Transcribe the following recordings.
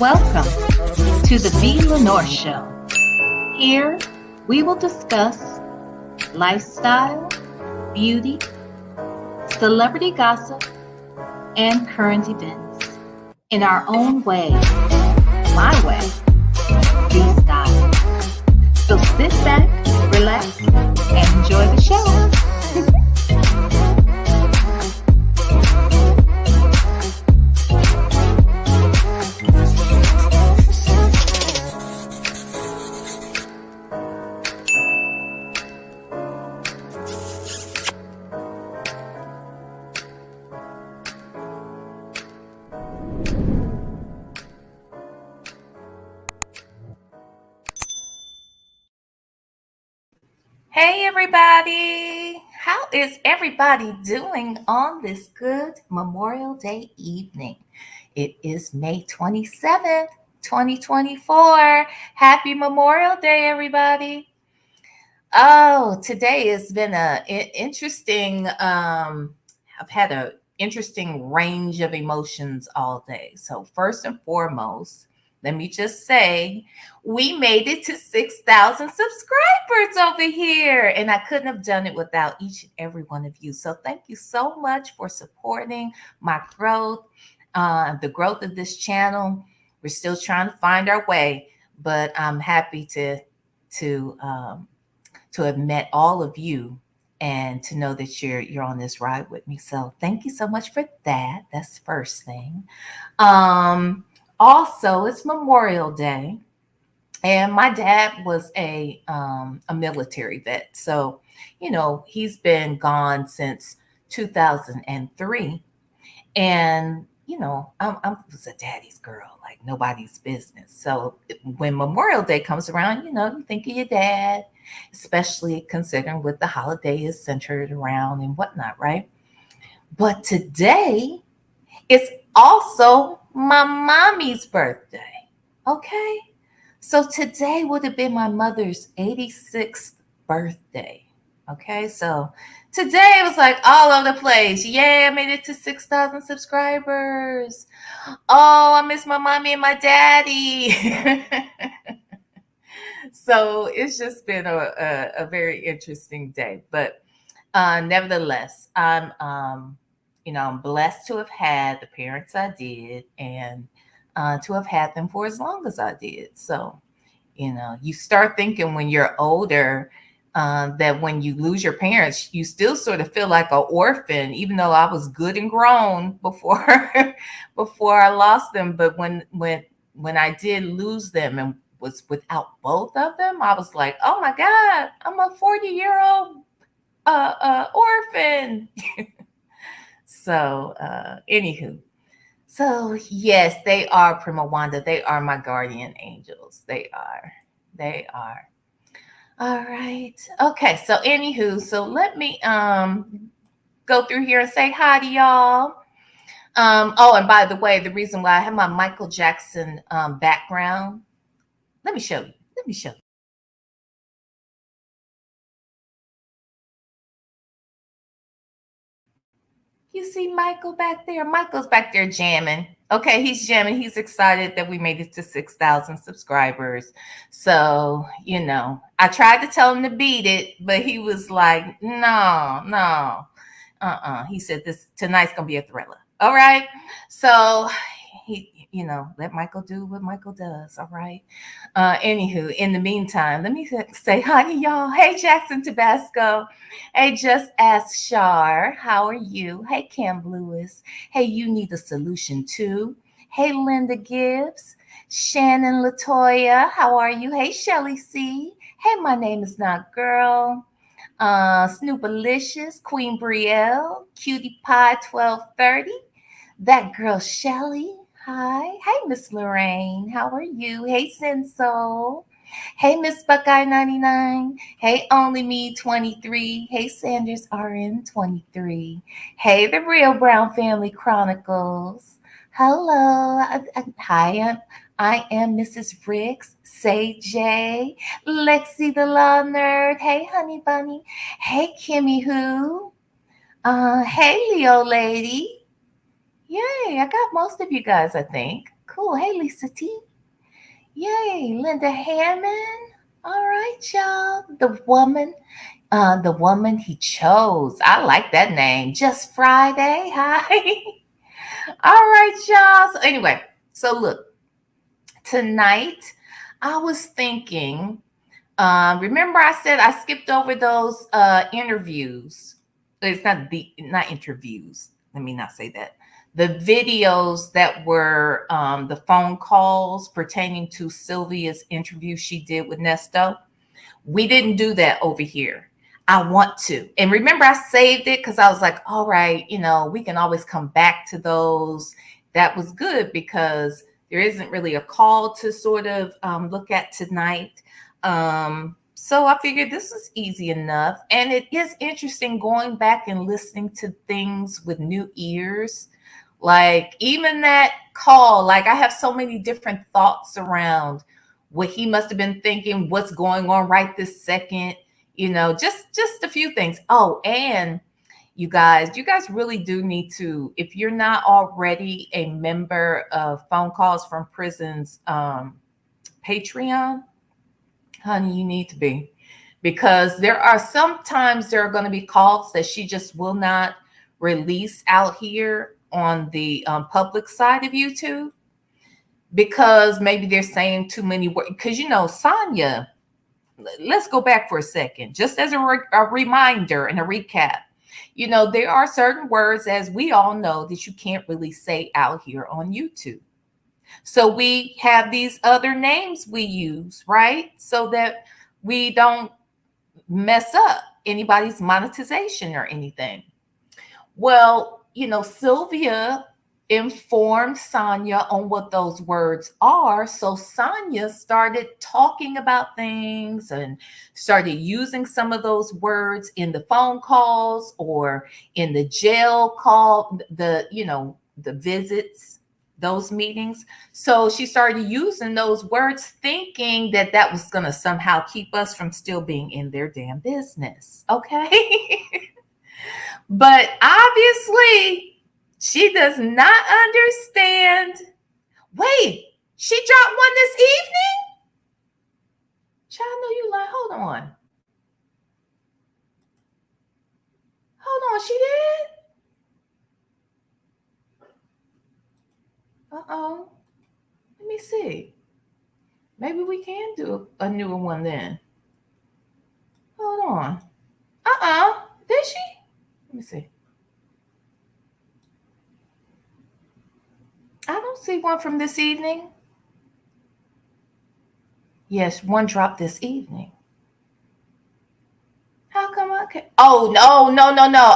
Welcome to the VLenore Show. Here we will discuss lifestyle, beauty, celebrity gossip, and current events in our own way, my way, the style. So sit back, relax, and enjoy the show. Hey everybody, how is everybody doing on this good Memorial Day evening? It is May 27th, 2024. Happy Memorial Day, everybody. Oh, today has been interesting. I've had an interesting range of emotions all day. So first and foremost, let me just say, we made it to 6,000 subscribers over here. And I couldn't have done it without each and every one of you. So thank you so much for supporting my growth, the growth of this channel. We're still trying to find our way, but I'm happy to have met all of you and to know that you're on this ride with me. So thank you so much for that. That's the first thing. Also, it's Memorial Day, and my dad was a military vet. So, you know, he's been gone since 2003. And, you know, I was a daddy's girl, like nobody's business. So when Memorial Day comes around, you know, you think of your dad, especially considering what the holiday is centered around and whatnot, right? But today, it's also my mommy's birthday. Okay. So today would have been my mother's 86th birthday. Okay. So today it was like all over the place. Yeah, I made it to 6,000 subscribers. Oh, I miss my mommy and my daddy. So it's just been a very interesting day. But nevertheless, I'm blessed to have had the parents I did and to have had them for as long as I did. So, you know, you start thinking when you're older that when you lose your parents, you still sort of feel like an orphan, even though I was good and grown before before I lost them. But when I did lose them and was without both of them, I was like, oh my God, I'm a 40-year-old orphan. So, anywho, so yes, they are Prima Wanda. They are my guardian angels. They are. They are. All right. Okay. So, anywho, so let me go through here and say hi to y'all. Oh, and by the way, the reason why I have my Michael Jackson background, let me show you. Let me show you. You see Michael back there? Michael's back there jamming. Okay, he's jamming. He's excited that we made it to 6,000 subscribers. So, you know, I tried to tell him to beat it, but he was like, no. He said tonight's going to be a thriller. All right. So he, you know, let Michael do what Michael does. All right. Anywho, in the meantime, let me say hi to y'all. Hey, Jackson Tabasco. Hey, Just Ask Shar. How are you? Hey, Cam Lewis. Hey, you need a solution too. Hey, Linda Gibbs. Shannon Latoya. How are you? Hey, Shirley C. Hey, my name is Not Girl. Snoopalicious, Queen Brielle, Cutie Pie 1230. That girl Shelly. Hi. Hey, Miss Lorraine. How are you? Hey, Senso. Hey, Miss Buckeye 99. Hey, Only Me 23. Hey, Sanders RN 23. Hey, The Real Brown Family Chronicles. Hello. Hi, I am Mrs. Riggs. Say J. Lexi the Law Nerd. Hey, Honey Bunny. Hey, Kimmy Who. Hey, Leo Lady. Yay, I got most of you guys, I think. Cool. Hey, Lisa T. Yay, Linda Hammond. All right, y'all. The woman he chose. I like that name. Just Friday. Hi. All right, y'all. So anyway, so look, tonight I was thinking, remember I said I skipped over those interviews. It's not interviews. Let me not say that. The videos that were the phone calls pertaining to Sylvia's interview she did with Nesto. We didn't do that over here. I want to. And remember, I saved it because I was like, all right, we can always come back to those. That was good because there isn't really a call to sort of look at tonight. So I figured this is easy enough. And it is interesting going back and listening to things with new ears. Like even that call, like I have so many different thoughts around what he must have been thinking, what's going on right this second, just a few things. Oh, and you guys really do need to, if you're not already a member of Phone Calls from Prison's Patreon, honey, you need to be, because there are going to be calls that she just will not release out here on the public side of YouTube, because maybe they're saying too many words. Because Sonya, let's go back for a second, just as a reminder and a recap. There are certain words, as we all know, that you can't really say out here on YouTube. So we have these other names we use, right? So that we don't mess up anybody's monetization or anything. Well, Sylvia informed Sonya on what those words are. So Sonya started talking about things and started using some of those words in the phone calls or in the jail call, the visits, those meetings. So she started using those words thinking that that was going to somehow keep us from still being in their damn business. Okay. But obviously, she does not understand. Wait, she dropped one this evening? Child, I know you like, hold on. Hold on, she did? Uh-oh. Let me see. Maybe we can do a newer one then. Hold on. Did she? Let me see. I don't see one from this evening. Yes, one dropped this evening. How come I can? Oh, no.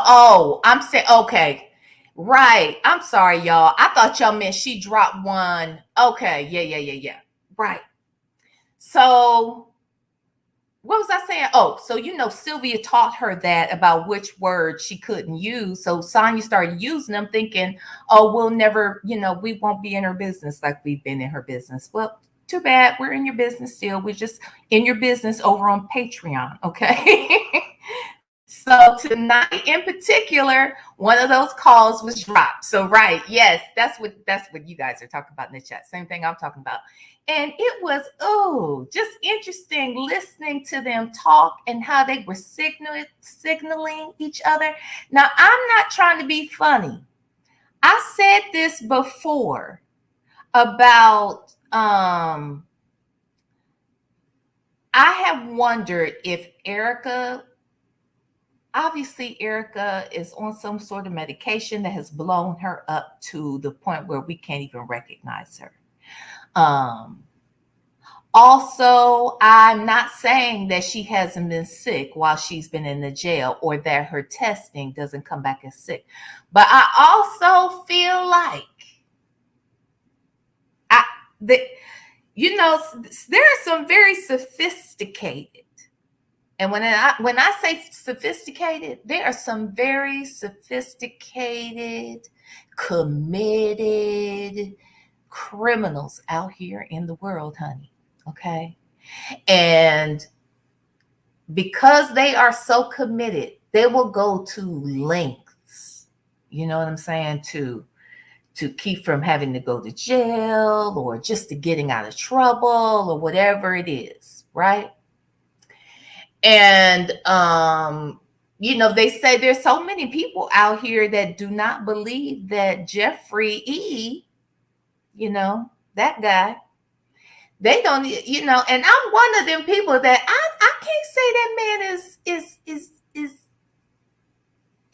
Oh, I'm saying, okay. Right. I'm sorry, y'all. I thought y'all meant she dropped one. Okay. Yeah. Right. So what was I saying? Oh, so Sylvia taught her that about which words she couldn't use. So Sonya started using them thinking, oh, we'll never, we won't be in her business like we've been in her business. Well, too bad. We're in your business still. We're just in your business over on Patreon. Okay. So tonight in particular, one of those calls was dropped. So right, yes, that's what you guys are talking about in the chat. Same thing I'm talking about. And it was just interesting listening to them talk and how they were signaling each other. Now, I'm not trying to be funny. I said this before about I have wondered if Erica is on some sort of medication that has blown her up to the point where we can't even recognize her. Also, I'm not saying that she hasn't been sick while she's been in the jail or that her testing doesn't come back as sick. But I also feel like there are some very sophisticated, and when I say sophisticated, there are some very sophisticated, committed criminals out here in the world, honey. Okay. And because they are so committed, they will go to lengths, you know what I'm saying, to to keep from having to go to jail or just to getting out of trouble or whatever it is, right? And they say there's so many people out here that do not believe that Jeffrey E, that guy, they don't, and I'm one of them people that I can't say that man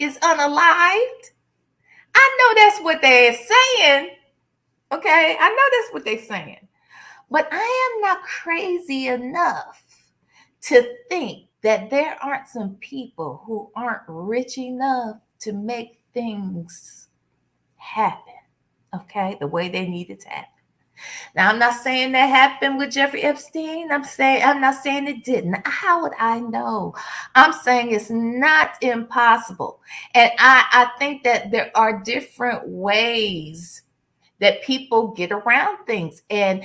is unalived. I know that's what they're saying. Okay, I know that's what they're saying. But I am not crazy enough to think that there aren't some people who aren't rich enough to make things happen, okay, the way they need it to happen. Now, I'm not saying that happened with Jeffrey Epstein. I'm not saying it didn't. How would I know? I'm saying it's not impossible. And I think that there are different ways that people get around things. And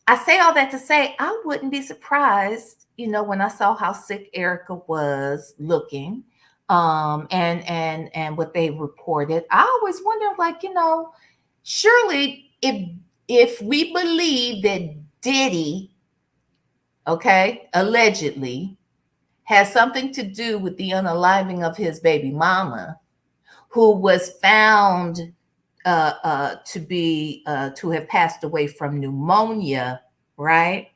I say all that to say I wouldn't be surprised, when I saw how sick Erica was looking, and what they reported. I always wonder, like, surely if we believe that Diddy, okay, allegedly has something to do with the unaliving of his baby mama, who was found to have passed away from pneumonia, right?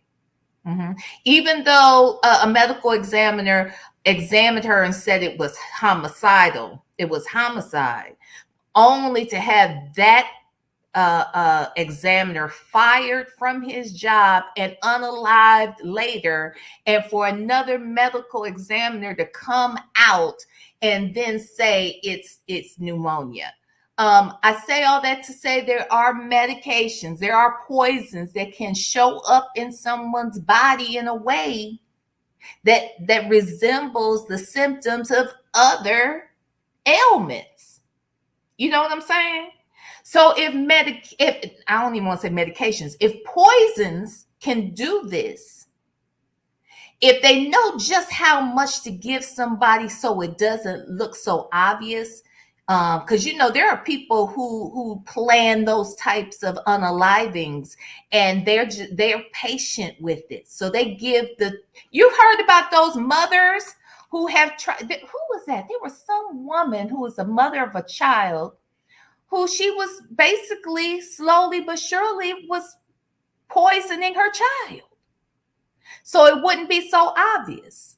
Mm-hmm. Even though a medical examiner examined her and said it was homicidal, it was homicide, only to have that examiner fired from his job and unalived later, and for another medical examiner to come out and then say it's pneumonia. I say all that to say there are medications, there are poisons that can show up in someone's body in a way that resembles the symptoms of other ailments. You know what I'm saying? So if I don't even want to say medications, if poisons can do this, if they know just how much to give somebody so it doesn't look so obvious, because there are people who plan those types of unalivings, and they're patient with it. So they give you heard about those mothers who have tried. Who was that? There was some woman who was a mother of a child who she was basically slowly but surely was poisoning her child, so it wouldn't be so obvious.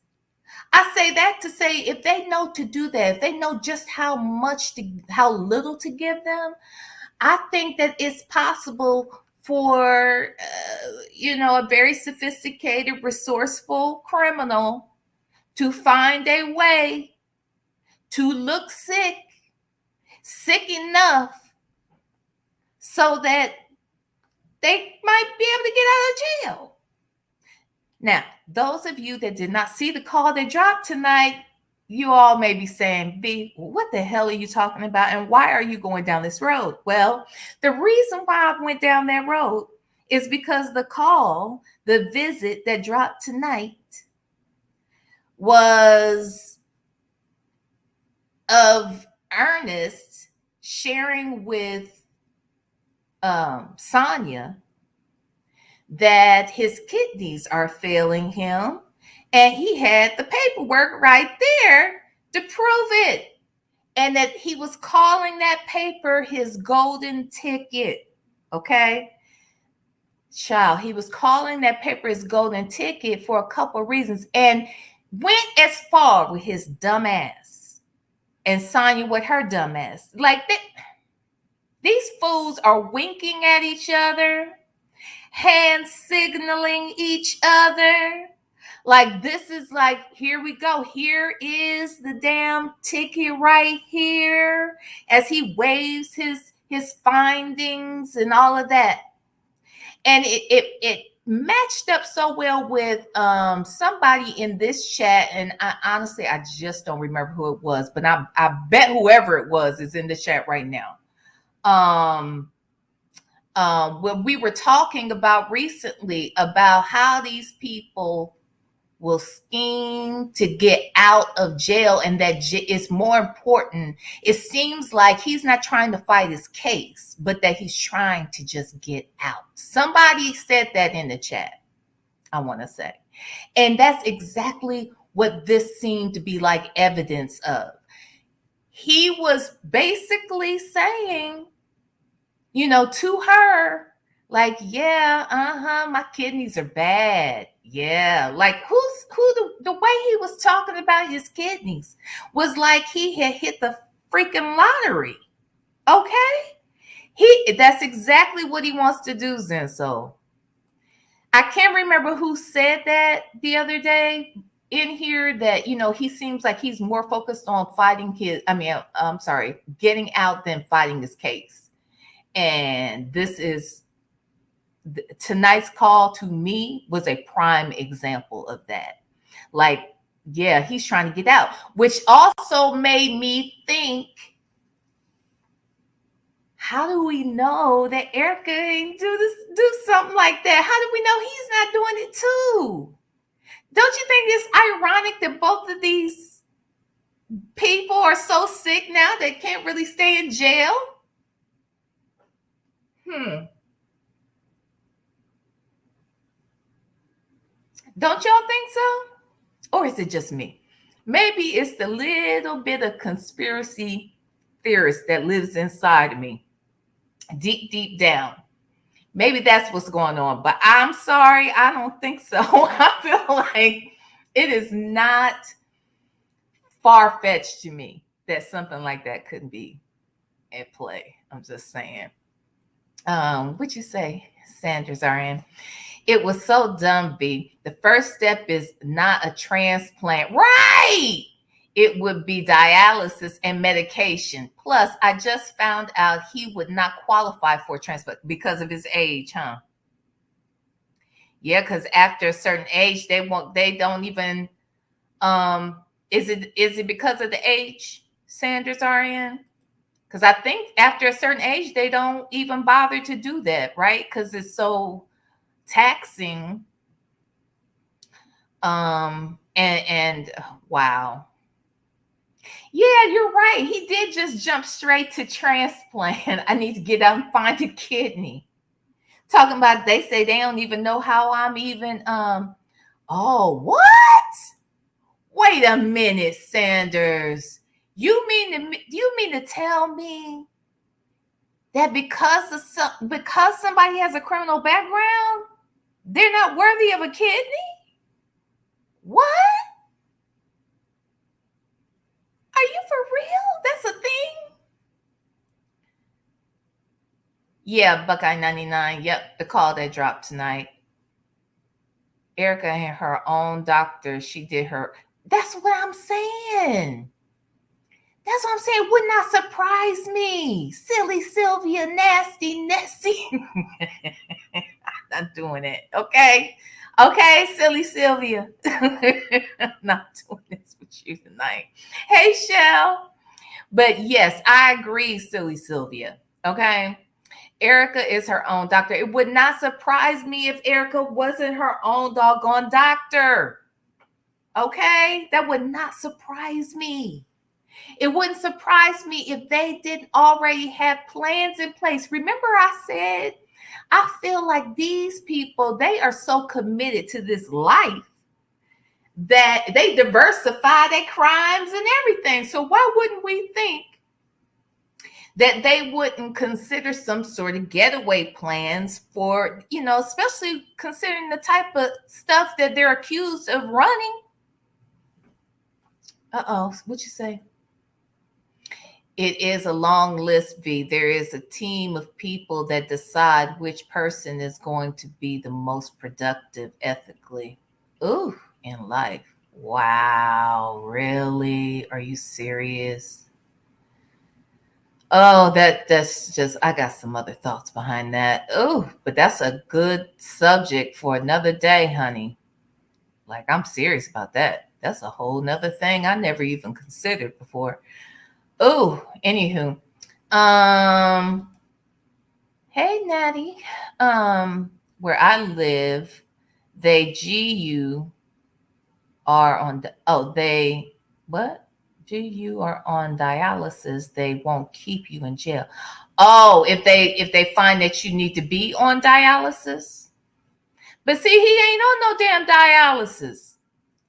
I say that to say, if they know to do that, if they know just how little to give them, I think that it's possible for, a very sophisticated, resourceful criminal to find a way to look sick enough so that they might be able to get out of jail. Now, those of you that did not see the call that dropped tonight, you all may be saying, B, what the hell are you talking about? And why are you going down this road? Well, the reason why I went down that road is because the visit that dropped tonight was of Ernest sharing with Sonya that his kidneys are failing him, and he had the paperwork right there to prove it, and that he was calling that paper his golden ticket. Okay, child, he was calling that paper his golden ticket for a couple of reasons, and went as far with his dumb ass, and Sonya with her dumb ass. Like, these fools are winking at each other, hand signaling each other. Like, this is like, here we go. Here is the damn ticket right here, as he waves his findings and all of that. And it matched up so well with somebody in this chat. And honestly, I just don't remember who it was, but I bet whoever it was is in the chat right now. When we were talking about recently about how these people will scheme to get out of jail, and that it's more important. It seems like he's not trying to fight his case, but that he's trying to just get out. Somebody said that in the chat, I want to say. And that's exactly what this seemed to be like evidence of. He was basically saying, to her, like, yeah, my kidneys are bad. Yeah. Like the way he was talking about his kidneys was like he had hit the freaking lottery. Okay. That's exactly what he wants to do, Zenso. I can't remember who said that the other day in here, that, he seems like he's more focused on getting out than fighting his case. And this is tonight's call to me was a prime example of that. Like, yeah, he's trying to get out, which also made me think, how do we know that Erica ain't do something like that? How do we know he's not doing it too? Don't you think it's ironic that both of these people are so sick now they can't really stay in jail? Don't y'all think so? Or is it just me? Maybe it's the little bit of conspiracy theorist that lives inside of me, deep down. Maybe that's what's going on. But I'm sorry, I don't think so. I feel like it is not far-fetched to me that something like that couldn't be at play. I'm just saying. What'd you say, Sanders RN? It was so dumb, B. The first step is not a transplant. Right! It would be dialysis and medication. Plus, I just found out he would not qualify for a transplant because of his age, huh? Yeah, because after a certain age, they don't even, is it because of the age, Sanders RN? Because I think after a certain age, they don't even bother to do that, right? Because it's so taxing. And wow. Yeah, you're right. He did just jump straight to transplant. I need to get out and find a kidney. Talking about, they say they don't even know how I'm even, oh, what? Wait a minute, Sanders. You mean to tell me that because somebody has a criminal background, they're not worthy of a kidney? What? Are you for real? That's a thing? Yeah, Buckeye 99. Yep, the call that dropped tonight. Erica and her own doctor, she did her. That's what I'm saying. That's what I'm saying. Would not surprise me. Silly Sylvia, nasty Nessie. I'm not doing it. Okay, silly Sylvia. I'm not doing this with you tonight. Hey, Shell. But yes, I agree, silly Sylvia. Okay. Erica is her own doctor. It would not surprise me if Erica wasn't her own doggone doctor. Okay? That would not surprise me. It wouldn't surprise me if they didn't already have plans in place. Remember, I said, I feel like these people, they are so committed to this life that they diversify their crimes and everything. So why wouldn't we think that they wouldn't consider some sort of getaway plans for, especially considering the type of stuff that they're accused of running? What'd you say? It is a long list, V. There is a team of people that decide which person is going to be the most productive ethically. Ooh, in life. Wow, really? Are you serious? Oh, that's just, I got some other thoughts behind that. Oh, but that's a good subject for another day, honey. Like, I'm serious about that. That's a whole nother thing I never even considered before. Oh, anywho. Hey, Natty. Where I live, they G you are on you are on dialysis, they won't keep you in jail. Oh, if they find that you need to be on dialysis. But see, he ain't on no damn dialysis.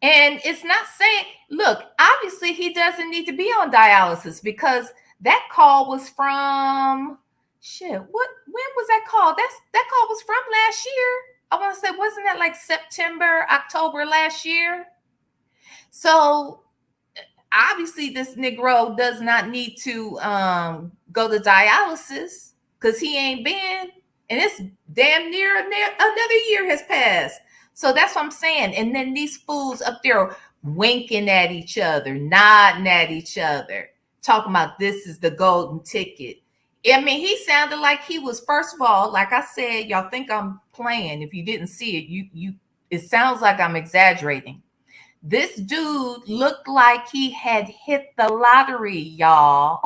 And it's not saying, look, obviously he doesn't need to be on dialysis because that call was from when was that call? That call was from last year. I want to say, wasn't that like September, October last year? So obviously this Negro does not need to go to dialysis because he ain't been, and it's damn near another year has passed. So that's what I'm saying. And then these fools up there winking at each other, nodding at each other, talking about this is the golden ticket. I mean, he sounded like he was, first of all, like I said, y'all think I'm playing. If you didn't see it, it sounds like I'm exaggerating. This dude looked like he had hit the lottery, y'all.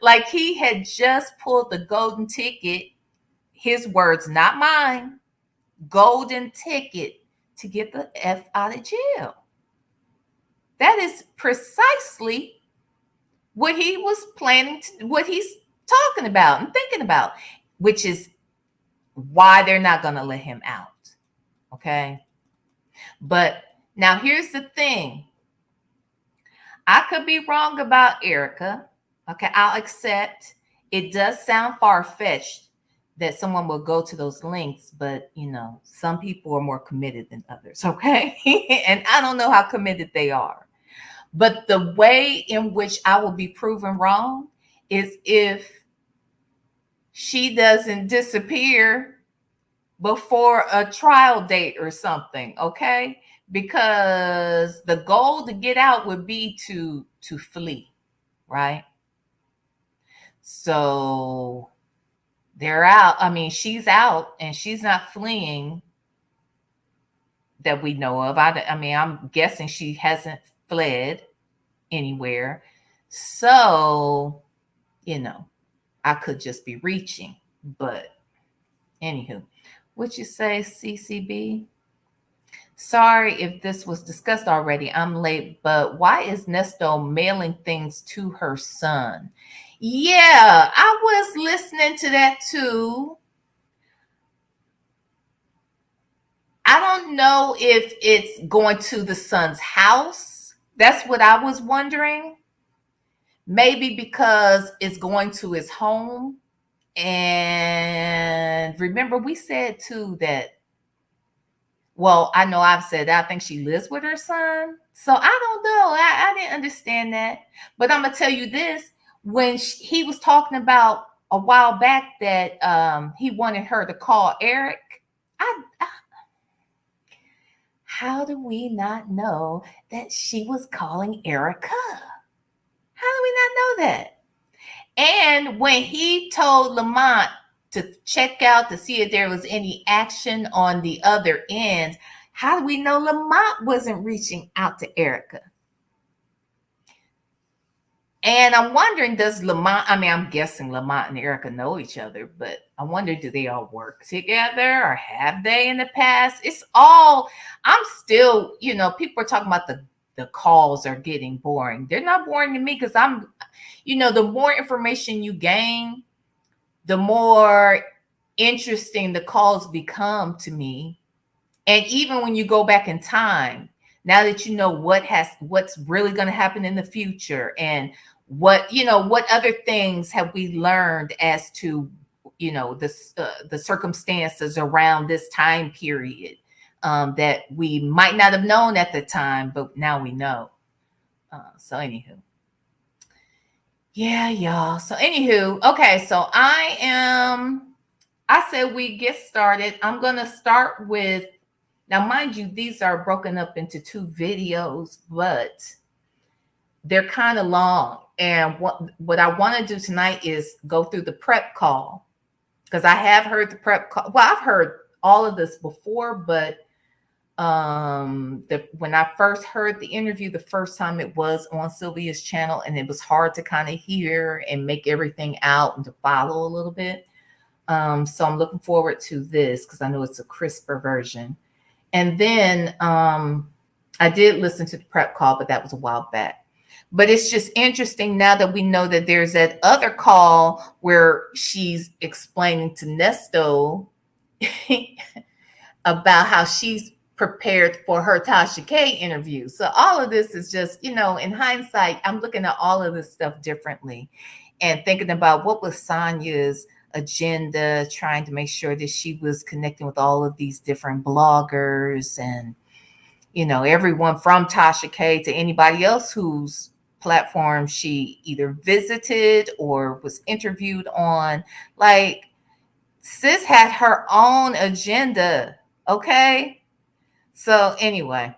Like he had just pulled the golden ticket. His words, not mine. Golden ticket to get the F out of jail. That is precisely what he was planning to, what he's talking about and thinking about, which is why they're not going to let him out. Okay. But now here's the thing. I could be wrong about Erica. Okay, I'll accept. It does sound far-fetched that someone will go to those links, but some people are more committed than others, okay? And I don't know how committed they are. But the way in which I will be proven wrong is if she doesn't disappear before a trial date or something, okay? Because the goal to get out would be to flee, right? So they're out. I mean, she's out and she's not fleeing that we know of. I mean, I'm guessing she hasn't fled anywhere. So, I could just be reaching. But anywho, what you say, CCB? Sorry if this was discussed already. I'm late, but why is Nesto mailing things to her son? Yeah, I was listening to that too. I don't know if it's going to the son's house. That's what I was wondering. Maybe because it's going to his home. And remember, we said too that, well, I know I've said that I think she lives with her son. So I don't know. I didn't understand that. But I'm going to tell you this. When he was talking about a while back that he wanted her to call Eric, how do we not know that she was calling Erica? How do we not know that? And when he told Lamont to check out to see if there was any action on the other end, how do we know Lamont wasn't reaching out to Erica? And I'm wondering, does Lamont, I mean, I'm guessing Lamont and Erica know each other, but I wonder, do they all work together or have they in the past? It's all, I'm still, people are talking about the calls are getting boring. They're not boring to me because the more information you gain, the more interesting the calls become to me. And even when you go back in time, now that you know what's really going to happen in the future and what other things have we learned as to, the circumstances around this time period that we might not have known at the time, but now we know. So anywho. Yeah, y'all. So anywho, okay, so I said we get started. I'm going to start with, now mind you, these are broken up into 2 videos, but they're kind of long. And what I want to do tonight is go through the prep call, because I have heard the prep call. Well, I've heard all of this before, but when I first heard the interview the first time, it was on Sylvia's channel, and it was hard to kind of hear and make everything out and to follow a little bit. So I'm looking forward to this because I know it's a crisper version. And then I did listen to the prep call, but that was a while back. But it's just interesting now that we know that there's that other call where she's explaining to Nesto about how she's prepared for her Tasha K interview. So all of this is just, in hindsight, I'm looking at all of this stuff differently and thinking about what was Sonya's agenda, trying to make sure that she was connecting with all of these different bloggers and, everyone from Tasha K to anybody else whose platform she either visited or was interviewed on. Like, sis had her own agenda. Okay. So anyway,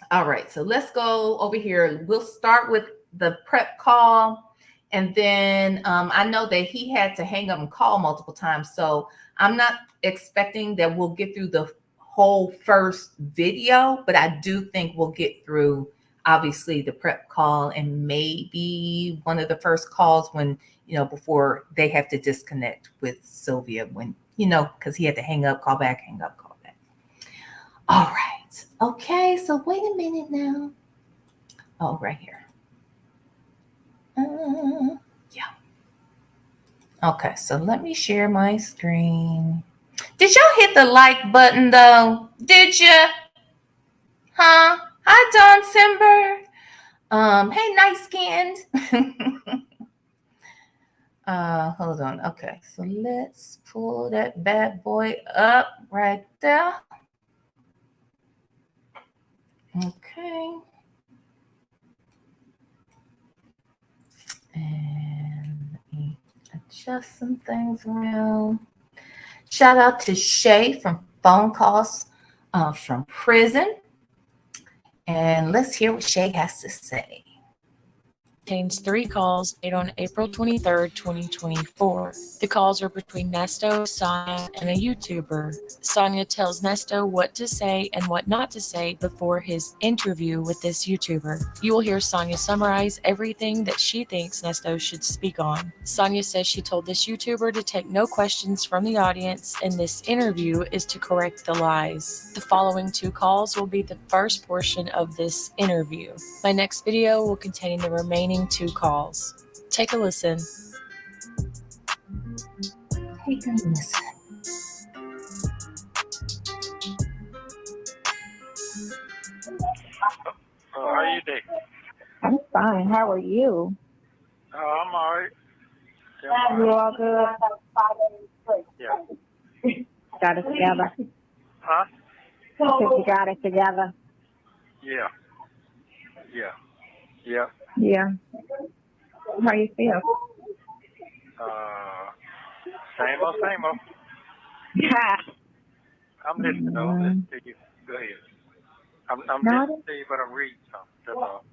all right. So let's go over here. We'll start with the prep call. And then I know that he had to hang up and call multiple times. So I'm not expecting that we'll get through the whole first video, but I do think we'll get through obviously the prep call and maybe one of the first calls when, before they have to disconnect with Sylvia when, because he had to hang up, call back, hang up, call back. All right. Okay. So wait a minute now. Oh, right here. Yeah. Okay. So let me share my screen. Did y'all hit the like button though? Did you? Huh? Hi, Don Simber. Hey, nice skinned. Hold on. Okay, so let's pull that bad boy up right there. Okay. And let me adjust some things around. Shout out to Shay from Phone Calls from Prison. And let's hear what Shay has to say. Contains 3 calls made on April 23rd, 2024. The calls are between Nesto, Sonya, and a YouTuber. Sonya tells Nesto what to say and what not to say before his interview with this YouTuber. You will hear Sonya summarize everything that she thinks Nesto should speak on. Sonya says she told this YouTuber to take no questions from the audience, and this interview is to correct the lies. The following 2 calls will be the first portion of this interview. My next video will contain the remaining 2 calls. Take a listen. Take a listen. How are you doing? I'm fine. How are you? Oh, I'm all right. You all good? Yeah. Got it together. Huh? You got it together. Yeah. Yeah. Yeah. Yeah. How you feel? Same old, same old. I'm listening though. I'm listening to you. Go ahead. I'm listening to you, but I'm reading something. That's all.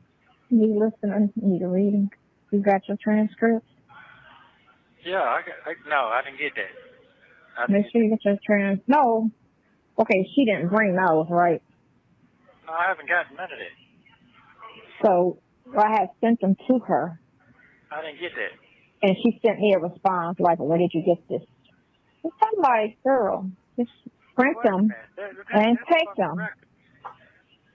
You listening? You reading? You got your transcripts? Yeah, I didn't get that. Make sure you get your trans. No. Okay, she didn't bring those, right? No, I haven't gotten none of that. So I had sent them to her. I didn't get that. And she sent me a response like, where did you get this? I'm like, girl, just print them and take them.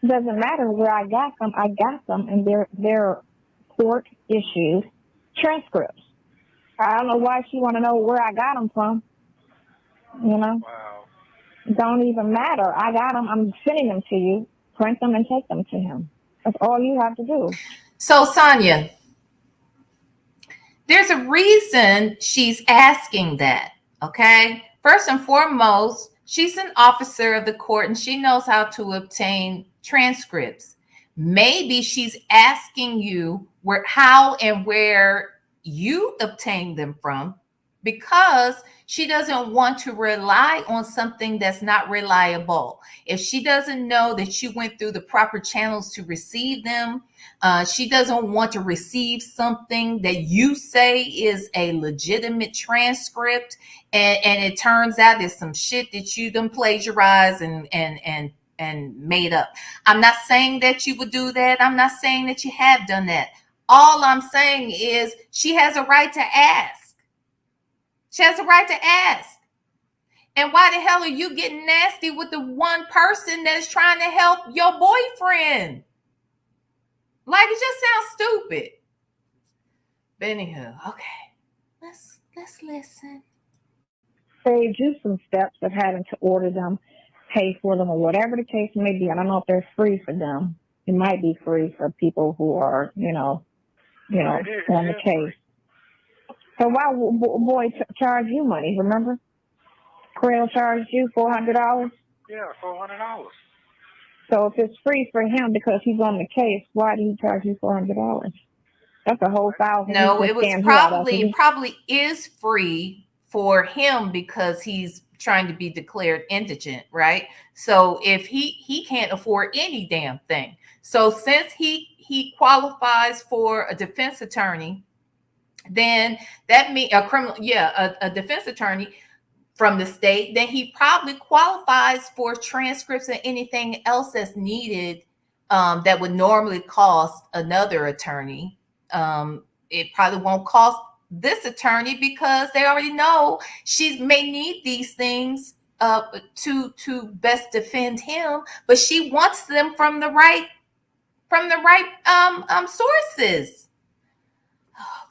Doesn't matter where I got them. I got them, and they're court-issued transcripts. I don't know why she want to know where I got them from. You know? Wow. Don't even matter. I got them. I'm sending them to you. Print them and take them to him. That's all you have to do. So, Sonya, there's a reason she's asking that, okay? First and foremost, she's an officer of the court and she knows how to obtain transcripts. Maybe she's asking you how and where you obtained them from because she doesn't want to rely on something that's not reliable. If she doesn't know that you went through the proper channels to receive them, she doesn't want to receive something that you say is a legitimate transcript, and it turns out there's some shit that you done plagiarized and made up. I'm not saying that you would do that. I'm not saying that you have done that. All I'm saying is she has a right to ask. She has a right to ask. And why the hell are you getting nasty with the one person that's trying to help your boyfriend? Like, it just sounds stupid. But anywho, okay, let's listen. Saved you some steps of having to order them, pay for them, or whatever the case may be. I don't know if they're free for them. It might be free for people who are, on the case. So why boy charge you money? Remember, Creel charged you $400. Yeah, $400. So if it's free for him because he's on the case, why did he charge you $400? That's a whole $1,000. No, it was probably is free for him because he's trying to be declared indigent, right? So if he can't afford any damn thing. So since he qualifies for a defense attorney, then that means a defense attorney from the state, then he probably qualifies for transcripts and anything else that's needed that would normally cost another attorney. It probably won't cost this attorney because they already know she may need these things to best defend him, but she wants them from the right sources. Oh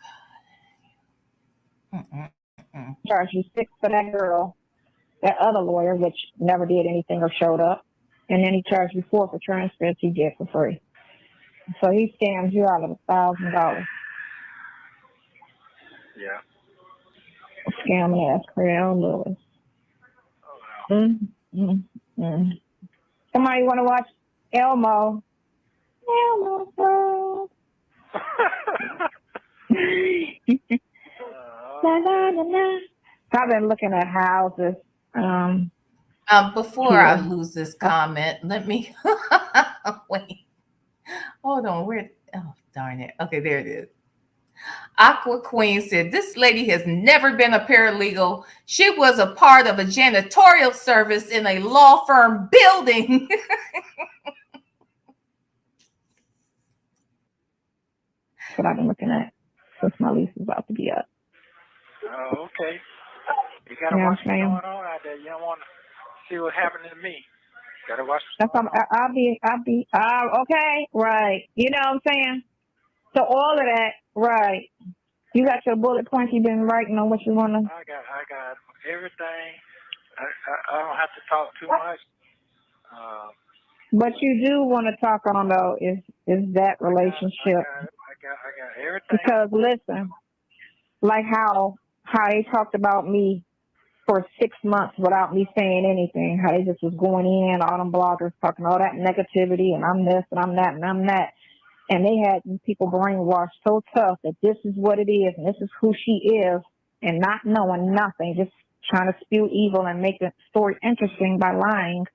God. Charged you $6 for that girl, that other lawyer, which never did anything or showed up, and then he charged you $4 for transcripts he did for free. So he scams you out of $1,000. Yeah. Scamming ass Creel Lewis. Somebody want to watch Elmo? Elmo's World. I've been looking at houses. Before I lose this comment, let me wait. Hold on. Oh, darn it. Okay, there it is. Aqua Queen said, this lady has never been a paralegal. She was a part of a janitorial service in a law firm building. That's what I've been looking at since my lease is about to be up. Oh, okay. You gotta watch what's going on out there. You don't want to see what happened to me. You gotta watch what's going on. I'll be okay, right. You know what I'm saying? So all of that, right. You got your bullet points you've been writing on what you want to. I got everything. I don't have to talk too much. What you do want to talk on though is that relationship. I got everything. Because listen, like how they talked about me for 6 months without me saying anything, how they just was going in, all them bloggers talking all that negativity, and I'm this and I'm that and I'm that. And they had people brainwashed so tough that this is what it is and this is who she is, and not knowing nothing, just trying to spew evil and make the story interesting by lying.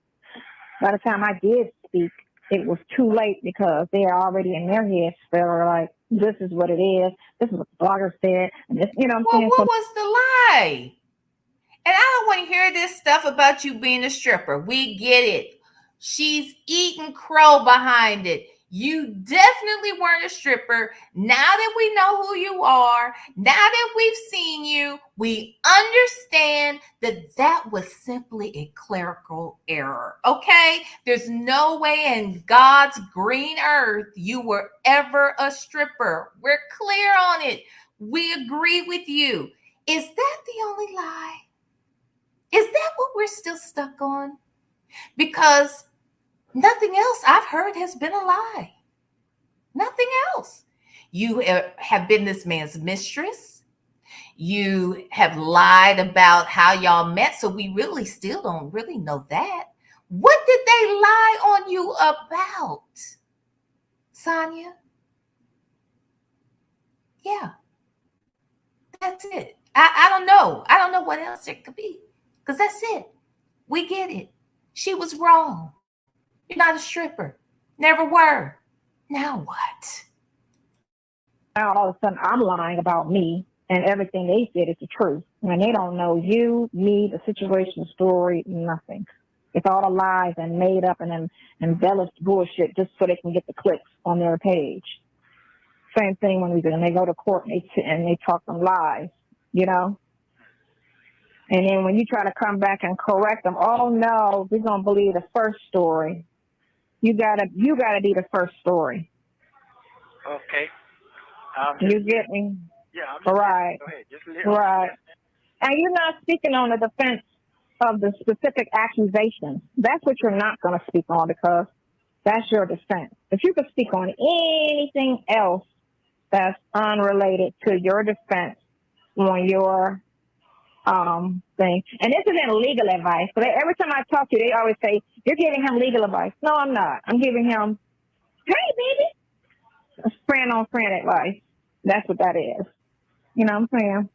By the time I did speak, it was too late because they are already in their heads. They were like, this is what it is. This is what the blogger said. And this, you know what I'm saying? What was the lie? And I don't want to hear this stuff about you being a stripper. We get it. She's eating crow behind it. You definitely weren't a stripper. Now that we know who you are, now that we've seen you, we understand that was simply a clerical error. Okay? There's no way in God's green earth you were ever a stripper. We're clear on it. We agree with you. Is that the only lie? Is that what we're still stuck on? Because nothing else I've heard has been a lie. Nothing else. You have been this man's mistress. You have lied about how y'all met, so we really still don't really know that. What did they lie on you about, Sonya? Yeah, that's it. I don't know. I don't know what else it could be. Because that's it. We get it. She was wrong. You're not a stripper. Never were. Now what? Now all of a sudden I'm lying about me and everything they said is the truth. When they don't know you, me, the situation, the story, nothing. It's all the lies and made up and embellished bullshit just so they can get the clicks on their page. Same thing when they go to court and they talk some lies, you know? And then when you try to come back and correct them, oh no, we're gonna believe the first story. You gotta be the first story. Okay. You get me? Yeah, I'm just right. Go ahead. Just right. And you're not speaking on the defense of the specific accusations. That's what you're not going to speak on because that's your defense. If you could speak on anything else that's unrelated to your defense on your thing, and this isn't legal advice, but every time I talk to you, they always say, you're giving him legal advice. No, I'm not. I'm giving him, hey, baby, friend on friend advice. That's what that is. You know what I'm saying?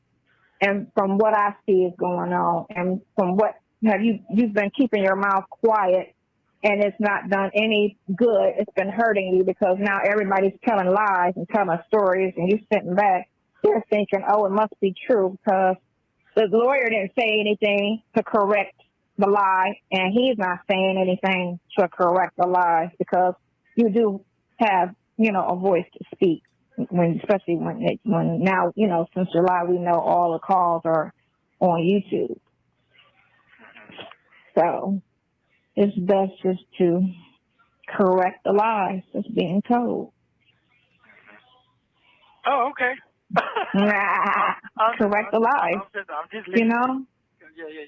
And from what I see is going on, and from what you've been keeping your mouth quiet, and it's not done any good. It's been hurting you because now everybody's telling lies and telling stories, and you're sitting back, you're thinking, oh, it must be true because the lawyer didn't say anything to correct the lie, and he's not saying anything to correct the lies because you do have, a voice to speak. Especially when now, since July, we know all the calls are on YouTube. So it's best just to correct the lies that's being told. Oh, okay. Correct the lies. I'm just listening.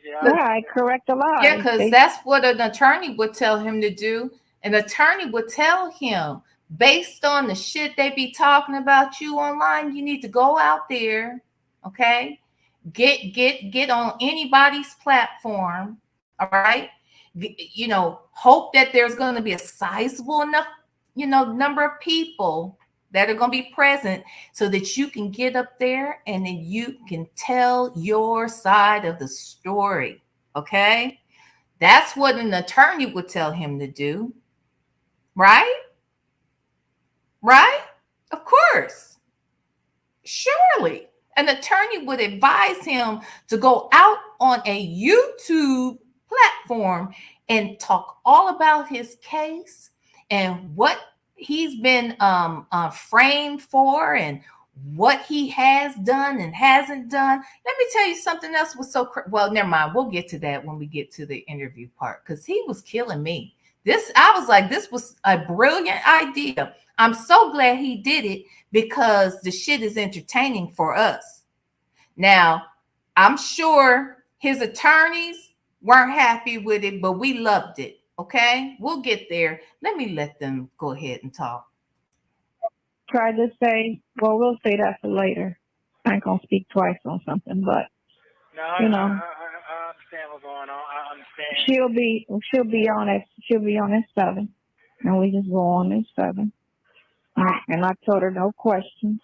Yeah. Right, correct the lies. Yeah, because that's what an attorney would tell him to do. An attorney would tell him, based on the shit they be talking about you online, you need to go out there, okay? Get on anybody's platform, all right? Hope that there's going to be a sizable enough, number of people that are going to be present so that you can get up there and then you can tell your side of the story, okay? That's what an attorney would tell him to do, right? Right? Of course. Surely. An attorney would advise him to go out on a YouTube platform and talk all about his case and what he's been framed for and what he has done and hasn't done. Let me tell you something else was well, never mind. We'll get to that when we get to the interview part because he was killing me. I was like, this was a brilliant idea. I'm so glad he did it because the shit is entertaining for us. Now, I'm sure his attorneys weren't happy with it, but we loved it. Okay, we'll get there. Let me let them go ahead and talk. Try to say, well, we'll say that for later. I ain't gonna speak twice on something, but no, I understand what's going on. I understand. She'll be on at 7, and we just go on at 7. And I told her no questions,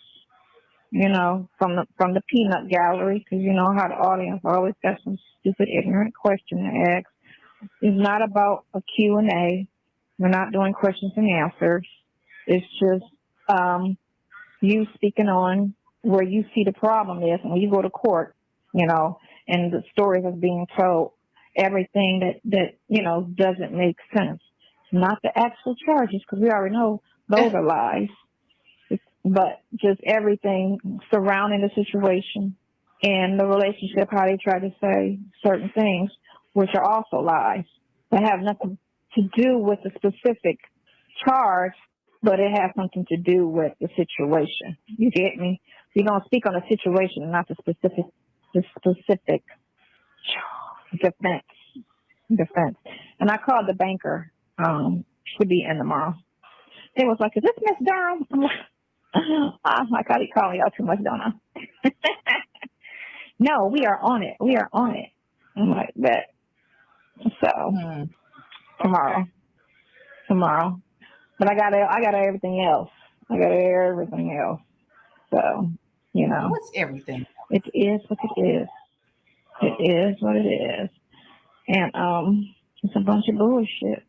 from the peanut gallery, because you know how the audience always got some stupid, ignorant question to ask. It's not about a Q&A. We're not doing questions and answers. It's just you speaking on where you see the problem is, and when you go to court, and the stories are being told, everything that doesn't make sense. Not the actual charges, because we already know those are lies, but just everything surrounding the situation and the relationship, how they try to say certain things, which are also lies that have nothing to do with the specific charge, but it has something to do with the situation. You get me? You're going to speak on the situation, not the specific defense. And I called the banker. Should be in tomorrow. It was like, is this Miss Durham? I'm like, I be calling y'all too much, don't I? No, we are on it. I'm like, bet. So tomorrow. But I got everything else. So, What's everything? It is what it is. It is what it is. And it's a bunch of bullshit.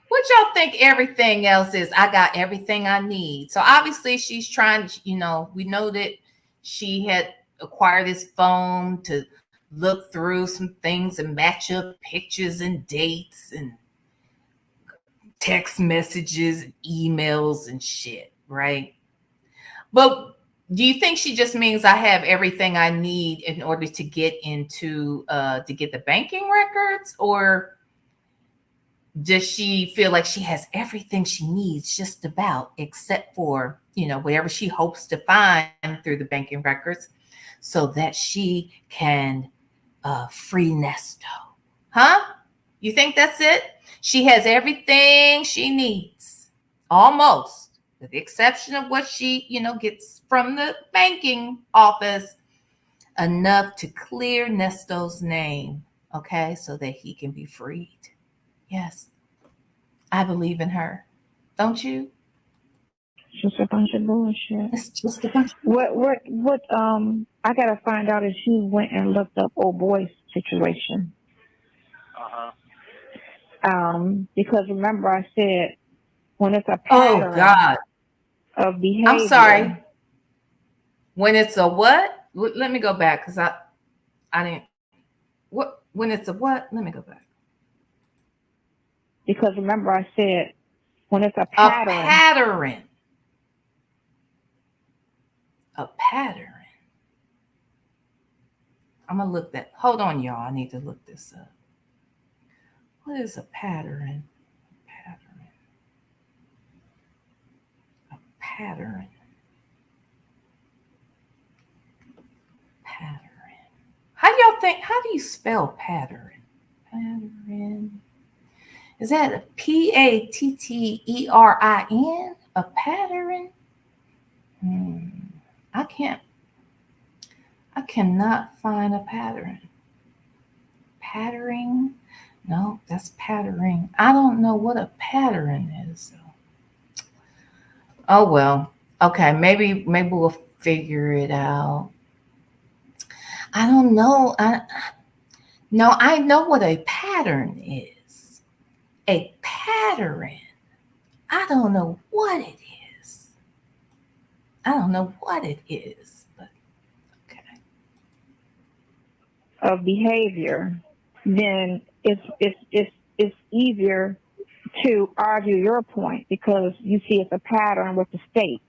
What y'all think everything else is? I got everything I need. So obviously she's trying, we know that she had acquired this phone to look through some things and match up pictures and dates and text messages and emails and shit, right? But Do you think she just means I have everything I need in order to get into to get the banking records, or does she feel like she has everything she needs just about, except for, whatever she hopes to find through the banking records so that she can free Nesto? Huh? You think that's it? She has everything she needs, almost, with the exception of what she, gets from the banking office, enough to clear Nesto's name, okay, so that he can be freed. Yes, I believe in her. Don't you? It's just a bunch of bullshit. It's just a bunch. What? I gotta find out if she went and looked up old boy's situation. Because remember I said when it's a pattern of behavior. I'm sorry. When it's a what? Let me go back because I didn't. What? When it's a what? Let me go back. Because remember I said when it's a pattern. A pattern. A pattern. I'm gonna look that. Hold on, y'all. I need to look this up. What is a pattern? A pattern. Pattern. How do y'all think? How do you spell pattern? Pattern. Is that a P-A-T-T-E-R-I-N? A pattern? I cannot find a pattern. Patterning? No, that's patterning. I don't know what a pattern is. Oh well. Okay, maybe we'll figure it out. I don't know. I know what a pattern is. A pattern. I don't know what it is. But okay. Of behavior, then it's easier to argue your point because you see it's a pattern with the state.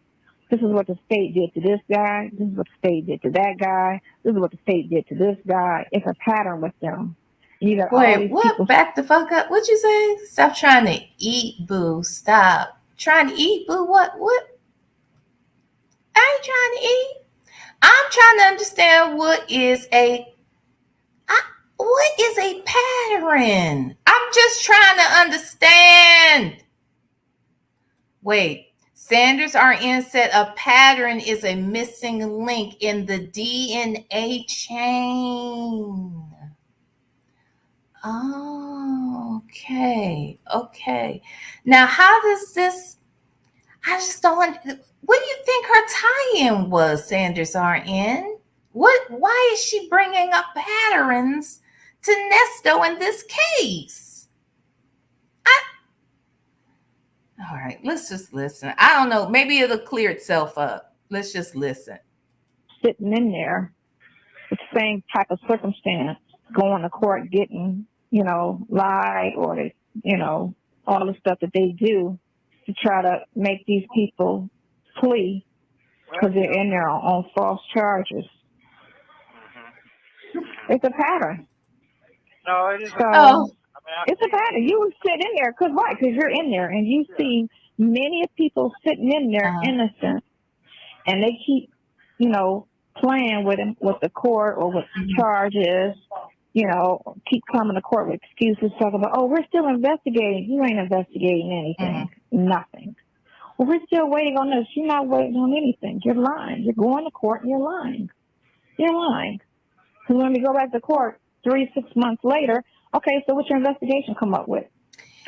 This is what the state did to this guy. This is what the state did to that guy. This is what the state did to this guy. It's a pattern with them. You got Wait, what? People... Back the fuck up. What'd you say? Stop trying to eat, boo. Stop. Trying to eat, boo? What? I ain't trying to eat. I'm trying to understand what is a pattern. I'm just trying to understand. Wait. Sanders RN said a pattern is a missing link in the DNA chain. Oh, okay. Now, how does this? I just don't. What do you think her tie-in was, Sanders RN? Why is she bringing up patterns to Nesto in this case? All right, let's just listen. I don't know. Maybe it'll clear itself up. Let's just listen. Sitting in there, the same type of circumstance, going to court, getting, lied or, all the stuff that they do to try to make these people plea because they're in there on false charges. It's a pattern. No, it is. It's a pattern. You would sit in there because you're in there and you see many people sitting in there innocent, and they keep, playing with the court or with the charges. Keep coming to court with excuses, talking about, oh, we're still investigating. You ain't investigating anything, nothing. Well, we're still waiting on this. You're not waiting on anything. You're lying. You're going to court and you're lying. Because when we go back to court 3-6 months later, okay, so what's your investigation come up with?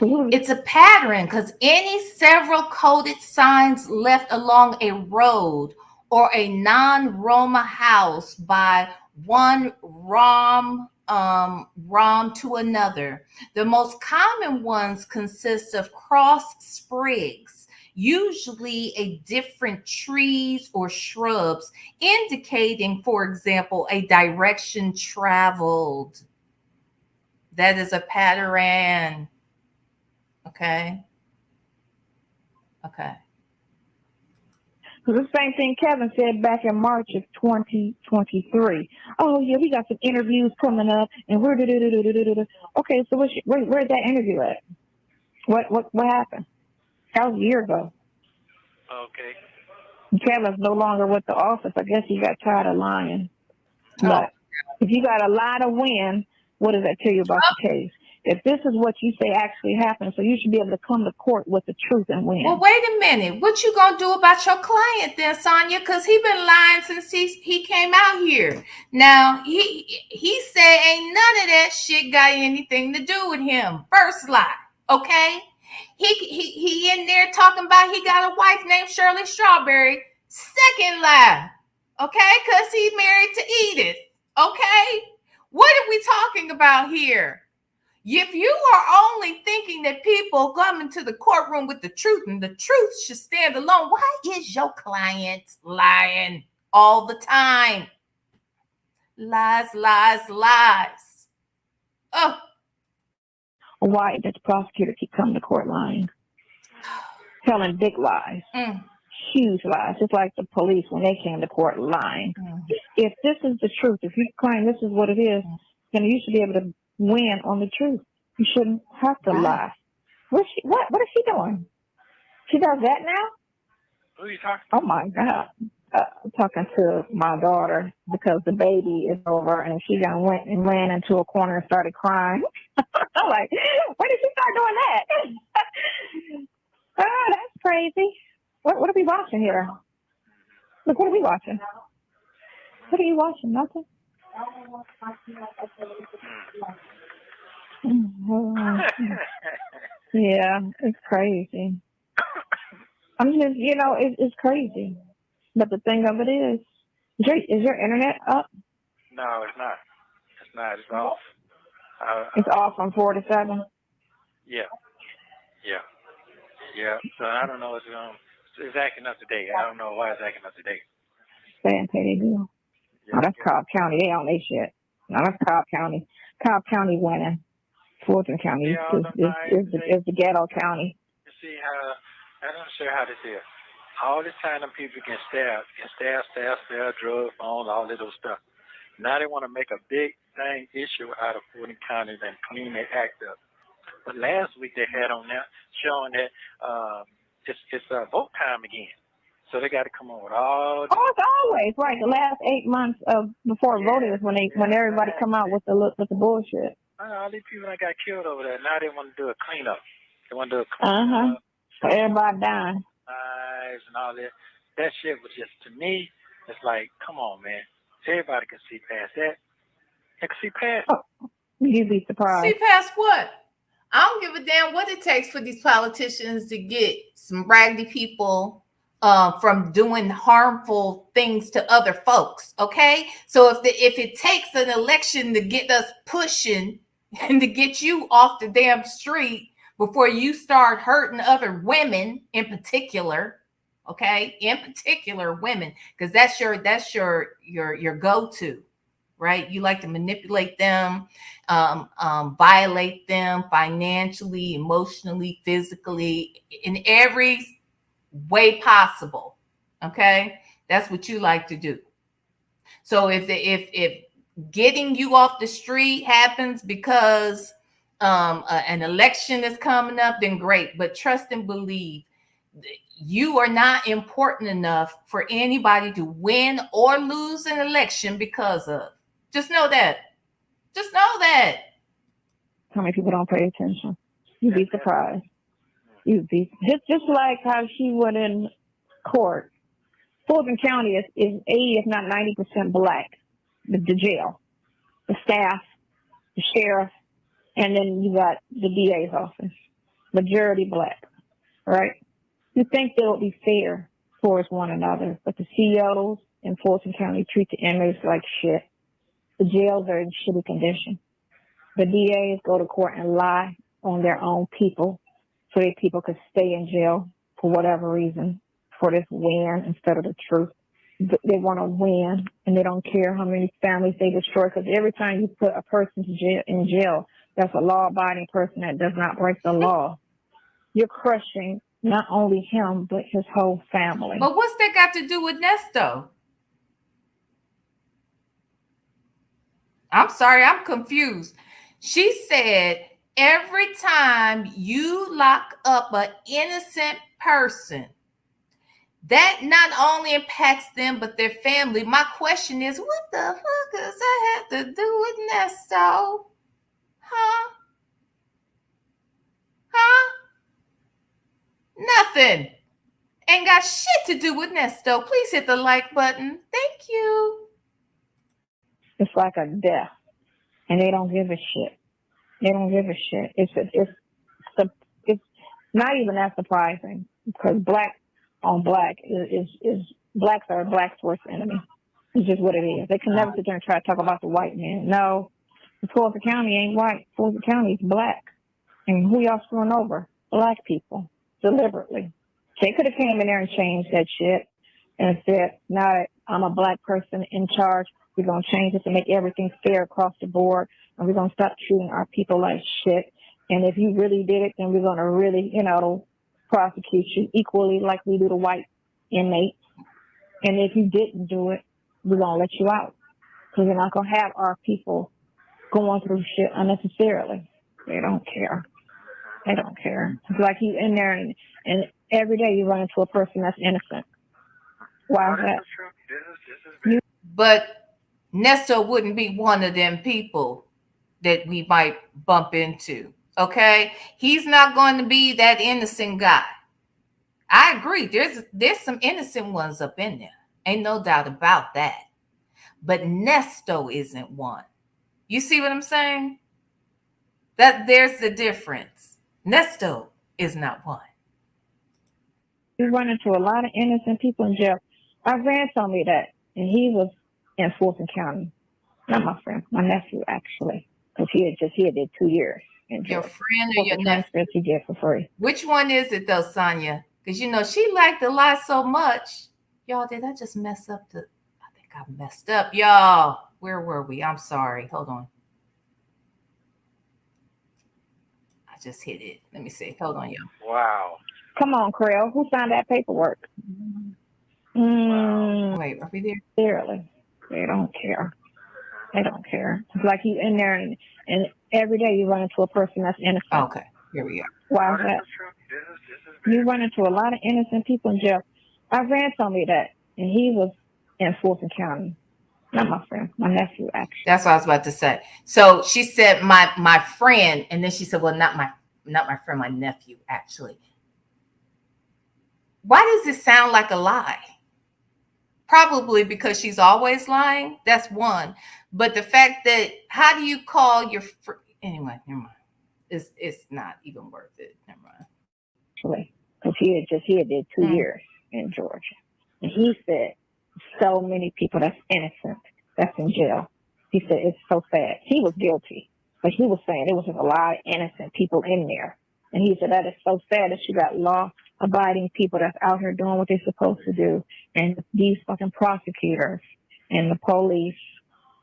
It's a pattern because any several coded signs left along a road or a non-Roma house by one Rom to another. The most common ones consist of crossed sprigs, usually a different trees or shrubs, indicating, for example, a direction traveled. That is a pattern. Okay. The same thing Kevin said back in March of 2023. Oh, yeah, we got some interviews coming up, and we're okay. So where's that interview at? What happened? That was a year ago. Okay. Kevin's no longer with the office. I guess he got tired of lying. But if you got a lie to win, what does that tell you about the case? If this is what you say actually happened, so you should be able to come to court with the truth and win. Well, wait a minute. What you gonna do about your client then, Sonya? Because he been lying since he came out here. Now he said ain't none of that shit got anything to do with him. First lie, okay? He in there talking about he got a wife named Shirley Strawberry. Second lie, okay? Because he married to Edith, okay? What are we talking about here? If you are only thinking that people come into the courtroom with the truth and the truth should stand alone, why is your client lying all the time? Lies, lies, lies. Oh. Why does the prosecutor keep coming to court lying? Telling big lies. Huge lies. Just like the police when they came to court lying. If this is the truth, if you claim this is what it is, then you should be able to win on the truth. You shouldn't have to lie. What is she doing? She does that now? Who are you talking to? Oh my God. I'm talking to my daughter because the baby is over and she done went and ran into a corner and started crying. I'm like, when did she start doing that? Oh, that's crazy. What are we watching here? Look, what are we watching? What are you watching? Nothing? Yeah, it's crazy. I'm just, it's crazy. But the thing of it is your internet up? No, it's not. It's not. It's off. It's off from 4 to 7? Yeah. So I don't know. It's acting up today. I don't know why it's acting up today. Stay and pay their bill. Yeah, that's Cobb County. They own their shit. No, that's Cobb County. Cobb County winning. Fulton County is the ghetto county. You see how, I'm not sure how this is. All this time them people get stabbed, drugs, phones, all that other stuff. Now they want to make a big thing issue out of Fulton County and clean their act up. But last week they had on there showing that it's vote time again. So they got to come on with all. Oh, it's always right. The last 8 months of before voting is when everybody come out with the bullshit. All these people that got killed over there. Now they want to do a cleanup. They want to do a cleanup. So everybody dying. And all that. That shit was just, to me, it's like, come on, man. Everybody can see past that. They can see past it. Oh, you'd be surprised. See past what? I don't give a damn what it takes for these politicians to get some raggedy people from doing harmful things to other folks. Okay, so if it takes an election to get us pushing and to get you off the damn street before you start hurting other women in particular, okay, in particular women, because that's your go-to. Right? You like to manipulate them, violate them financially, emotionally, physically, in every way possible. Okay? That's what you like to do. So if getting you off the street happens because an election is coming up, then great. But trust and believe, you are not important enough for anybody to win or lose an election because of. Just know that. Just know that. How many people don't pay attention? You'd be surprised. You'd be just like how she went in court. Fulton County is 80, if not 90% black. The jail, the staff, the sheriff, and then you got the DA's office. Majority black, right? You think they would be fair towards one another, but the CEOs in Fulton County treat the inmates like shit. The jails are in shitty condition. The DAs go to court and lie on their own people so that people could stay in jail for whatever reason, for this win instead of the truth. They want to win, and they don't care how many families they destroy, because every time you put a person in jail, that's a law-abiding person that does not break the law. You're crushing not only him, but his whole family. But what's that got to do with Nesto? I'm sorry, I'm confused. She said every time you lock up an innocent person, that not only impacts them, but their family. My question is, what the fuck does that have to do with Nesto? Huh? Nothing. Ain't got shit to do with Nesto. Please hit the like button. Thank you. It's like a death, and they don't give a shit. They don't give a shit. It's not even that surprising, because black on black is blacks are black's worst enemy. It's just what it is. They can never sit there and try to talk about the white man. No, Coercion County ain't white. Coercion County is black. And who y'all screwing over? Black people, deliberately. They could have came in there and changed that shit and said, "No, I'm a black person in charge. We're going to change it to make everything fair across the board. And we're going to stop treating our people like shit. And if you really did it, then we're going to really, prosecute you equally like we do the white inmates. And if you didn't do it, we're going to let you out. Because we're not going to have our people going through shit unnecessarily." They don't care. They don't care. It's like you in there and every day you run into a person that's innocent. Why is that? But Nesto wouldn't be one of them people that we might bump into. Okay? He's not going to be that innocent guy. I agree. There's some innocent ones up in there. Ain't no doubt about that. But Nesto isn't one. You see what I'm saying? That there's the difference. Nesto is not one. You run into a lot of innocent people in jail. My friend told me that, and he was in Fulton County. Not my friend, my nephew, actually, because he did 2 years in jail. Your friend or your nephew? He did for free. Which one is it though, Sonya? Because she liked to lie so much. Y'all, did I just mess up I think I messed up, y'all. Where were we? I'm sorry. Hold on. I just hit it. Let me see. Hold on, y'all. Wow. Come on, Creel. Who signed that paperwork? Wait, are we there? Seriously. They don't care. They don't care. It's like you in there and every day you run into a person that's innocent. Okay, here we are. Why is that? You run into a lot of innocent people in jail. My friend told me that, and he was in Fulton County. Not my friend, my nephew, actually. That's what I was about to say. So she said my friend, and then she said, well, not my friend, my nephew, actually. Why does it sound like a lie? Probably because she's always lying. That's one. But the fact that, how do you call your anyway, never mind. It's not even worth it. Never mind. Actually, because he did 2 years in Georgia. And he said so many people that's innocent that's in jail. He said it's so sad. He was guilty, but he was saying there was a lot of innocent people in there. And he said that is so sad that you got law-abiding people that's out here doing what they're supposed to do. And these fucking prosecutors and the police,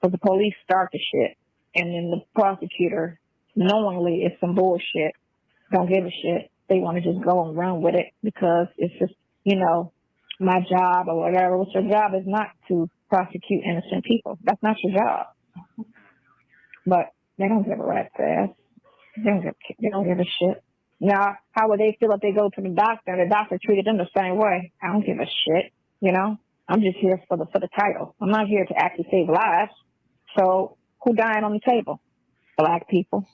because the police start the shit. And then the prosecutor, knowingly, it's some bullshit, don't give a shit. They want to just go and run with it because it's just, my job or whatever. What's your job is not to prosecute innocent people. That's not your job. But they don't give a rat's ass. They don't give a shit. Now, how would they feel if they go to the doctor and the doctor treated them the same way? I don't give a shit, I'm just here for the title. I'm not here to actually save lives. So who dying on the table? Black people,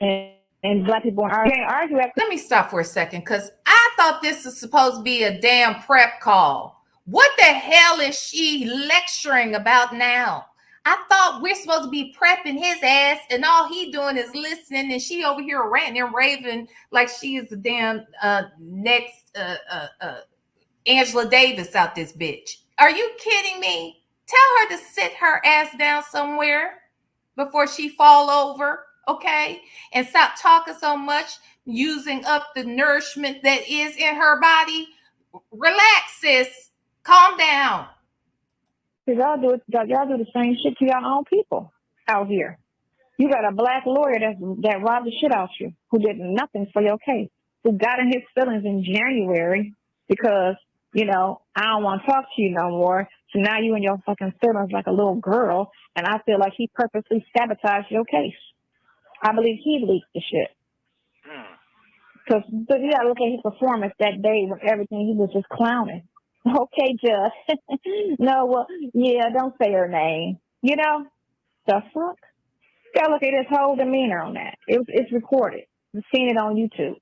And black people can't argue. Let me stop for a second, because I thought this was supposed to be a damn prep call. What the hell is she lecturing about now? I thought we're supposed to be prepping his ass, and all he doing is listening, and she over here ranting and raving like she is the damn next Angela Davis out this bitch. Are you kidding me? Tell her to sit her ass down somewhere before she fall over, okay? And stop talking so much, using up the nourishment that is in her body. Relax, sis. Calm down. Y'all do the same shit to your own people out here. You got a black lawyer that robbed the shit out you, who did nothing for your case, who got in his feelings in January because, I don't want to talk to you no more. So now you in your fucking feelings like a little girl, and I feel like he purposely sabotaged your case. I believe he leaked the shit. Because you gotta look at his performance that day with everything. He was just clowning. Okay, Judge. No, well, yeah, don't say her name. The fuck? You gotta look at his whole demeanor on that. It's recorded. I've seen it on YouTube.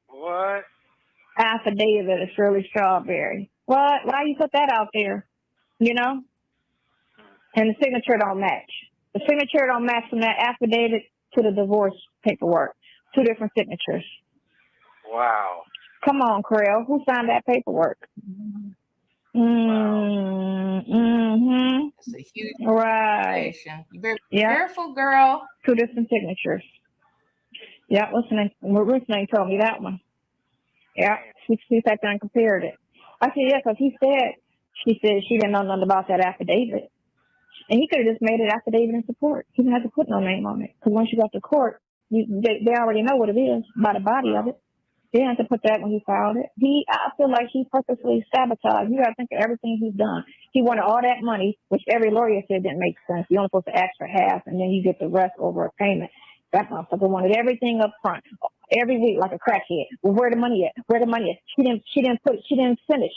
What? Affidavit of Shirley Strawberry. What? Why you put that out there? And the signature don't match. The signature don't match from that affidavit to the divorce paperwork. 2 different signatures. Wow. Come on, Creel. Who signed that paperwork? Mm-hmm. It's a huge right. situation. You better be careful, girl. 2 different signatures. Yeah, what's the name? Ruth's name told me that one. Yeah, she sat there and compared it. I said, yeah, because she said she didn't know nothing about that affidavit. And he could have just made an affidavit in support. He didn't have to put no name on it. Because once you got to court, they already know what it is by the body of it. They didn't have to put that when he filed it. I feel like he purposely sabotaged. You got to think of everything he's done. He wanted all that money, which every lawyer said didn't make sense. You're only supposed to ask for half, and then you get the rest over a payment. That motherfucker wanted everything up front, every week, like a crackhead. Well, where the money at? Where the money at? She didn't send it.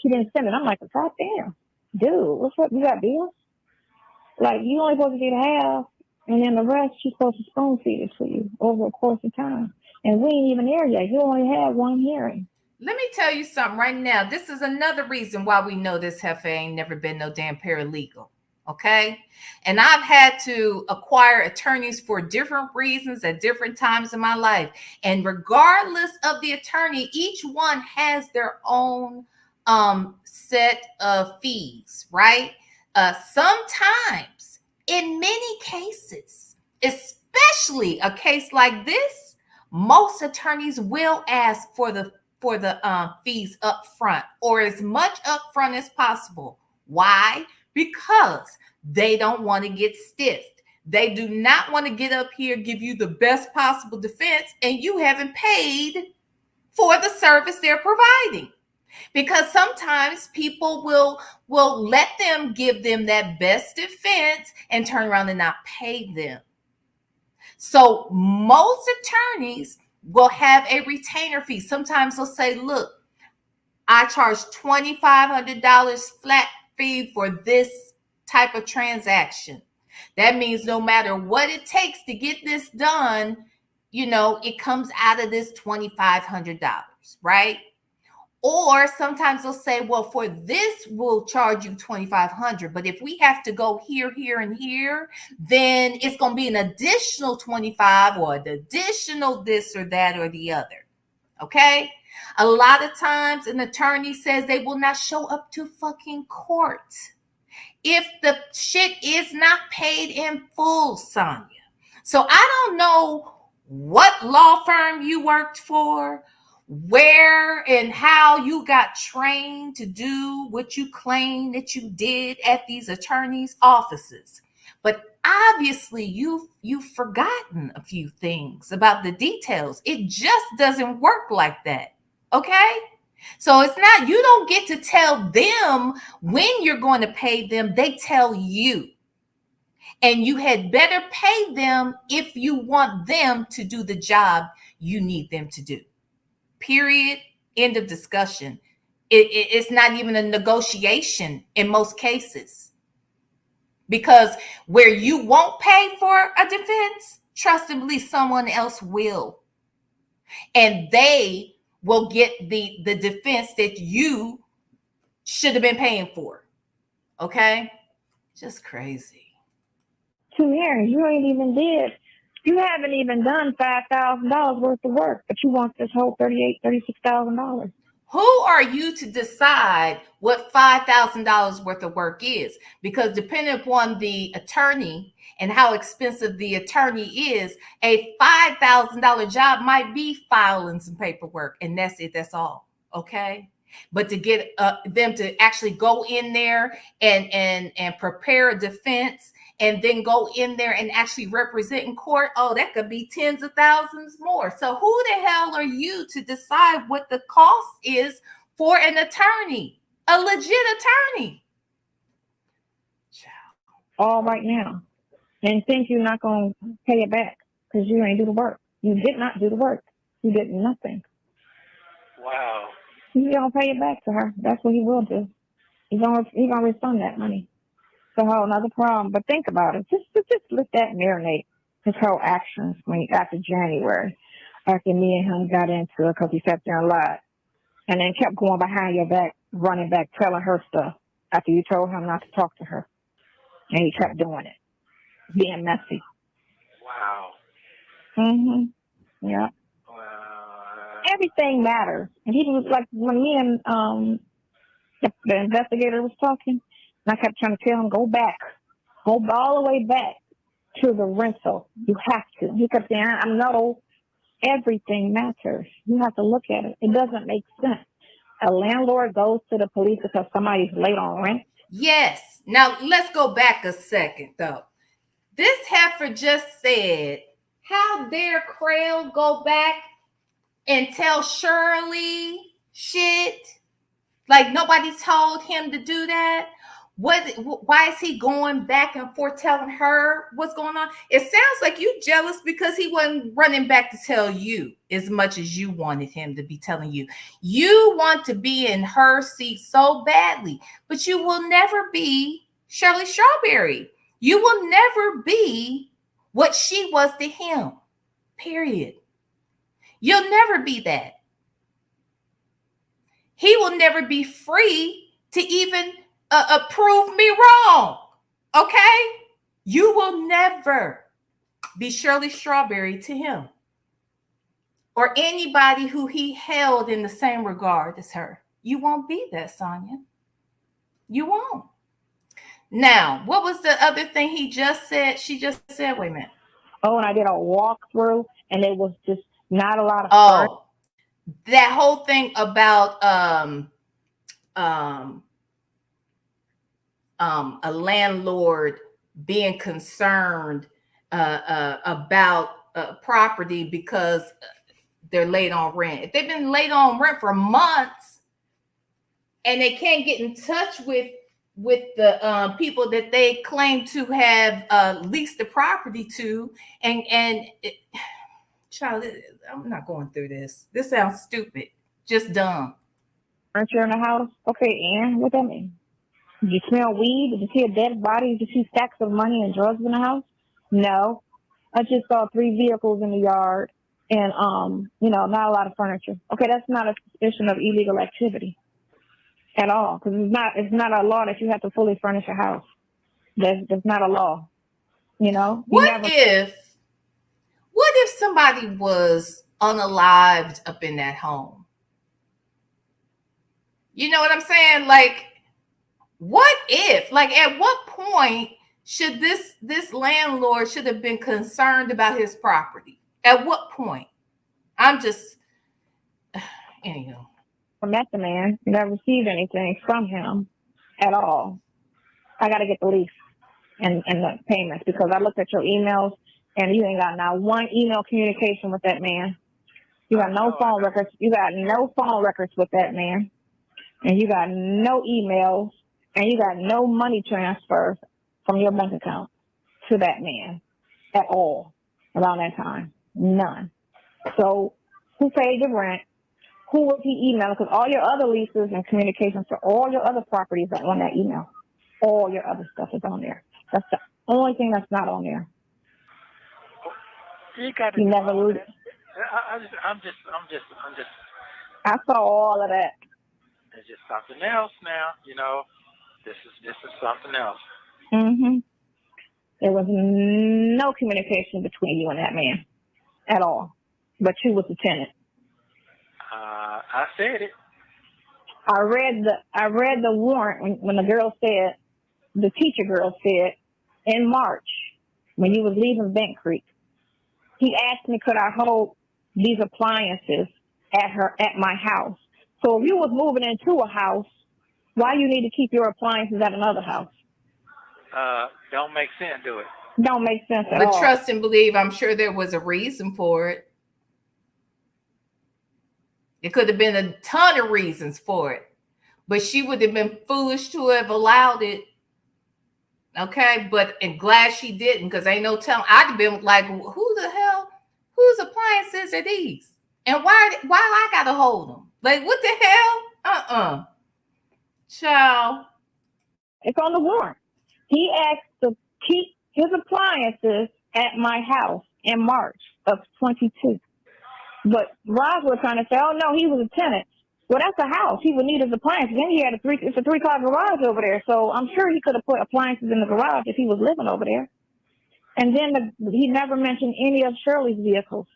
I'm like, God damn, dude, what's up? You got bills? Like, you only supposed to get half, and then the rest she's supposed to spoon feed it to you over a course of time. And we ain't even there yet. You only had 1 hearing. Let me tell you something right now. This is another reason why we know this heifer ain't never been no damn paralegal. Okay. And I've had to acquire attorneys for different reasons at different times in my life. And regardless of the attorney, each one has their own set of fees, right? Sometimes, in many cases, especially a case like this, most attorneys will ask for the fees up front, or as much up front as possible. Why? Because they don't want to get stiffed. They do not want to get up here, give you the best possible defense, and you haven't paid for the service they're providing. Because sometimes people will let them give them that best defense and turn around and not pay them. So most attorneys will have a retainer fee. Sometimes they'll say, look, I charge $2,500 flat fee for this type of transaction. That means no matter what it takes to get this done, it comes out of this $2,500, right? Or sometimes they'll say, well, for this, we'll charge you $2,500. But if we have to go here, here, and here, then it's going to be an additional $25 or an additional this or that or the other. Okay? A lot of times an attorney says they will not show up to fucking court if the shit is not paid in full, Sonya. So I don't know what law firm you worked for, where and how you got trained to do what you claim that you did at these attorneys' offices. But obviously you've forgotten a few things about the details. It just doesn't work like that. Okay? So it's not, you don't get to tell them when you're going to pay them. They tell you. And you had better pay them if you want them to do the job you need them to do. Period. End of discussion. It's not even a negotiation in most cases. Because where you won't pay for a defense, trust and believe someone else will. And they will get the defense that you should have been paying for. Okay? Just crazy. 2 hearings. You haven't even done $5,000 worth of work, but you want this whole $36,000. Who are you to decide what $5,000 worth of work is? Because depending upon the attorney and how expensive the attorney is, a $5,000 job might be filing some paperwork, and that's it. That's all. Okay. But to get them to actually go in there and prepare a defense and then go in there and actually represent in court, oh, that could be tens of thousands more. So who the hell are you to decide what the cost is for an attorney, a legit attorney? All right now. And think you're not going to pay it back because you ain't do the work. You did not do the work. You did nothing. Wow. He's going to pay it back to her. That's what he will do. He's going to refund that money. It's a whole another problem. But think about it. Just let that marinate, his whole actions after January, after me and him got into it because he sat there and lied. And then kept going behind your back, running back, telling her stuff after you told him not to talk to her. And he kept doing it, being messy. Wow. Yeah. Everything matters. And he was like, when me and the investigator was talking, and I kept trying to tell him, go all the way back to the rental. You have to. He kept saying, no, everything matters. You have to look at it. It doesn't make sense. A landlord goes to the police because somebody's late on rent. Yes. Now, let's go back a second, though. This heifer just said, how dare Crail go back and tell Shirley shit? Like nobody told him to do that? Why is he going back and forth telling her what's going on? It sounds like you jealous because he wasn't running back to tell you as much as you wanted him to be telling you. You want to be in her seat so badly, but you will never be Shirley Strawberry. You will never be what she was to him, period. You'll never be that. He will never be free to even prove me wrong, okay? You will never be Shirley Strawberry to him or anybody who he held in the same regard as her. You won't be that, Sonya. You won't. Now, what was the other thing he just said? She just said, wait a minute. Oh, and I did a walkthrough, and it was just not a lot of fun. That whole thing about a landlord being concerned about property because they're late on rent. If they've been late on rent for months and they can't get in touch with the people that they claim to have leased the property to, child, I'm not going through this. This sounds stupid, just dumb. Furniture in the house? Okay, and what that mean? Did you smell weed? Did you see a dead body? Did you see stacks of money and drugs in the house? No. I just saw 3 vehicles in the yard and, not a lot of furniture. Okay, that's not a suspicion of illegal activity at all, because it's not a law that you have to fully furnish a house. There's not a law, What if somebody was unalived up in that home? You know what I'm saying? Like, what if? Like, at what point should this landlord should have been concerned about his property? At what point? I'm just, anyhow. I met the man. Never received anything from him at all. I got to get the lease and the payments because I looked at your emails and you ain't got not one email communication with that man. You got no phone records. You got no phone records with that man. And you got no emails. And you got no money transfers from your bank account to that man at all around that time. None. So who paid the rent? Who was he emailing? Because all your other leases and communications for all your other properties are on that email. All your other stuff is on there. That's the only thing that's not on there. You never lose it. I'm just. I saw all of that. It's just something else now, This is something else. There was no communication between you and that man at all. But you was the tenant. I said it. I read the warrant when the girl said, the teacher girl said, in March when you was leaving Bank Creek, he asked me could I hold these appliances at my house. So if you was moving into a house, why you need to keep your appliances at another house? don't make sense, do it? Don't make sense at But all. trust and believe, I'm sure there was a reason for it. It could have been a ton of reasons for it, but she would have been foolish to have allowed it. Okay, but and glad she didn't, because ain't no telling. I'd have been like, who the hell, whose appliances are these? And why I gotta hold them? Like, what the hell? Child. It's on the warrant. He asked to keep his appliances at my house in March of 22. But Roz was trying to say, oh, no, he was a tenant. Well, that's a house. He would need his appliances. Then he had it's a 3-car garage over there. So I'm sure he could have put appliances in the garage if he was living over there. And then he never mentioned any of Shirley's vehicles.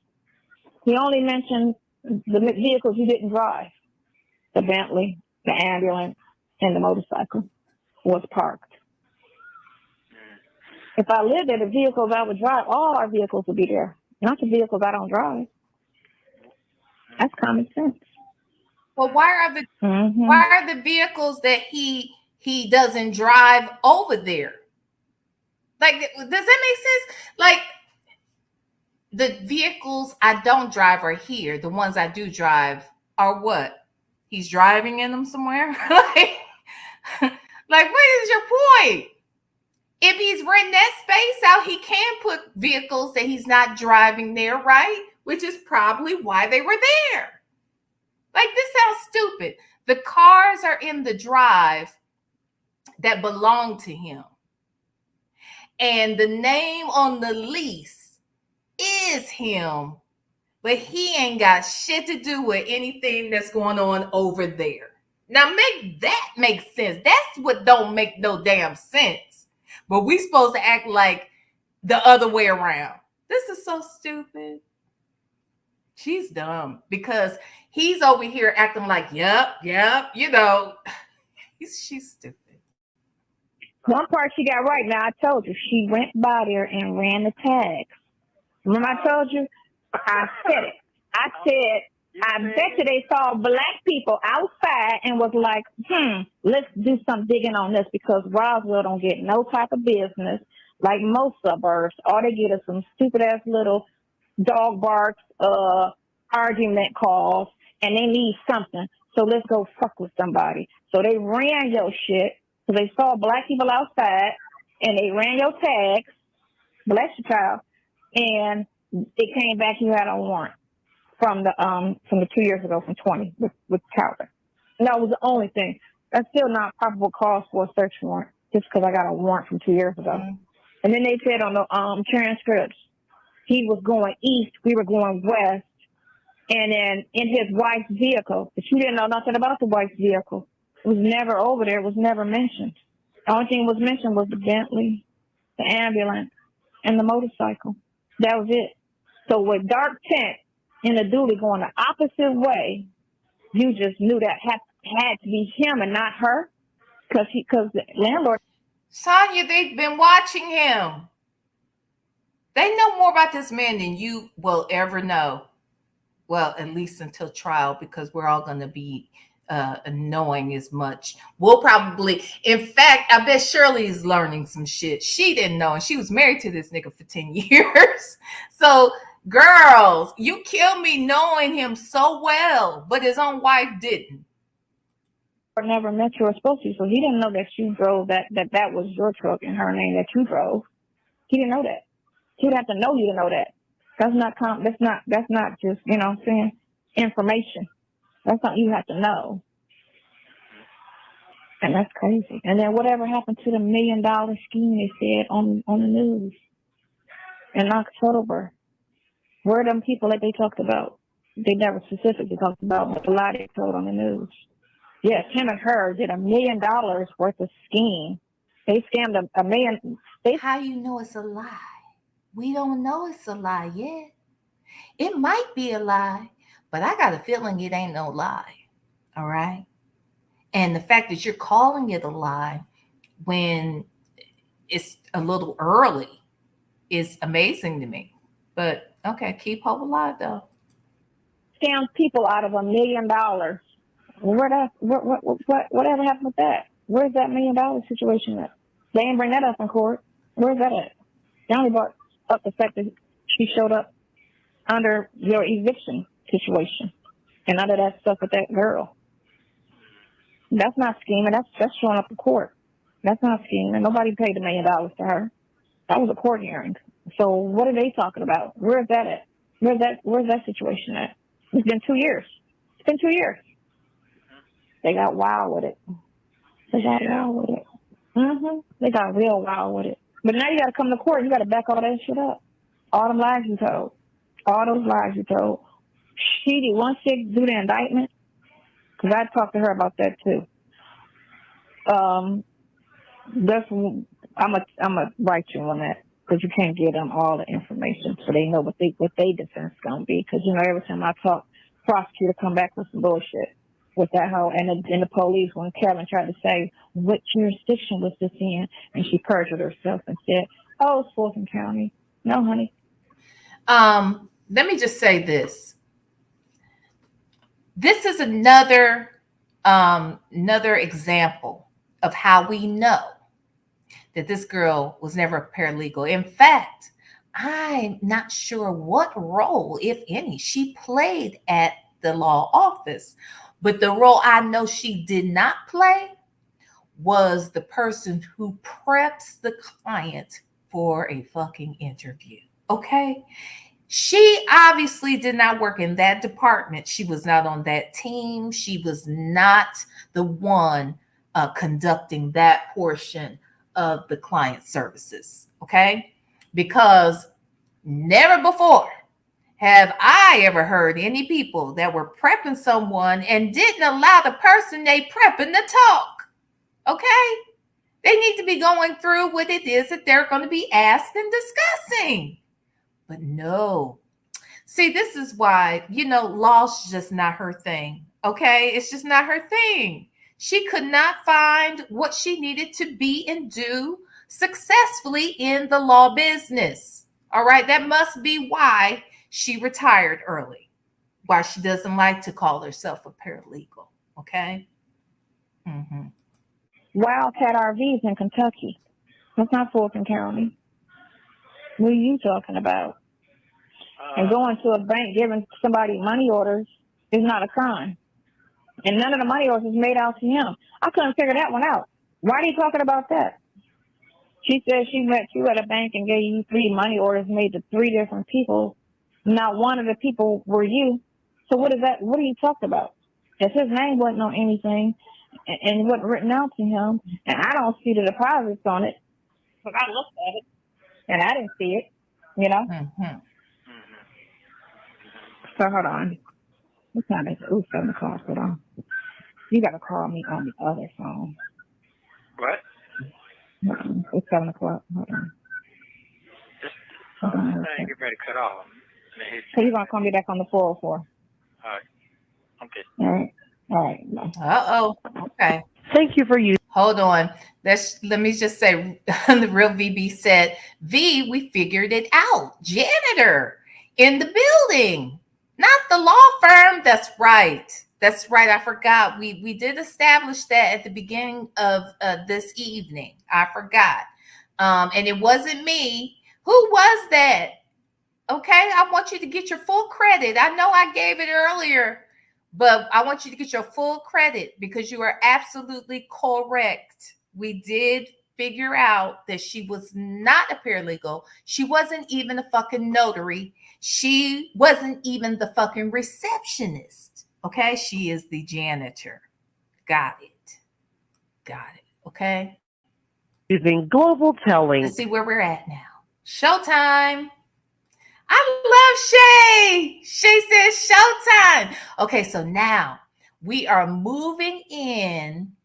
He only mentioned the vehicles he didn't drive. The Bentley, the ambulance, and the motorcycle was parked. If I lived there, the vehicles I would drive, all our vehicles would be there. Not the vehicles I don't drive. That's common sense. Well, why are the vehicles that he doesn't drive over there? Like, does that make sense? Like, the vehicles I don't drive are here. The ones I do drive are what? He's driving in them somewhere? Like, what is your point? If he's renting that space out, he can put vehicles that he's not driving there, right? Which is probably why they were there. Like, this sounds stupid. The cars are in the drive that belong to him. And the name on the lease is him, but he ain't got shit to do with anything that's going on over there. Now, make that make sense. That's what don't make no damn sense. But we supposed to act like the other way around. This is so stupid. She's dumb because he's over here acting like, yep, you know, she's stupid. One part she got right. Now, I told you, she went by there and ran the tags. Remember I told you? I said it. I said, I bet you they saw black people outside and was like, let's do some digging on this, because Roswell don't get no type of business like most suburbs. All they get is some stupid-ass little dog barks, argument calls, and they need something. So let's go fuck with somebody. So they ran your shit. So they saw black people outside, and they ran your tags, bless your child, and it came back you had a warrant from the 2 years ago, from 20 with Calvin. And that was the only thing. That's still not probable cause for a search warrant, just because I got a warrant from 2 years ago. Mm-hmm. And then they said on the transcripts, he was going east, we were going west, and then in his wife's vehicle, but you didn't know nothing about the wife's vehicle. It was never over there. It was never mentioned. The only thing was mentioned was the Bentley, the ambulance, and the motorcycle. That was it. So with dark tint and the dually going the opposite way, you just knew that had to be him and not her, because the landlord. Sonya, they've been watching him. They know more about this man than you will ever know. Well, at least until trial, because we're all going to be knowing as much. We'll probably, in fact, I bet Shirley is learning some shit she didn't know, and she was married to this nigga for 10 years. So, girls, you kill me knowing him so well, but his own wife didn't. Never met you or spoke to you, so he didn't know that you drove that was your truck in her name that you drove. He didn't know that. He'd have to know you to know that. That's not just, you know what I'm saying, information. That's something you have to know. And that's crazy. And then whatever happened to the $1 million scheme they said on the news in October? Where are them people that they talked about? They never specifically talked about, but a lot they told on the news. Yes, him and her did $1 million worth of scheme. They scammed a million. How you know it's a lie? We don't know it's a lie yet. It might be a lie, but I got a feeling it ain't no lie. All right. And the fact that you're calling it a lie when it's a little early is amazing to me. But okay, keep hope alive though. Scam people out of $1 million. Whatever happened with that? Where's that $1 million situation at? They didn't bring that up in court. Where's that at? They only brought up the fact that she showed up under your eviction situation and none of that stuff with that girl. That's not scheming. That's showing up in court. That's not scheming. Nobody paid $1 million to her. That was a court hearing. So what are they talking about? Where's that at? Where's that situation at? It's been 2 years. It's been 2 years. They got wild with it. They got wild with it. They got real wild with it. But now you got to come to court. You got to back all that shit up. All them lies you told. All those lies you told. Once they do the indictment, because I talked to her about that too. I'm gonna write you on that because you can't give them all the information so they know what they defense gonna be. Because every time I talk, prosecutor come back with some bullshit with that hoe and the police when Kevin tried to say what jurisdiction was this in, and she perjured herself and said, "Oh, it's Fulton County." No, honey. Let me just say this. This is another example of how we know that this girl was never a paralegal. In fact, I'm not sure what role, if any, she played at the law office. But the role I know she did not play was the person who preps the client for a fucking interview. Okay? She obviously did not work in that department. She was not on that team. She was not the one conducting that portion of the client services. Okay? Because never before have I ever heard any people that were prepping someone and didn't allow the person they prepping to talk. Okay? They need to be going through what it is that they're going to be asked and discussing. But no. See, this is why, law's just not her thing. Okay? It's just not her thing. She could not find what she needed to be and do successfully in the law business. All right? That must be why she retired early. Why she doesn't like to call herself a paralegal. Okay? Wildcat RVs in Kentucky. That's not Fulton County. What are you talking about? And going to a bank giving somebody money orders is not a crime. And none of the money orders is made out to him. I couldn't figure that one out. Why are you talking about that? She said she went to at a bank and gave you 3 money orders made to 3 different people. Not one of the people were you. So what is that? What are you talking about? If his name wasn't on anything and it wasn't written out to him, and I don't see the deposits on it, but I looked at it and I didn't see it, So hold on. What time is it? Ooh, 7 o'clock. Hold on. You got to call me on the other phone. What? It's 7 o'clock. Hold on. Hold on. Get ready to cut off. So you're going to call me back on the 404? All right. Okay. All right. Bye. Uh-oh. Okay. Thank you for using. Hold on. Let me just say, the real VB said, V, we figured it out. Janitor in the building, not the law firm. That's right. That's right. I forgot. We did establish that at the beginning of this evening. I forgot. And it wasn't me. Who was that? Okay. I want you to get your full credit. I know I gave it earlier, but I want you to get your full credit because you are absolutely correct. We did figure out that she was not a paralegal. She wasn't even a fucking notary. She wasn't even the fucking receptionist. Okay? She is the janitor. Got it. Okay? Using global telling. Let's see where we're at now. Showtime. I love Shay. Shay says showtime. Okay, so now we are moving in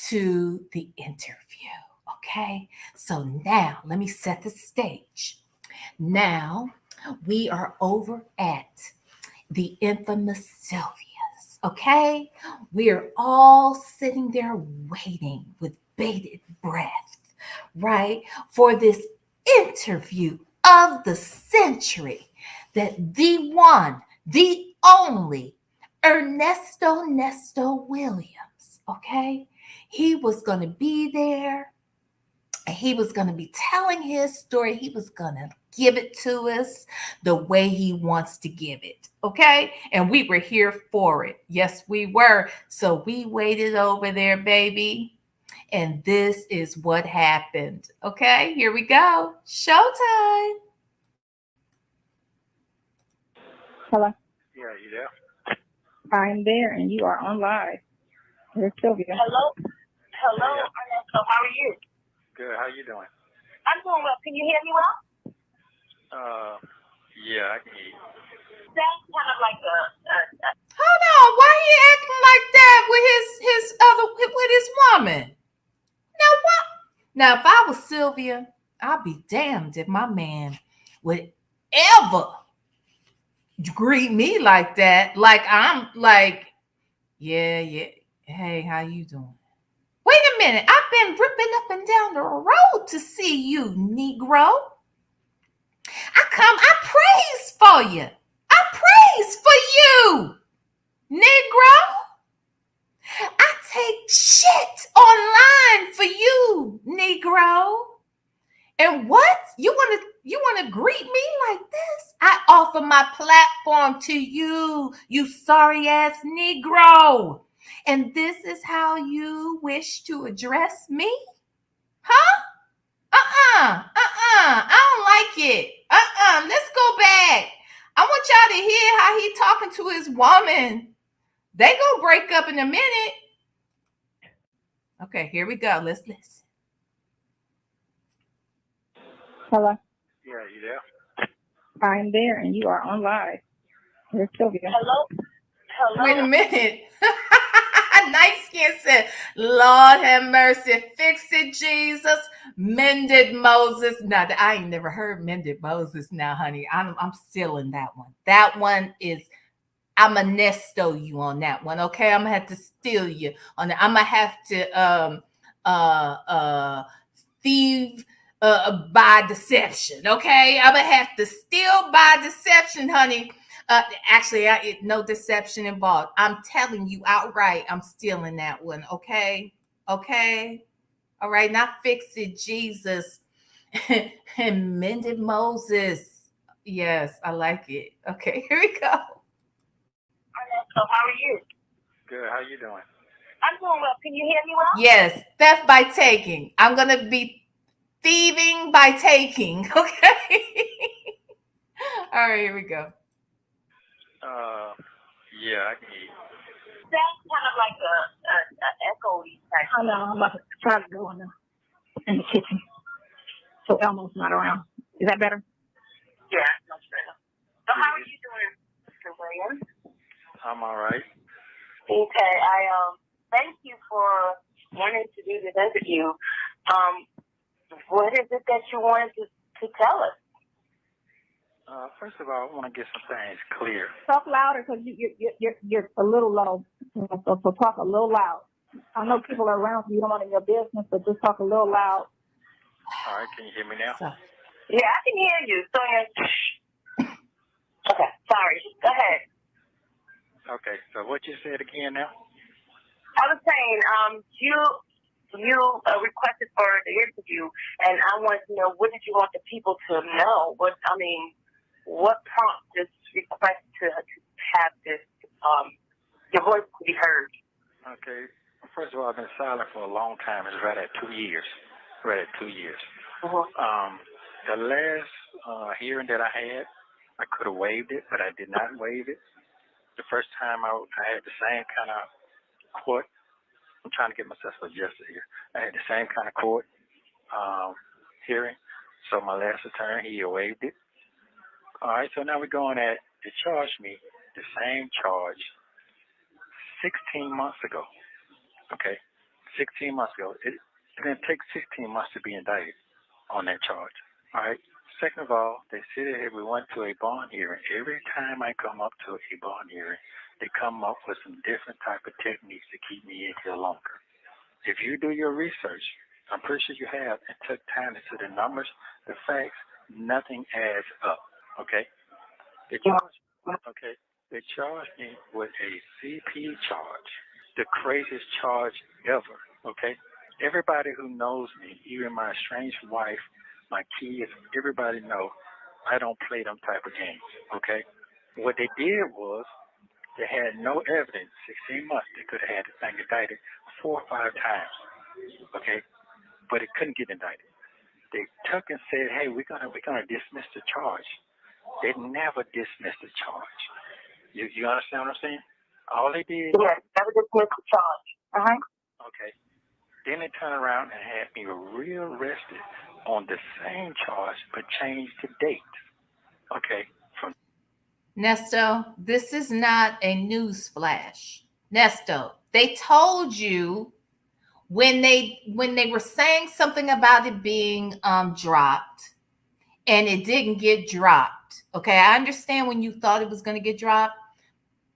to the interview. Okay, so now let me set the stage. Now we are over at the infamous Sylvia's. Okay, we are all sitting there waiting with bated breath, right, for this interview of the century that the one, the only Nesto Williams, okay? He was going to be there He was going to be telling his story. He was going to give it to us the way he wants to give it. Okay. And we were here for it. Yes, we were. So we waited over there, baby. And this is what happened. Okay. Here we go. Showtime. Hello. Yeah, you there? I'm there, and you are on live. Here's Sylvia. Hello, Yeah. Ernesto. How are you? Good. How you doing? I'm doing well. Can you hear me well? Yeah, I can hear you. That's kind of like a Hold on. Why he acting like that with his woman? Now what? Now, if I was Sylvia, I'd be damned if my man would ever greet me like that. Like I'm like, yeah. Hey, how you doing? Wait a minute. I've been ripping up and down the road to see you, Negro. I praise for you. I praise for you, Negro. I take shit online for you, Negro. And what? You wanna greet me like this? I offer my platform to you, you sorry ass Negro. And this is how you wish to address me? Huh? I don't like it. Let's go back. I want y'all to hear how he talking to his woman. They gonna break up in a minute. Okay, here we go. Let's listen. Hello. Yeah, you there? I'm there, and you are on live. Here's Sylvia. hello. Wait a minute. Night Skin said, Lord have mercy. Fix it, Jesus. Mended Moses. Now, I ain't never heard Mended Moses now, honey. I'm still in that one. That one is, I'm a Nesto you on that one, okay? I'm going to have to steal you on that. I'm going to have to thieve by deception, okay? I'm going to have to steal by deception, honey. Actually, no deception involved. I'm telling you outright, I'm stealing that one. Okay. All right. Not fix it, Jesus. And mended Moses. Yes, I like it. Okay, here we go. Ernesto, how are you? Good. How you doing? I'm doing well. Can you hear me well? Yes, theft by taking. I'm gonna be thieving by taking. Okay. All right, here we go. Yeah, I can hear you. That's kind of like a echoey type. Hold on, I'm about to try to go in the kitchen. So Elmo's not around. Is that better? Yeah, much better. So how are you doing, Mr. Williams? I'm all right. Okay, I thank you for wanting to do this interview. What is it that you wanted to tell us? First of all, I want to get some things clear. Talk louder because you're a little low. So talk a little loud. I know people are around, so you don't want to your business, but just talk a little loud. All right, can you hear me now? Yeah, I can hear you, Sonya. Okay, sorry. Go ahead. Okay, so what you said again now? I was saying, you requested for the interview, and I wanted to know, what did you want the people to know? What prompted this request to have this, your voice to be heard? Okay. First of all, I've been silent for a long time. It's right at 2 years. Mm-hmm. The last hearing that I had, I could have waived it, but I did not waive it. The first time I had the same kind of court. I'm trying to get myself adjusted here. I had the same kind of court hearing. So my last attorney, he waived it. All right, so now we're going at, they charged me the same charge 16 months ago. Okay, 16 months ago. It didn't take 16 months to be indicted on that charge. All right. Second of all, they said that we went to a bond hearing. Every time I come up to a bond hearing, they come up with some different type of techniques to keep me in here longer. If you do your research, I'm pretty sure you have, and took time to see the numbers, the facts, nothing adds up. Okay. They charged me with a CP charge, the craziest charge ever. Okay. Everybody who knows me, even my estranged wife, my kids, everybody know I don't play them type of games, okay? What they did was they had no evidence. 16 months, they could have had the thing indicted 4 or 5 times, okay? But it couldn't get indicted. They took and said, hey, we're gonna dismiss the charge. They never dismissed the charge. You understand what I'm saying? All they did. Yes, never dismissed the charge. Okay. Then they turned around and had me rearrested on the same charge, but changed the date. Okay. Nesto, this is not a news flash. Nesto, they told you when they were saying something about it being dropped, and it didn't get dropped. Okay, I understand when you thought it was going to get dropped.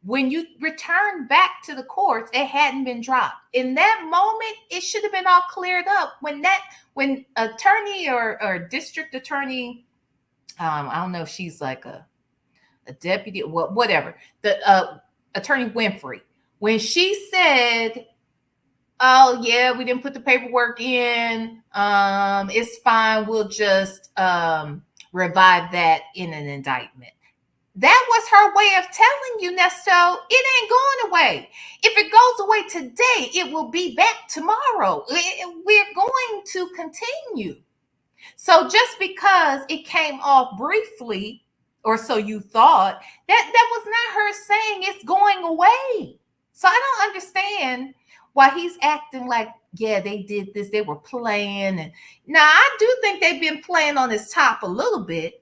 When you returned back to the courts, it hadn't been dropped. In that moment, it should have been all cleared up. When attorney or district attorney, I don't know if she's like a deputy, whatever, the attorney Winfrey, when she said, oh yeah, we didn't put the paperwork in, it's fine, we'll just revive that in an indictment. That was her way of telling you, Nesto, it ain't going away. If it goes away today, it will be back tomorrow. We're going to continue. So just because it came off briefly, or so you thought, that was not her saying it's going away. So I don't understand why he's acting like, yeah, they did this, they were playing. And now I do think they've been playing on his top a little bit.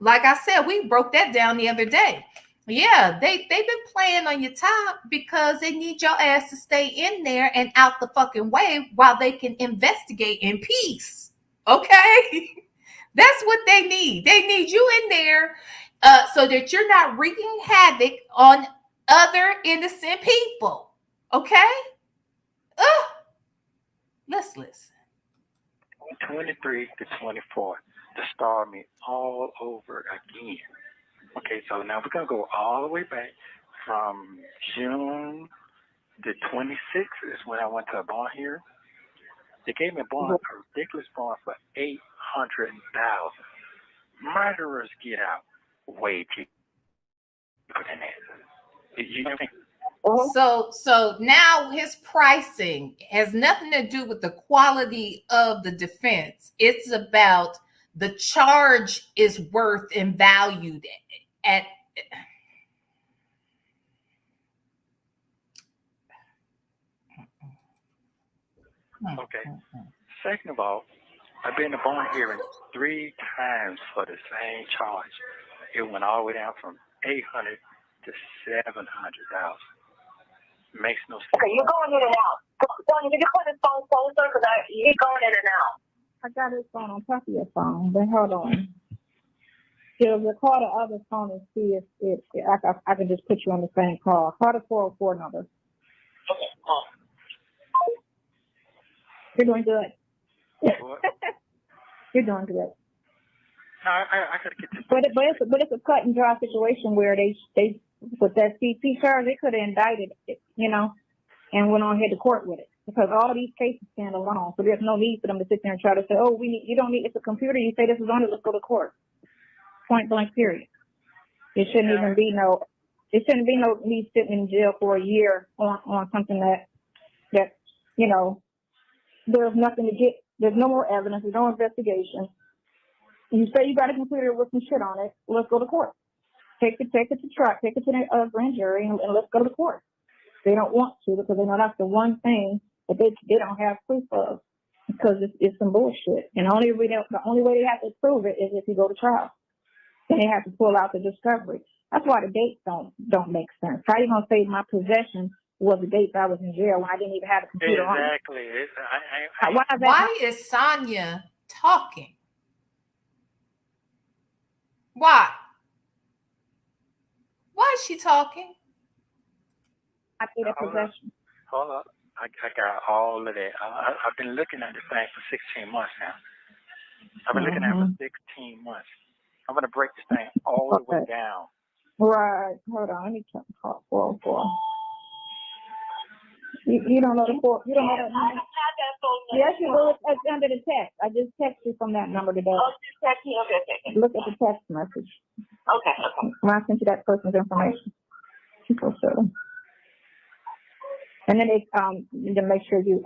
Like I said, we broke that down the other day. Yeah, they've been playing on your top because they need your ass to stay in there and out the fucking way while they can investigate in peace. Okay? That's what they need. They need you in there so that you're not wreaking havoc on other innocent people. Okay? Let's listen. 23 to 24 to start me all over again. Okay, so now we're going to go all the way back from June the 26th is when I went to a bond hearing. They gave me a bond, a ridiculous bond for $800,000. Murderers get out way cheaper than that. You know what I mean? So now his pricing has nothing to do with the quality of the defense. It's about the charge is worth and valued at. Okay. Second of all, I've been to bond hearing 3 times for the same charge. It went all the way down from $800,000 to $700,000. Makes no sense. Okay, you're going in and out. Sonya, can you put his phone closer? Because you're going in and out. I got his phone on top of your phone, but hold on. You'll record the other phone and see if I can just put you on the same call. Call the 404 number. Okay. You're doing good. What? You're doing good. No, I gotta get this. But it's a cut and dry situation where they with that CP charge, they could have indicted it, and went on ahead to court with it because all these cases stand alone. So there's no need for them to sit there and try to say, oh, you don't need, it's a computer. You say this is on it, let's go to court. Point blank, period. It shouldn't even be no me sitting in jail for a year on something that there's nothing to get. There's no more evidence. There's no investigation. You say you got a computer with some shit on it. Let's go to court. Take it to trial. Take it to the grand jury and let's go to court. They don't want to because they know that's the one thing that they don't have proof of because it's some bullshit. And the only way they have to prove it is if you go to trial. Then they have to pull out the discovery. That's why the dates don't make sense. How are you gonna say my possession was the date I was in jail when I didn't even have a computer on? Exactly. Why is Sonya talking? Why? Why is she talking? I say that possession. Hold up. I got all of that. I've been looking at this thing for 16 months now. I've been looking at it for 16 months. I'm going to break this thing all the way down. Right. Hold on. Let me call 404. You don't know the 4. You don't know that number? I have that Yes, you will. It's under the text. I just text you from that number today. Oh, just text me. Okay. Look at the text message. Okay. When I sent you that person's information. People should. And then to make sure you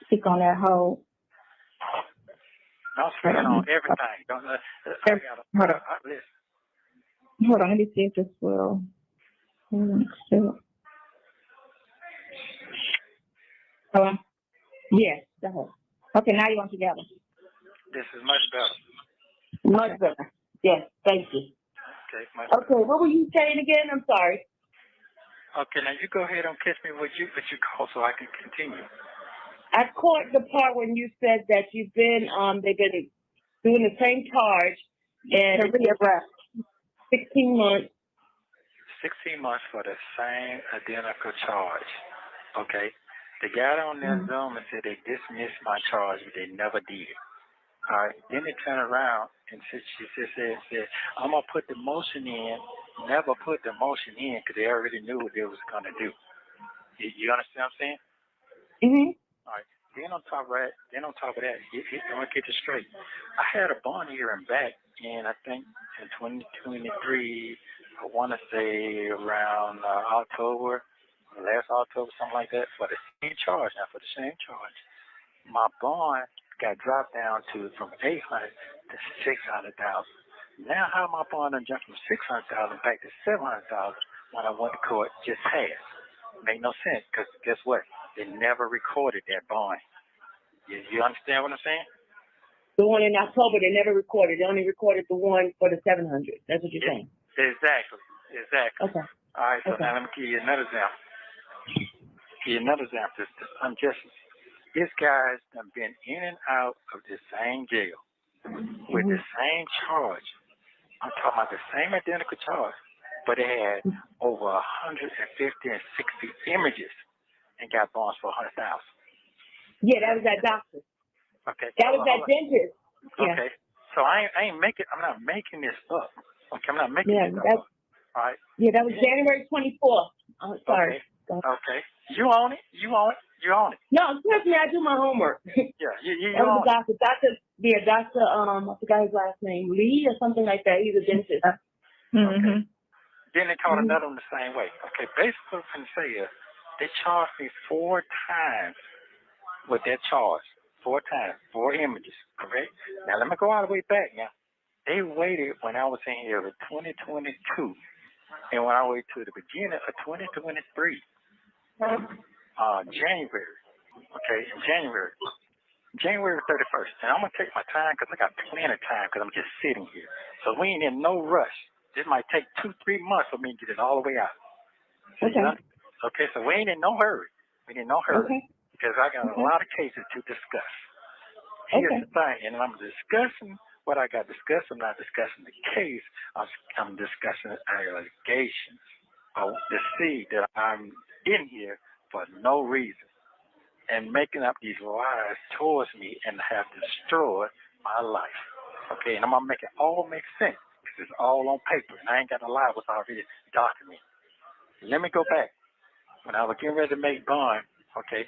speak on that whole. Don't speak on everything. Don't. Hold on. Hold on. Let me see if this will. Hello. Yes. Go ahead. Okay. Now you want together. This is much better. Much better. Yes. Thank you. Okay. Okay. What were you saying again? I'm sorry. Okay. Now you go ahead and catch me what you call so I can continue. I caught the part when you said that they've been doing the same charge and 16 months. 16 months for the same identical charge. Okay. They got on their Zoom and said they dismissed my charge, but they never did. All right. Then they turned around and she said, I'm going to put the motion in. Never put the motion in because they already knew what they was going to do. You understand what I'm saying? Mm-hmm. All right. Then on top of that, I'm going to get this straight. I had a bond hearing back in, I think, in 2023, I want to say around October, last October, something like that, for the same charge. Now, for the same charge, my bond got dropped down from $800,000 to $600,000. Now, how my bond done jumped from $600,000 back to $700,000 when I went to court just passed? Make no sense, because guess what? They never recorded that bond. You understand what I'm saying? The one in October, they never recorded. They only recorded the one for the 700. That's what you're saying. Exactly. Okay. All right, so now let me give you another example. This unjustice. This guy's done been in and out of the same jail with the same charge. I'm talking about the same identical charge, but it had over 150 and 60 images and got bonds for $100,000. Yeah, that was that doctor. Okay. That was that dentist. Yeah. Okay. So I'm not making this up. Okay, I'm not making this up. All right. Yeah, that was January 24th. Oh, sorry. Okay. You own it. No, trust me, I do my homework. Yeah, you that was own a doctor. I forgot his last name, Lee or something like that. He's a dentist. Okay. Then they caught another one the same way. Okay, basically what I'm saying is they charged me 4 times with that charge. 4 times, 4 images, correct? Now let me go all the way back now. They waited when I was in here in 2022 and when I waited to the beginning of 2023, January. Okay, in January 31st. And I'm going to take my time because I got plenty of time because I'm just sitting here. So we ain't in no rush. This might take 2-3 months for me to get it all the way out. Okay, so we ain't in no hurry. Because I got a lot of cases to discuss. Here's the thing, and I'm discussing what I got discussed. I'm not discussing the case. I'm discussing allegations of the seed that I'm in here for no reason and making up these lies towards me and have destroyed my life. Okay, and I'm going to make it all make sense because it's all on paper, and I ain't got to lie what's already documented. Let me go back. When I was getting ready to make bond, okay,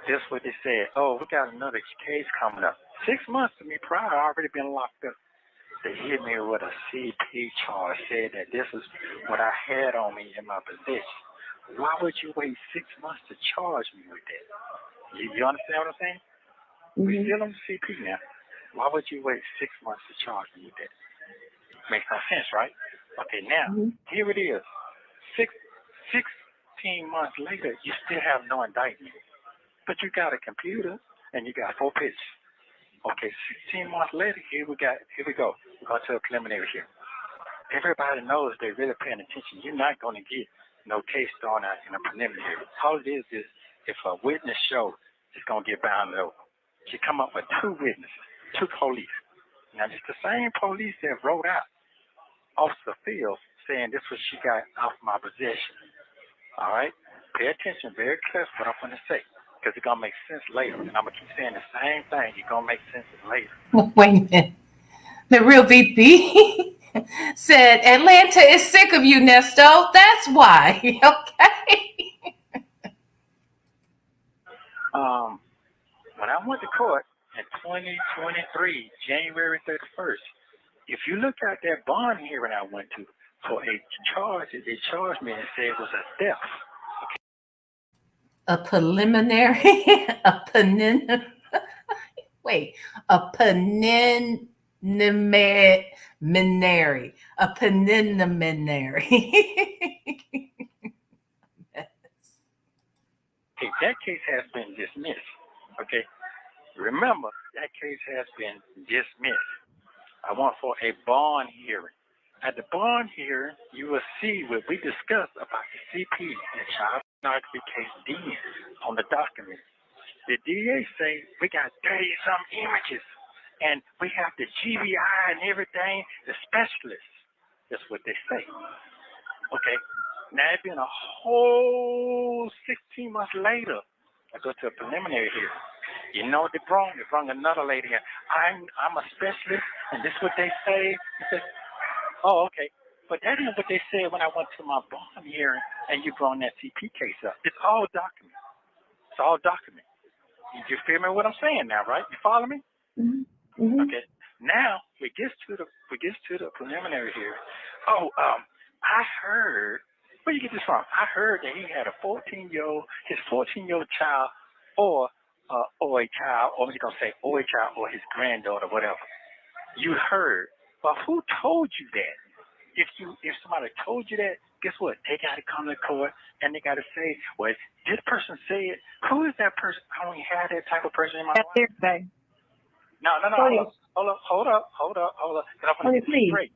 this is what they said. Oh, we got another case coming up. 6 months to me prior, I already been locked up. They hit me with a CP charge, said that this is what I had on me in my possession. Why would you wait 6 months to charge me with that? You understand what I'm saying? We're still on the CP now. Why would you wait 6 months to charge me with that? Makes no sense, right? Okay, now, here it is. 16 months later, you still have no indictment. But you got a computer and you got 4 pictures. Okay, 16 months later, here we go. We're going to a preliminary hearing. Everybody knows they're really paying attention. You're not going to get no case thrown out in a preliminary. All it is if a witness shows, it's going to get bounded over. You come up with 2 witnesses, 2 police. Now, it's the same police that wrote out Officer Fields saying this was she got off my possession. All right? Pay attention very carefully what I'm going to say. Because it's going to make sense later. And I'm going to keep saying the same thing. It's going to make sense later. Wait a minute. The real VP said, Atlanta is sick of you, Nesto. That's why. Okay. when I went to court in 2023, January 31st, if you look at that bond hearing I went to for a charge, they charged me and said it was a theft. A preliminary, a preliminary, a preliminary. Okay, that case has been dismissed. Okay, remember that case has been dismissed. I went for a bond hearing. At the bond hearing, you will see what we discussed about the CP and child pornography case D on the document. The DA say we got 30-some images, and we have the GBI and everything, the specialists. That's what they say. Okay. Now it's been a whole 16 months later. I go to a preliminary here. You know what they brought? They brought another lady here. I'm a specialist, and this is what they say. I said, oh, okay. But that isn't what they said when I went to my bond hearing, and you brought that CP case up. It's all documented. It's all documented. You feel me what I'm saying now, right? You follow me? Mm-hmm. Okay. Now we get to the preliminary here. Oh, I heard. Where you get this from? I heard that he had his 14-year-old child, or a child, or he's gonna say or a child, or his granddaughter, whatever. You heard, but who told you that? If somebody told you that, guess what? They got to come to court and they got to say, well, this person said. Who is that person? I don't have that type of person in my life. Thursday. No. Hold up. I'm gonna get it straight.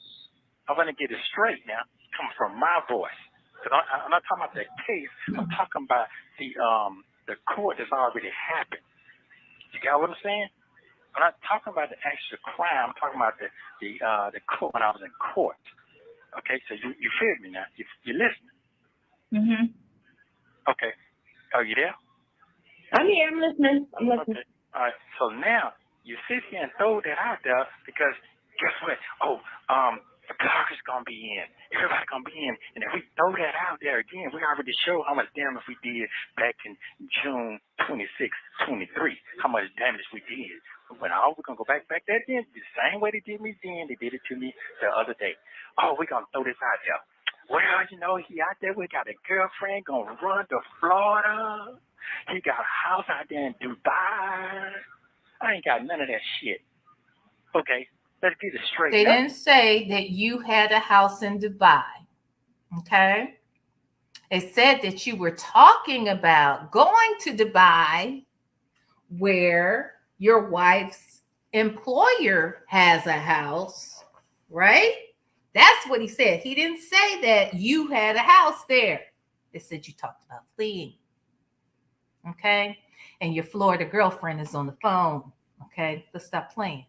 I'm gonna get it straight now. Come from my voice. Because I'm not talking about the case. I'm talking about the court that's already happened. You got what I'm saying? I'm not talking about the actual crime. I'm talking about the court when I was in court. Okay, so you feel me now? You listening? Mm-hmm. Okay. Are you there? I'm here. I'm listening. Okay. All right. So now you sit here and throw that out there because guess what? Oh, the bloggers gonna be in. Everybody gonna be in. And if we throw that out there again, we already showed how much damage we did back in June 26, 23. How much damage we did. When we're gonna go back there again, the same way they did me then, they did it to me the other day. Oh, we're gonna throw this out there. Well, you know, he out there, we got a girlfriend gonna run to Florida. He got a house out there in Dubai. I ain't got none of that shit. Okay. Let's get it straight. They didn't say that you had a house in Dubai. Okay. It said that you were talking about going to Dubai where your wife's employer has a house, right? That's what he said. He didn't say that you had a house there. They said you talked about fleeing. Okay. And your Florida girlfriend is on the phone. Okay. Let's stop playing.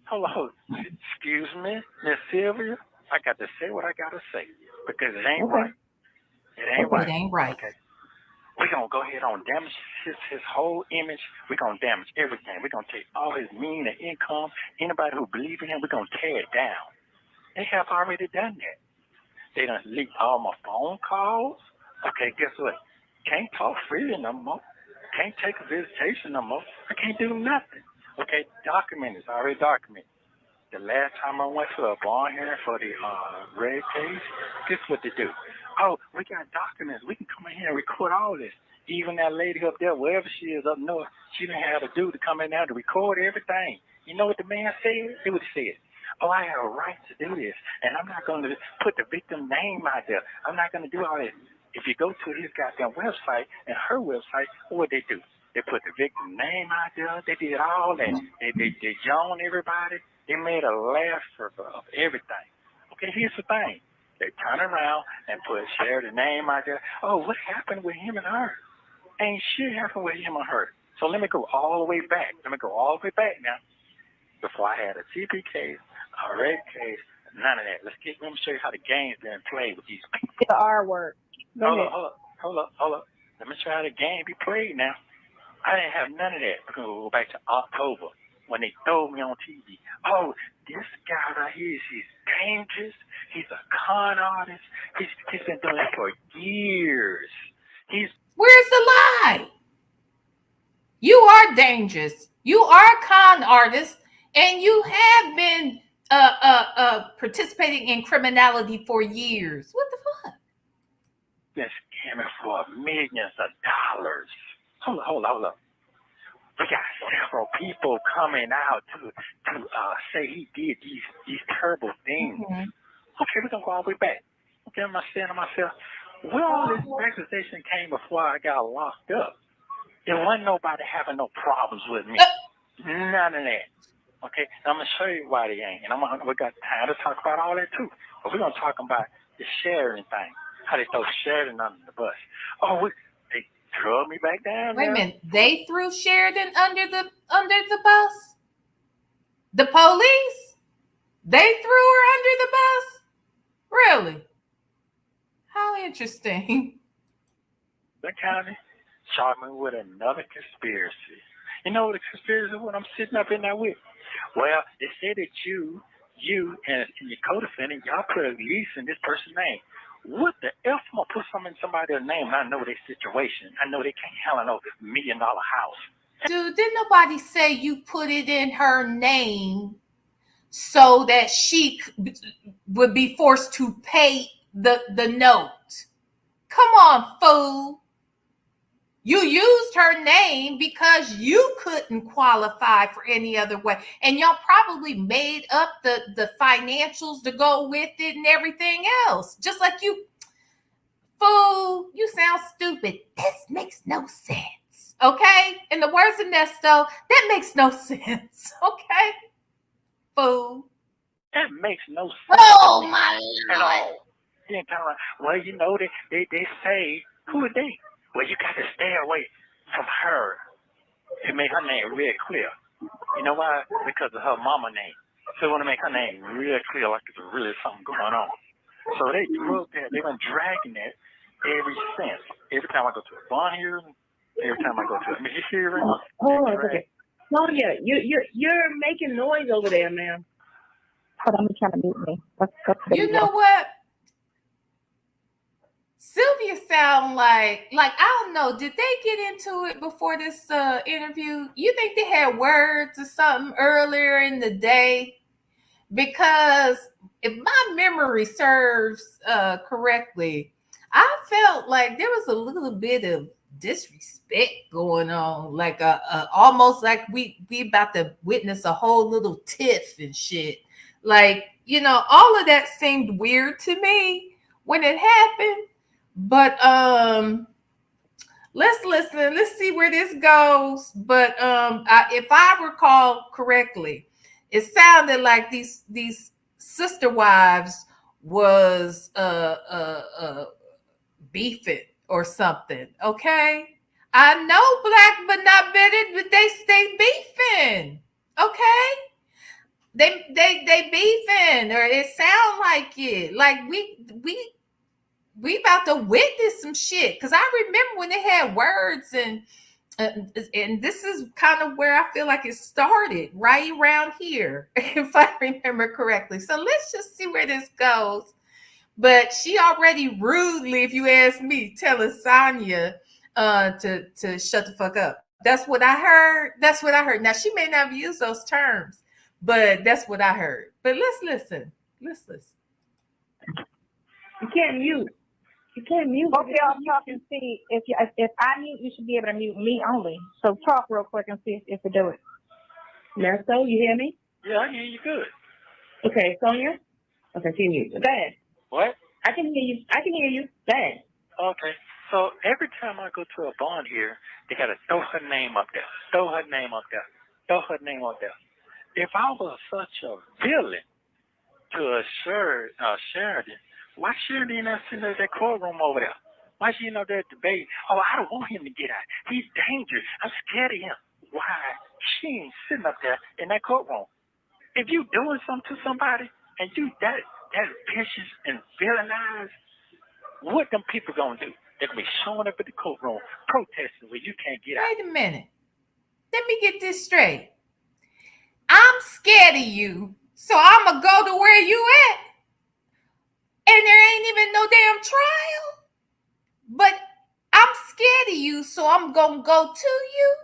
Hello, excuse me, Miss Sylvia. I got to say what I got to say because it ain't right. It ain't right. It ain't right. Okay. We're going to go ahead on damage his whole image. We're going to damage everything. We're going to take all his meaning and income. Anybody who believes in him, we're going to tear it down. They have already done that. They done leaked all my phone calls. Okay, guess what? Can't talk freely no more. Can't take a visitation no more. I can't do nothing. Okay, documented. It's already documented. The last time I went to a bond hearing for the red case, guess what they do? Oh, we got documents. We can come in here and record all this. Even that lady up there, wherever she is up north, she didn't have a dude to come in there to record everything. You know what the man said? He would say, oh, I have a right to do this, and I'm not going to put the victim name out there. I'm not going to do all this. If you go to his goddamn website and her website, what they do? They put the victim name out there. They did all that. They joined everybody. They made a laugh of everything. Okay, here's the thing. They turn around and share the name out there. Oh, what happened with him and her? Ain't shit happened with him and her. So let me go all the way back. Now. Before I had a TP case, a red case, none of that. Let me show you how the game's been played with these people. The R word. Hold up. Let me show you how the game be played now. I didn't have none of that. We're going to go back to October when they throw me on TV. Oh, this guy right here, he's dangerous. He's a con artist. He's been doing it for years. Where's the lie? You are dangerous. You are a con artist, and you have been participating in criminality for years. What the fuck? Been scamming for millions of dollars. Hold up. We got several people coming out to say he did these terrible things. Mm-hmm. Okay, we're gonna go all the way back. Okay, I'm saying to myself, where all this accusation came before I got locked up. There wasn't nobody having no problems with me. None of that. Okay, I'm gonna show you why they ain't, and we got time to talk about all that too. But we're gonna talk about the Sheridan thing, how they throw Sheridan under the bus. Oh, they threw me back down. Wait a minute, they threw Sheridan under the bus. The police, they threw her under the bus. Really? How interesting. The county charged me with another conspiracy. You know what a conspiracy is? What I'm sitting up in there with? Well, they say that you and your co-defendant, y'all put a lease in this person's name. What the F am I put something in somebody's name and I know their situation? I know they can't handle no $1 million house. Dude, didn't nobody say you put it in her name so that she would be forced to pay the note? Come on, fool. You used her name because you couldn't qualify for any other way. And y'all probably made up the financials to go with it and everything else. Just like you, fool, you sound stupid. This makes no sense. Okay? In the words of Nesto, that makes no sense. Okay? Fool. That makes no sense. Oh, my Lord. Then turn around. Well, you know, they say, who are they? Well, you got to stay away from her. To make her name real clear. You know why? Because of her mama name. So they want to make her name real clear, like there's really something going on. So they drove that. They've been dragging it ever since. Every time I go to a bond hearing, every time I go to a Mississippi hearing. Oh, okay. Sonya, you're making noise over there, ma'am. Hold on, I'm trying to mute me. You know what? Sylvia sound like I don't know. Did they get into it before this interview? You think they had words or something earlier in the day? Because if my memory serves correctly, I felt like there was a little bit of disrespect going on, like almost like we about to witness a whole little tiff and shit. Like, you know, all of that seemed weird to me when it happened. But let's listen. Let's see where this goes. But if I recall correctly, it sounded like these sister wives was beefing or something. Okay, I know black but not bitter, but they stay beefing. Okay, they beefing, or it sound like it. Like we about to witness some shit, because I remember when they had words, and this is kind of where I feel like it started, right around here, if I remember correctly. So let's just see where this goes. But she already rudely, if you ask me, telling Sonya to shut the fuck up. That's what I heard. Now, she may not have used those terms, but that's what I heard. But let's listen. You can't mute. Both y'all talk and see if I mute, you should be able to mute me only. So talk real quick and see if you do it. Nesto, you hear me? Yeah, I hear you good. Okay, Sonya? Okay, she mute. Go ahead. What? I can hear you. Go ahead. Okay. So every time I go to a bond here, they got to throw her name up there. If I was such a villain to a Sheridan, why Sheridan not sitting in that courtroom over there? Why she not there debating? Oh, I don't want him to get out. He's dangerous. I'm scared of him. Why she ain't sitting up there in that courtroom? If you doing something to somebody and you that vicious and villainized, what them people gonna do? They're gonna be showing up at the courtroom protesting where you can't get out. Wait a minute. Let me get this straight. I'm scared of you, so I'm gonna go to where you at. And there ain't even no damn trial. But I'm scared of you, so I'm going to go to you.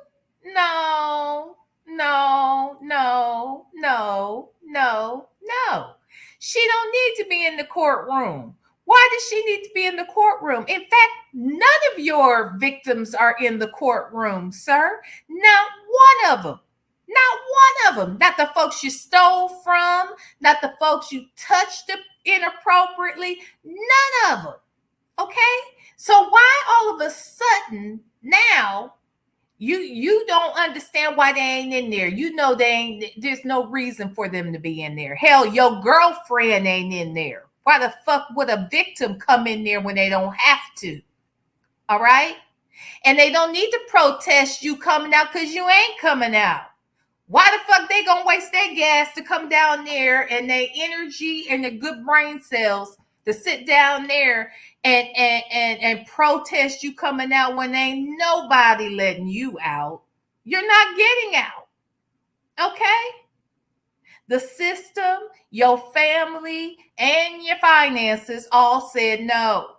No, no, no, no, no, no. She don't need to be in the courtroom. Why does she need to be in the courtroom? In fact, none of your victims are in the courtroom, sir. Not one of them. Not one of them. Not the folks you stole from, not the folks you touched inappropriately. None of them. Okay? So why all of a sudden now you don't understand why they ain't in there? You know they ain't. There's no reason for them to be in there. Hell, your girlfriend ain't in there. Why the fuck would a victim come in there when they don't have to? All right? And they don't need to protest you coming out because you ain't coming out. Why the fuck they gonna waste their gas to come down there and their energy and their good brain cells to sit down there and protest you coming out when ain't nobody letting you out? You're not getting out. Okay? The system, your family, and your finances all said no.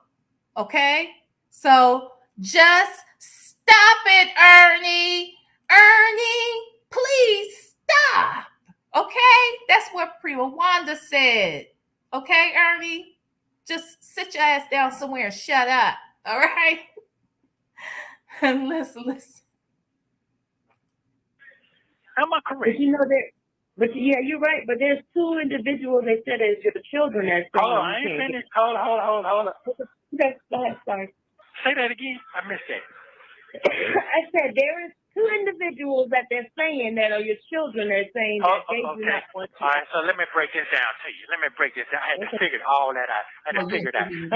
Okay? So just stop it, Ernie. Ernie, please stop. Okay? That's what Prima Wanda said. Okay, Ernie? Just sit your ass down somewhere and shut up. All right? And listen. Am I correct? But you know that. But yeah, you're right. But there's two individuals that said it's your children that's saying. Hold on, I ain't finished. Hold on. Okay, go ahead. Sorry. Say that again. I missed that. I said there is two individuals that they're saying that are your children. They're saying that they do not want to. All right, so let me break this down to you. I had to figure all that out. Let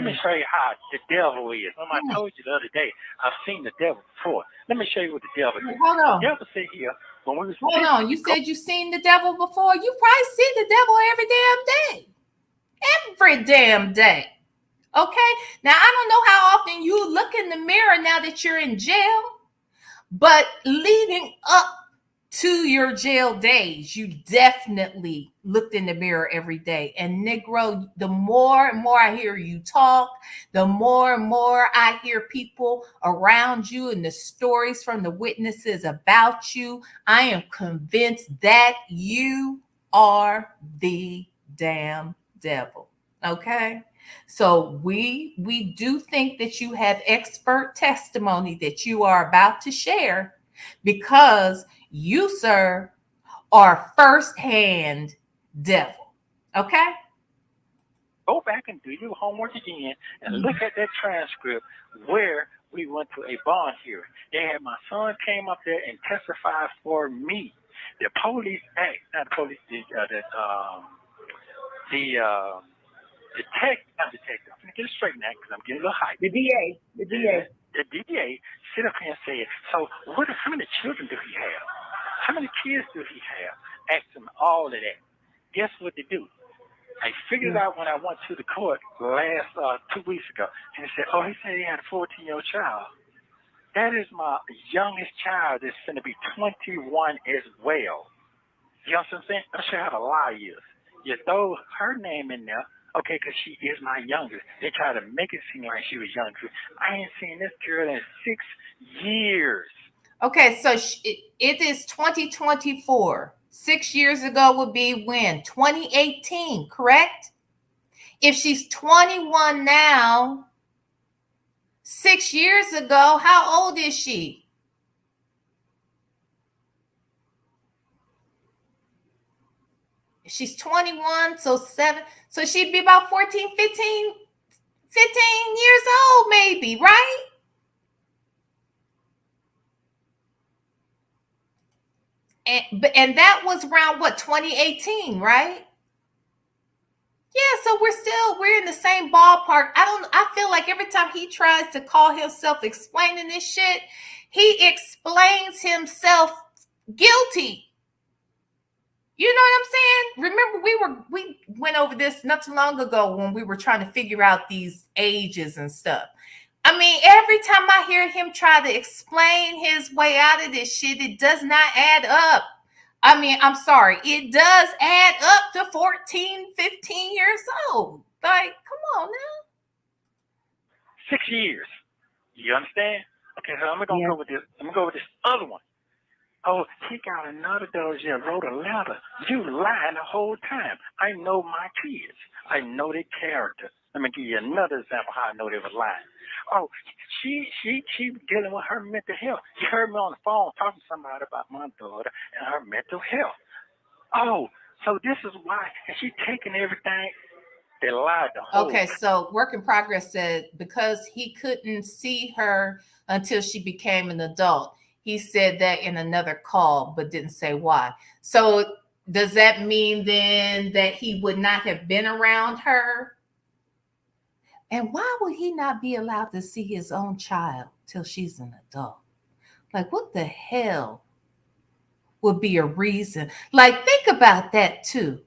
me show you how the devil is. I told you the other day, I've seen the devil before. Let me show you what the devil is. Hold on. The devil sit here when we was. Hold on. You said you seen the devil before. You probably see the devil every damn day. Every damn day. Okay? Now, I don't know how often you look in the mirror now that you're in jail, but leading up to your jail days, you definitely looked in the mirror every day. And Negro, the more and more I hear you talk, the more and more I hear people around you and the stories from the witnesses about you, I am convinced that you are the damn devil. Okay? So we do think that you have expert testimony that you are about to share, because you, sir, are firsthand devil. Okay? Go back and do your homework again and look at that transcript where we went to a bond hearing. They had my son came up there and testified for me. The police act, not the police, not detective. I'm going to get it straight now because I'm getting a little hyped. The DA. The DA sit up here and said, so how many children do he have? How many kids do he have? Asked him all of that. Guess what they do? I figured it out when I went to the court last 2 weeks ago. And he said, he said he had a 14-year-old child. That is my youngest child that's going to be 21 as well. You know what I'm saying? I'll show you how the lie is. You throw her name in there, okay, because she is my youngest. They try to make it seem like she was younger. I ain't seen this girl in 6 years. Okay, so it is 2024. 6 years ago would be when? 2018, correct? If she's 21 now, 6 years ago, how old is she? She's 21, so she'd be about 15 years old maybe, right? And that was around what, 2018, right? Yeah, so we're in the same ballpark. I feel like every time he tries to call himself explaining this shit, he explains himself guilty. You know what I'm saying? Remember, we went over this not too long ago when we were trying to figure out these ages and stuff. I mean, every time I hear him try to explain his way out of this shit, it does not add up. I mean, I'm sorry. It does add up to 14, 15 years old. Like, come on now. 6 years. You understand? Okay, so I'm gonna go with this. I'm gonna go with this other one. Oh, he got another dozen and wrote a letter. You lying the whole time. I know my kids. I know their character. Let me give you another example how I know they were lying. Oh, she dealing with her mental health. You heard me on the phone talking to somebody about my daughter and her mental health. Oh, so this is why. And she taking everything. They lied the whole Okay, time. so Work in Progress said because he couldn't see her until she became an adult. He said that in another call, but didn't say why. So does that mean then that he would not have been around her? And why would he not be allowed to see his own child till she's an adult? Like, what the hell would be a reason? Like, think about that too.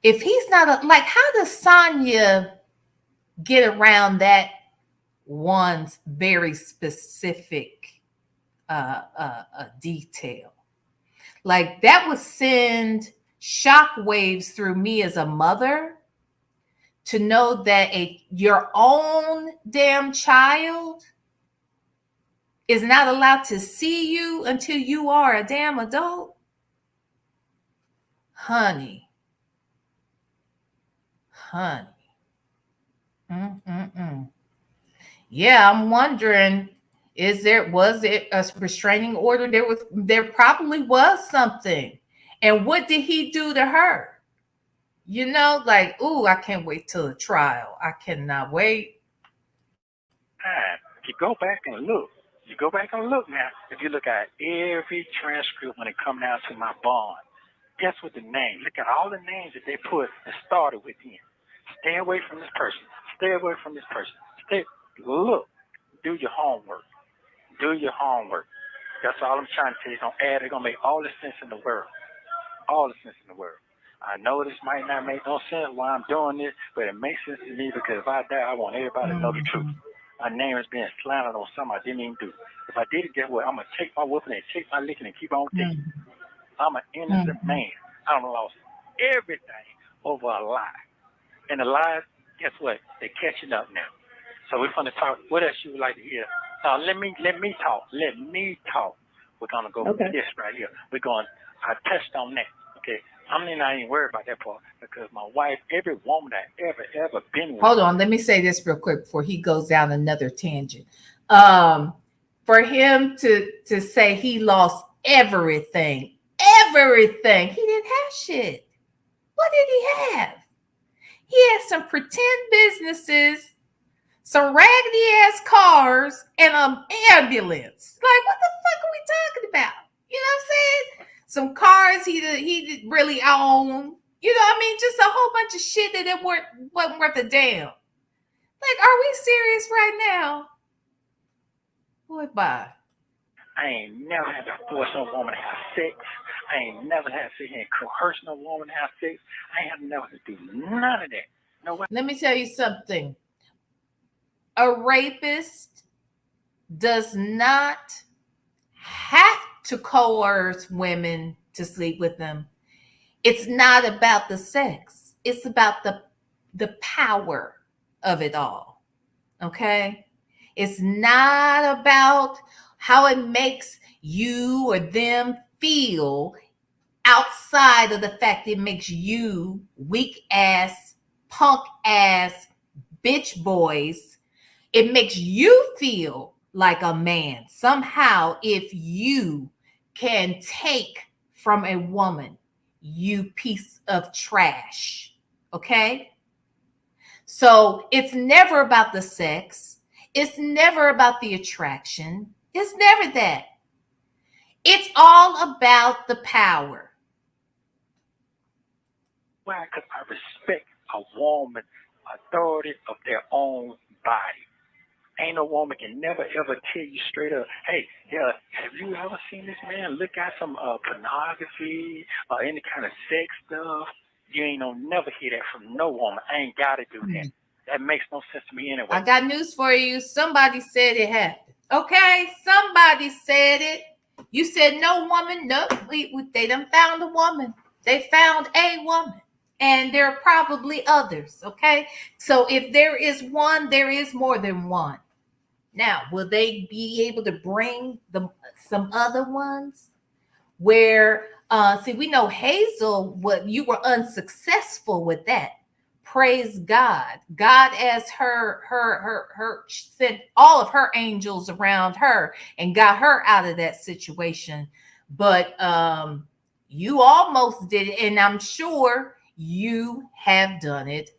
If he's not like, how does Sonya get around that one's very specific detail? Like, that would send shockwaves through me as a mother to know that your own damn child is not allowed to see you until you are a damn adult. Honey. Yeah, I'm wondering, was it a restraining order? There probably was something. And what did he do to her? You know, like, ooh, I can't wait till the trial. I cannot wait. You go back and look. You go back and look now. If you look at every transcript when it comes down to my bond, guess what the name? Look at all the names that they put and started with him. Stay away from this person. Stay away from this person. Look. Do your homework. Do your homework. That's all I'm trying to tell you. It's going to make all the sense in the world. All the sense in the world. I know this might not make no sense why I'm doing this, but it makes sense to me because if I die, I want everybody to know the truth. My name is being slandered on something I didn't even do. If I did it, guess what? I'm going to take my whooping and take my licking and keep on taking. I'm an innocent man. I done lost everything over a lie. And the lies, guess what? They're catching up now. So we're going to talk. What else you would like to hear? Let me talk. Let me talk. We're going to go with this right here. I touched on that. Okay. I'm not even worried about that part because my wife, every woman that ever been with. Hold on. Let me say this real quick before he goes down another tangent. For him to say he lost everything, he didn't have shit. What did he have? He had some pretend businesses, some raggedy ass cars, and an ambulance. Like, what the fuck are we talking about? You know what I'm saying? Some cars he didn't really own. You know what I mean? Just a whole bunch of shit that wasn't worth a damn. Like, are we serious right now? Boy, bye. I ain't never had to force a woman to have sex. I ain't never had to sit here and coerce no woman to have sex. I ain't never had to do none of that. No way. Let me tell you something. A rapist does not have to coerce women to sleep with them. It's not about the sex. It's about the power of it all. Okay? It's not about how it makes you or them feel outside of the fact it makes you weak ass, punk ass, bitch boys. It makes you feel like a man somehow if you can take from a woman, you piece of trash. Okay? So it's never about the sex. It's never about the attraction. It's never that. It's all about the power. Why? Because I respect a woman's authority of their own body. Ain't no woman can never ever tell you straight up, hey, yeah, have you ever seen this man look at some pornography or any kind of sex stuff? You ain't gonna never hear that from no woman. I ain't gotta do that. That makes no sense to me anyway. I got news for you. Somebody said it happened. Okay? Somebody said it. You said no woman. No, they done found a woman. They found a woman. And there are probably others. Okay? So if there is one, there is more than one. Now, will they be able to bring some other ones where see, we know Hazel, what you were unsuccessful with that. Praise God. God as her sent all of her angels around her and got her out of that situation. But you almost did it, and I'm sure you have done it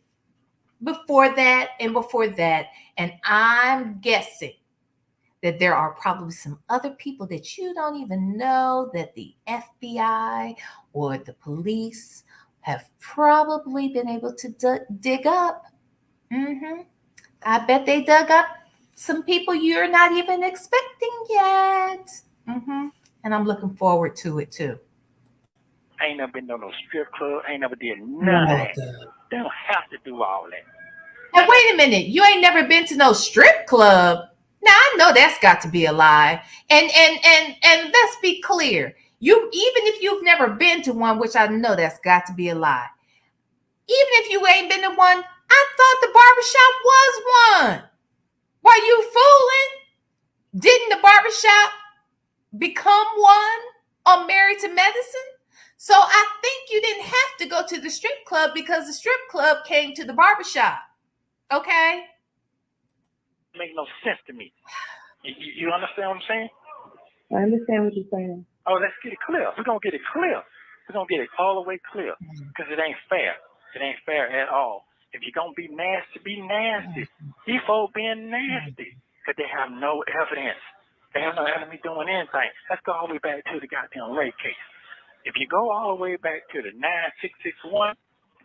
before that and before that. And I'm guessing that there are probably some other people that you don't even know that the FBI or the police have probably been able to dig up. I bet they dug up some people you're not even expecting yet. And I'm looking forward to it too. I ain't never been to no strip club. I ain't never did none of that. They don't have to do all that. And wait a minute, you ain't never been to no strip club? Now I know that's got to be a lie. And let's be clear. Even if you've never been to one, which I know that's got to be a lie. Even if you ain't been to one, I thought the barbershop was one. Were you fooling? Didn't the barbershop become one on Married to Medicine? So I think you didn't have to go to the strip club because the strip club came to the barbershop. Okay? Make no sense to me. You understand what I'm saying? I understand what you're saying. Oh, let's get it clear. We're going to get it clear. We're going to get it all the way clear because it ain't fair. It ain't fair at all. If you're going to be nasty, be nasty. These folks being nasty because they have no evidence. They have no evidence doing anything. Let's go all the way back to the goddamn rape case. If you go all the way back to the 9661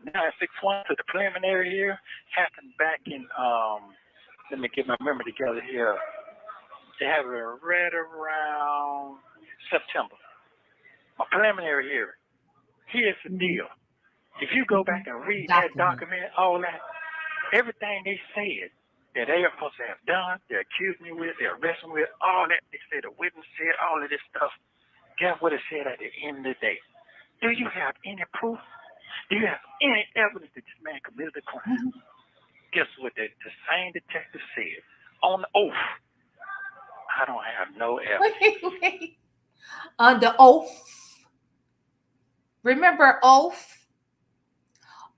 to the preliminary here, happened back in, let me get my memory together here. They have it right around September. A preliminary hearing. Here's the deal. If you go back and read that document, all that, everything they said that they are supposed to have done, they accused me with, they arrested me with, all that, they said the witness said, all of this stuff. Guess what it said at the end of the day? Do you have any proof? Do you have any evidence that this man committed a crime? Guess what the same detective said? On oath, I don't have no evidence. Wait. Under oath. Remember oath?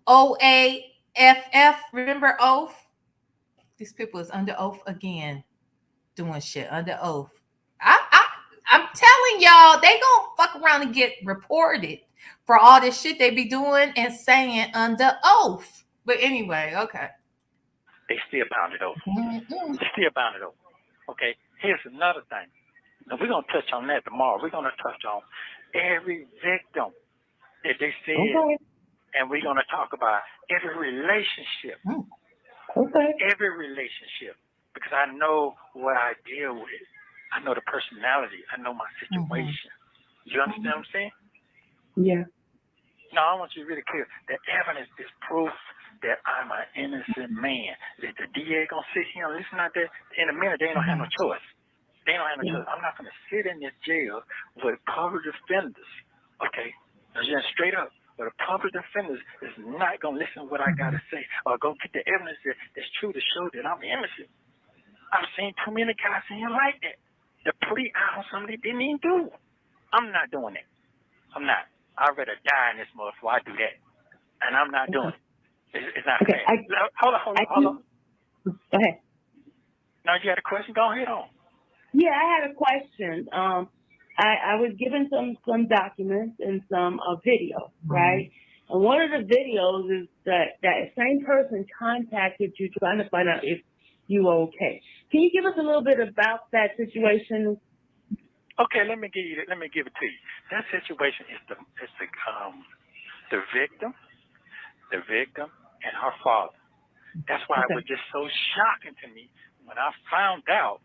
OAFF. Remember oath? These people is under oath again, doing shit under oath. I'm telling y'all, they gonna fuck around and get reported for all this shit they be doing and saying under oath. But anyway, okay. They still bound it over. They still bound it over. Okay, here's another thing. Now, we're going to touch on that tomorrow. We're going to touch on every victim that they said, and we're going to talk about every relationship. Every relationship. Because I know what I deal with. I know the personality. I know my situation. You understand what I'm saying? Yeah. No, I want you to be really clear. The evidence is proof that I'm an innocent man. That the DA gonna sit here and listen out there in a minute. They don't have no choice. They don't have no choice. I'm not gonna sit in this jail with public defenders. Okay, just straight up. But a public defender is not gonna listen to what I gotta say or go get the evidence that's true to show that I'm innocent. I've seen too many guys in here like that. The plea out on something they didn't even do. I'm not doing that. I'm not. I'd rather die in this mother before I do that. And I'm not doing it. It's not fair. Hold on. Go ahead. Now you had a question? Go ahead on. Yeah, I had a question. I was given some documents and some video, right? And one of the videos is that same person contacted you trying to find out if you were okay. Can you give us a little bit about that situation? Okay, let me give it to you. That situation is the victim and her father. That's why it was just so shocking to me when I found out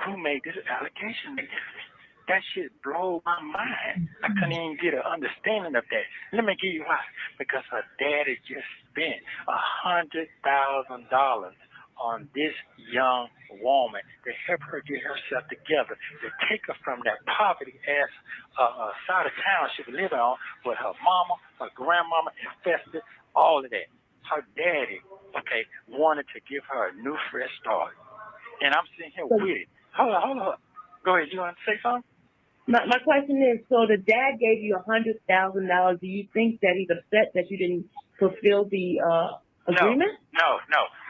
who made this allegation against me. That shit blew my mind. I couldn't even get an understanding of that. Let me give you why. Because her daddy just spent $100,000 on this young woman to help her get herself together, to take her from that poverty-ass side of town she was living on with her mama, her grandmama, infested, all of that. Her daddy, wanted to give her a new fresh start. and I'm sitting here with it. Hold on. Go ahead. You want to say something? My question is, so the dad gave you $100,000. Do you think that he's upset that you didn't fulfill the agreement? No.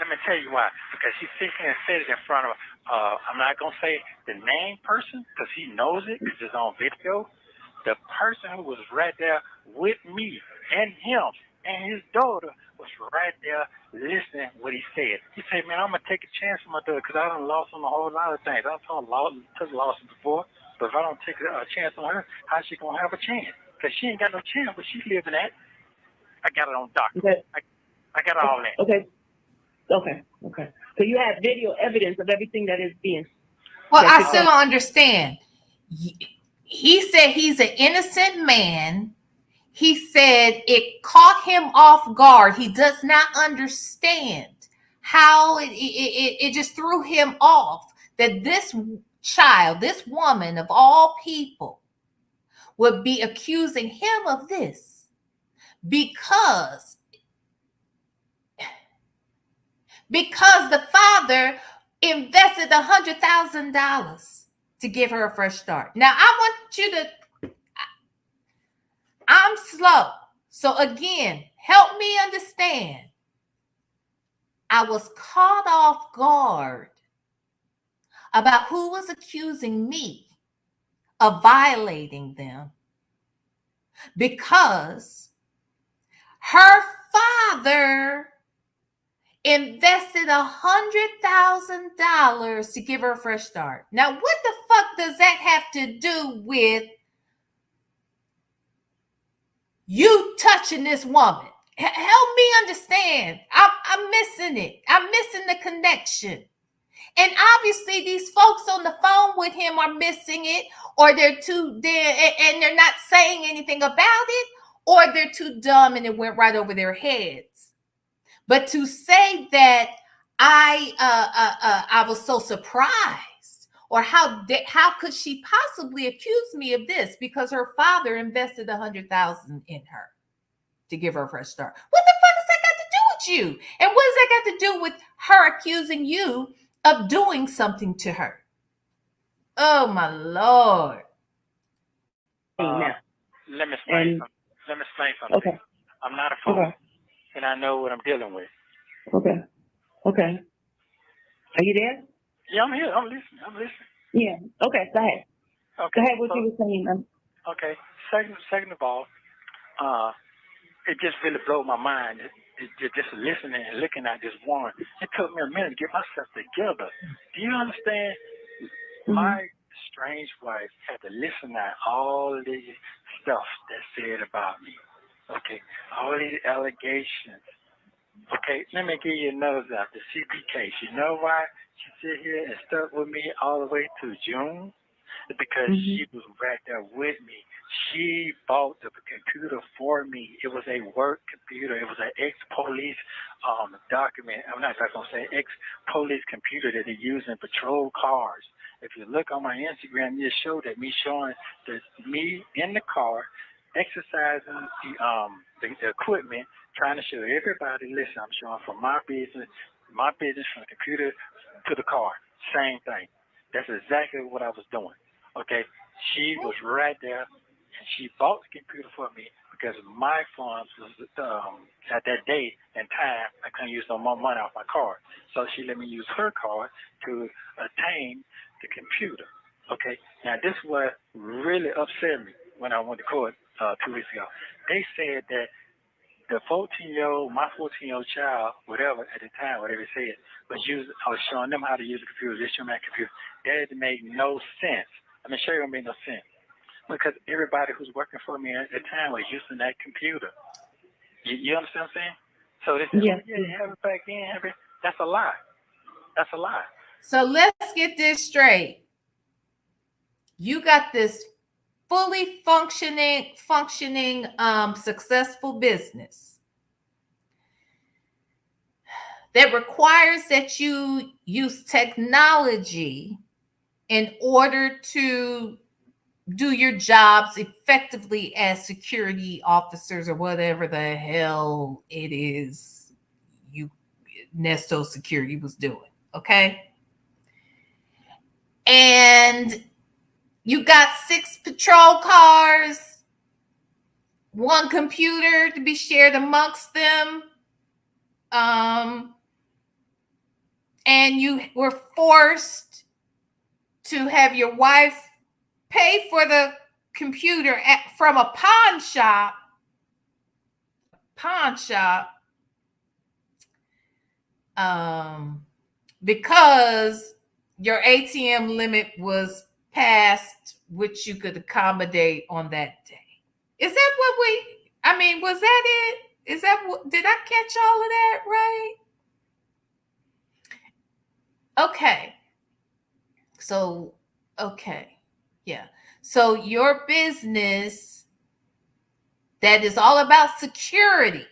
Let me tell you why. Because he sits here and said it in front of, I'm not going to say the name person because he knows it because it's on video. The person who was right there with me and him and his daughter was right there listening what he said. He said, man, I'm going to take a chance on my daughter because I done lost on a whole lot of things. I've took losses before, but if I don't take a chance on her, how's she going to have a chance? Because she ain't got no chance, but she's living that. I got it on document. Okay. I got all that. Okay. So you have video evidence of everything that is being. Well, I still don't understand. He said he's an innocent man. He said it caught him off guard. He does not understand how it just threw him off that this child, this woman of all people, would be accusing him of this because the father invested $100,000 to give her a fresh start. Now, I want you to, I'm slow. So again, help me understand. I was caught off guard about who was accusing me of violating them because her father invested $100,000 to give her a fresh start. Now, what the fuck does that have to do with you touching this woman? Help me understand. I'm missing it. I'm missing the connection. And obviously, these folks on the phone with him are missing it, or they're too dead and they're not saying anything about it, or they're too dumb and it went right over their heads. But to say that I was so surprised, or how could she possibly accuse me of this because her father invested $100,000 in her to give her a fresh start? What the fuck has that got to do with you? And what does that got to do with her accusing you of doing something to her? Oh my Lord! Let me explain something. Okay. I'm not a fool. Okay. And I know what I'm dealing with. Okay. Are you there? Yeah, I'm here. I'm listening. Yeah. Okay. Go ahead. Okay. Go ahead. What you were saying? Okay. Second of all, it just really blew my mind. Just listening and looking at this woman. It took me a minute to get myself together. Do you understand? Mm-hmm. My strange wife had to listen to all the stuff that's said about me. Okay, all these allegations. Okay, let me give you another example. The CP case. You know why she sit here and stuck with me all the way to June? Because she was right there with me. She bought the computer for me. It was a work computer. It was an ex-police document. I'm not going to say ex-police computer that they use in patrol cars. If you look on my Instagram, you show that me showing me in the car exercising the equipment, trying to show everybody, listen, I'm showing from my business from the computer to the car. Same thing. That's exactly what I was doing. Okay? She was right there, and she bought the computer for me because my funds was at that day and time, I couldn't use no more money off my card. So she let me use her card to attain the computer. Okay? Now, this is what really upset me when I went to court 2 weeks ago. They said that the 14-year-old, my 14-year-old child, whatever, at the time, whatever it said, I was showing them how to use the computer. They showed me that computer. That made no sense. I mean, sure it made no sense. Because everybody who's working for me at the time was using that computer. You understand what I'm saying? So they said, yeah, you have it back then. That's a lie. That's a lie. So let's get this straight. You got this fully functioning, successful business that requires that you use technology in order to do your jobs effectively as security officers or whatever the hell it is Nesto Security was doing. Okay. and you got 6 patrol cars, 1 computer to be shared amongst them, and you were forced to have your wife pay for the computer from a pawn shop, because your ATM limit was past which you could accommodate on that day. Is that what was that it? Is that what, did I catch all of that right? Okay. So, okay. Yeah. So your business that is all about security,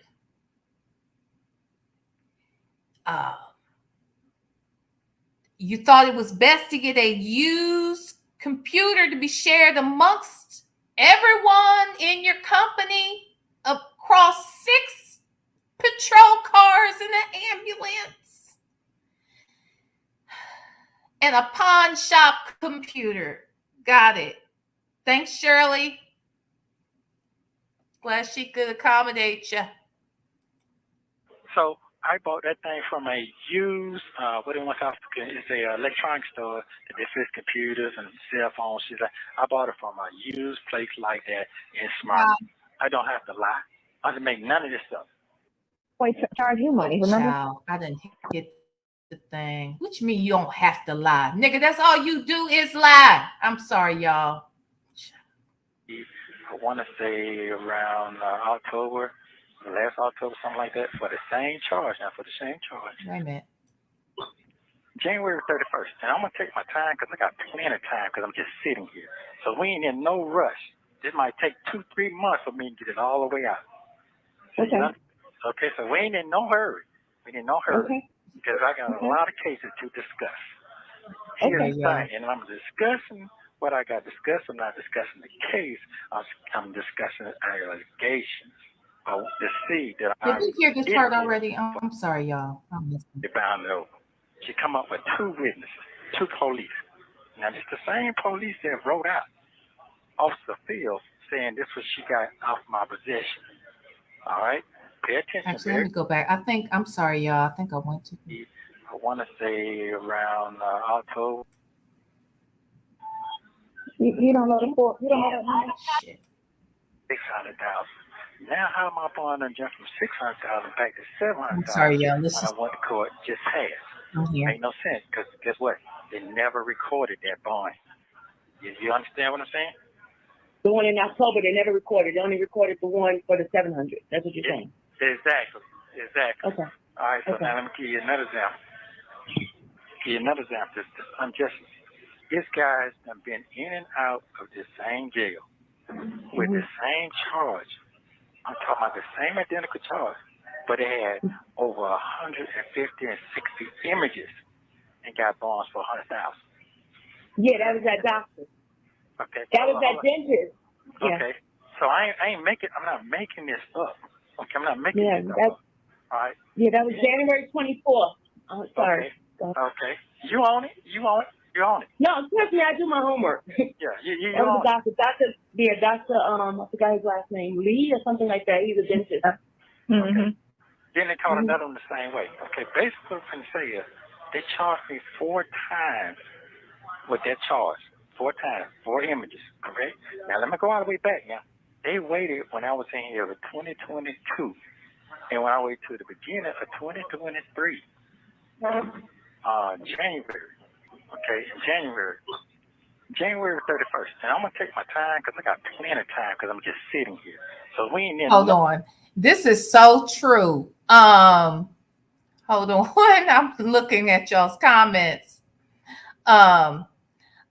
you thought it was best to get a used computer to be shared amongst everyone in your company across 6 patrol cars and an ambulance and a pawn shop computer. Got it. Thanks, Shirley. Glad she could accommodate you. So I bought that thing from a used, what do you want to call it? It's a electronic store that they fix computers and cell phones. I bought it from a used place like that in Smart. Wow. I don't have to lie. I didn't make none of this stuff. Wait, charge you money, remember? Child, I didn't get the thing. What you mean you don't have to lie? Nigga, that's all you do is lie. I'm sorry, y'all. I want to say around October, last October, something like that, for the same charge. Now, for the same charge. Wait a minute. January 31st. And I'm going to take my time because I got plenty of time because I'm just sitting here. So we ain't in no rush. This might take 2-3 months for me to get it all the way out. Okay. Okay, so we ain't in no hurry. We ain't in no hurry. Okay. Because I got a lot of cases to discuss. Here's the thing, and I'm discussing what I got discussed. I'm not discussing the case. I'm discussing allegations. The seed that Did you hear this part already? I'm sorry, y'all. You're bound to know. She come up with 2 witnesses, 2 police. Now, it's the same police that wrote out Officer Fields saying this was she got off my possession. All right? Pay attention. Actually, let me go back. I'm sorry, y'all. I think I went to. I want to say around October. You don't know the court. You don't know that number. Shit. 600,000. Now, how am I going to jump from 600,000 back to 700,000? I'm sorry, y'all. When I went to court just passed. Make no sense because guess what? They never recorded that bond. You understand what I'm saying? The one in October, they never recorded. They only recorded the one for the 700. That's what you're saying. Exactly. Okay. All right, so now let me give you another example. This injustice. This guy's been in and out of the same jail with the same charge. I'm talking about the same identical charge, but they had over 150 and 60 images and got bonds for 100,000. Yeah, that was that doctor. Okay. That was that dentist. Okay. Yeah. So I'm not making this up. Okay, I'm not making this up. All right. Yeah, that was January 24th. Oh, sorry. Okay. You own it. No, trust me, I do my homework. Yeah, you that was own a doctor. I forgot his last name, Lee or something like that. He's a dentist. Okay. Then they caught another one the same way. Okay, basically what I'm saying is they charged me 4 times with that charge. 4 times, 4 images. Okay? Now let me go all the way back now. They waited when I was in here in 2022 and when I waited to the beginning of 2023. January. Okay, January 31st. And I'm going to take my time because I got plenty of time because I'm just sitting here. So we ain't in. Hold on. This is so true. Hold on. I'm looking at y'all's comments.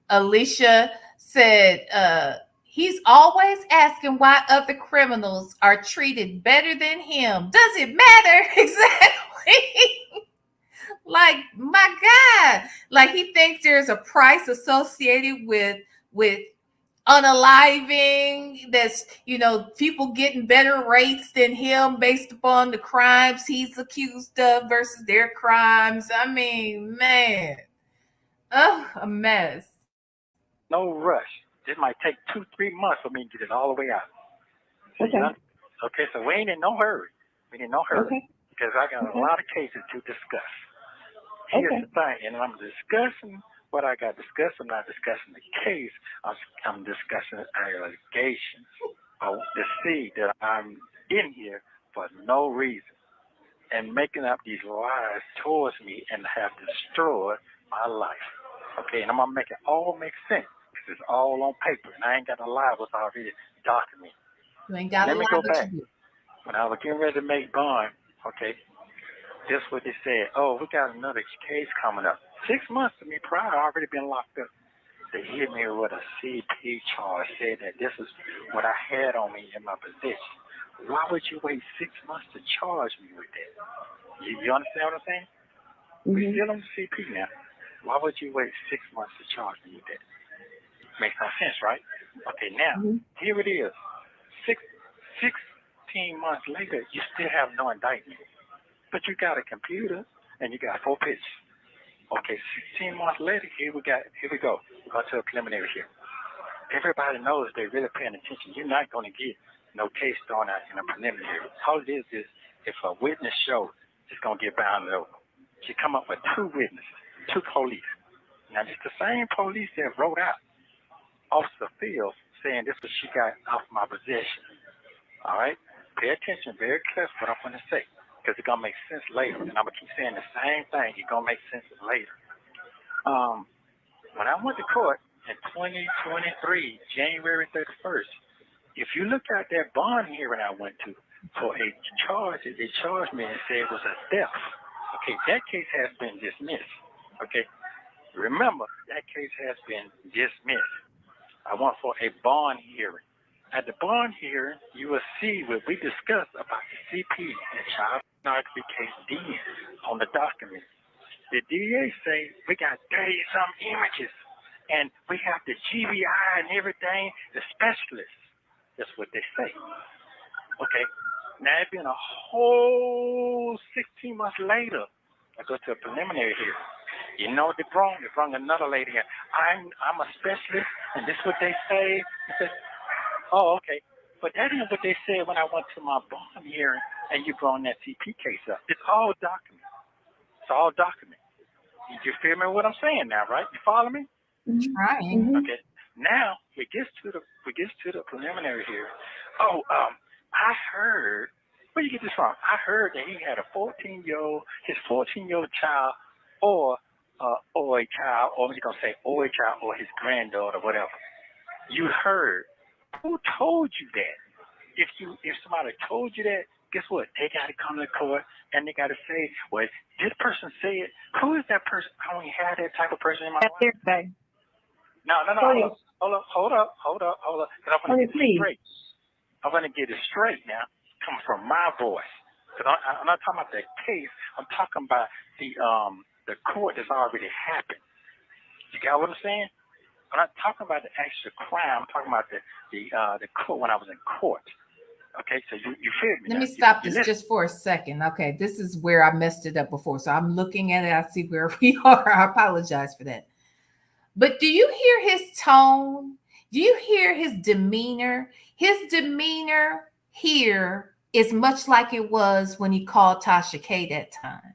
Alicia said, he's always asking why other criminals are treated better than him. Does it matter? Exactly. Like, my God, like he thinks there's a price associated with unaliving. That's, people getting better rates than him based upon the crimes he's accused of versus their crimes. I mean, man, a mess. No rush. This might take 2-3 months for me to get it all the way out. Okay. Okay, so we ain't in no hurry. We ain't in no hurry. Okay. Because I got a lot of cases to discuss. Here's the thing, and I'm discussing what I got discussed. I'm not discussing the case. I'm discussing allegations or deceit that I'm in here for no reason and making up these lies towards me and have destroyed my life. Okay, and I'm going to make it all make sense because it's all on paper, and I ain't got to lie what's already documented. You ain't got to lie. Let me go back. When I was getting ready to make bond, okay, this is what they said. Oh, we got another case coming up. 6 months to me prior, I already been locked up. They hit me with a CP charge, said that this is what I had on me in my possession. Why would you wait 6 months to charge me with that? You understand what I'm saying? We still on the CP now. Why would you wait 6 months to charge me with that? Makes no sense, right? Okay, now, here it is. 16 months later, you still have no indictment. But you got a computer and you got 4 pictures. Okay, 16 months later, here we go. We go to a preliminary here. Everybody knows they're really paying attention. You're not going to get no case thrown out in a preliminary. All it is if a witness shows, it's going to get bounded over. She come up with 2 witnesses, 2 police. Now, it's the same police that wrote out Officer Fields saying this was she got off my possession. All right? Pay attention, very careful what I'm going to say, because it's going to make sense later. And I'm going to keep saying the same thing. It's going to make sense later. When I went to court in 2023, January 31st, if you look at that bond hearing I went to for a charge, they charged me and said it was a theft. Okay, that case has been dismissed. Okay, remember, that case has been dismissed. I went for a bond hearing. At the bond hearing, you will see what we discussed about the CP and child pornography case DN on the document. The DA say we got 30-some images, and we have the GBI and everything, the specialists. That's what they say. Okay, now it's been a whole 16 months later. I go to a preliminary hearing. You know what they brought? They brought another lady in. I'm a specialist, and this is what they say. I said, oh, okay. But that isn't what they said when I went to my bond hearing and you brought that CP case up. It's all documented. It's all documented. You feel me what I'm saying now, right? You follow me? Trying. Okay. Now we get to the preliminary hearing. Oh, I heard. Where you get this from? I heard that he had a 14-year-old child, or a child, or he's gonna say or a child, or his granddaughter, whatever. You heard. Who told you that? If somebody told you that, guess what? They got to come to court and they got to say, well, this person said, who is that person? I don't have that type of person in my life. No. Hold up. Because I'm going to get it straight. I'm going to get it straight now, coming from my voice. Because I'm not talking about the case. I'm talking about the court that's already happened. You got what I'm saying? I'm not talking about the actual crime. I'm talking about the court when I was in court. Okay, so you feel me? Let me stop this just for a second. Okay, this is where I messed it up before. So I'm looking at it. I see where we are. I apologize for that. But do you hear his tone? Do you hear his demeanor? His demeanor here is much like it was when he called Tasha K that time.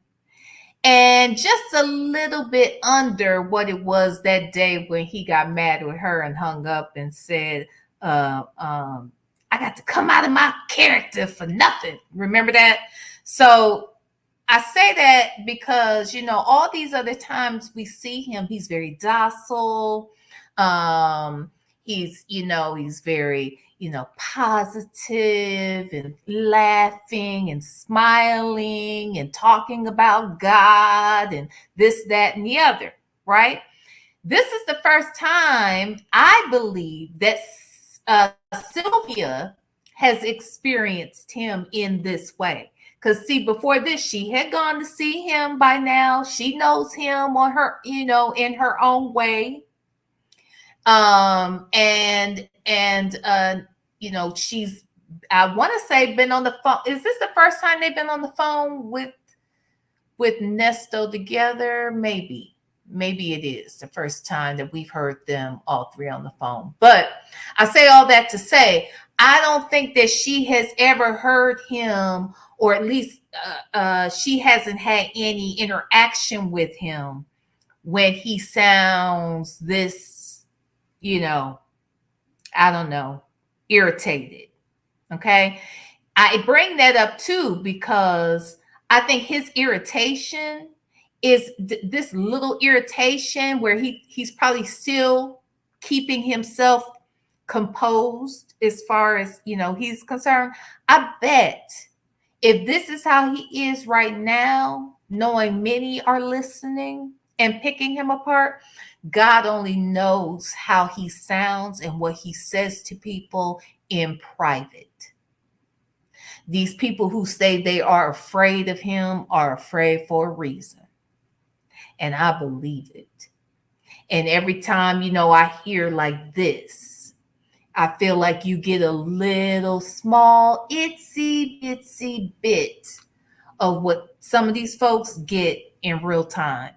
And just a little bit under what it was that day when he got mad with her and hung up and said, I got to come out of my character for nothing. Remember that? So I say that because, you know, all these other times we see him, he's very docile. He's very, positive and laughing and smiling and talking about God and this, that, and the other, right? This is the first time I believe that Sylvia has experienced him in this way. Because see, before this, she had gone to see him by now. She knows him on her, in her own way. She's, I want to say, been on the phone. Is this the first time they've been on the phone with Nesto together? Maybe. maybe it is the first time that we've heard them all three on the phone. But I say all that to say, I don't think that she has ever heard him, or at least she hasn't had any interaction with him when he sounds this, I don't know, irritated. Okay. I bring that up too because I think his irritation is this little irritation where he's probably still keeping himself composed as far as he's concerned. I bet if this is how he is right now, knowing many are listening and picking him apart, God only knows how he sounds and what he says to people in private. These people who say they are afraid of him are afraid for a reason. And I believe it. And every time, I hear like this, I feel like you get a little small, itsy bitsy bit of what some of these folks get in real time.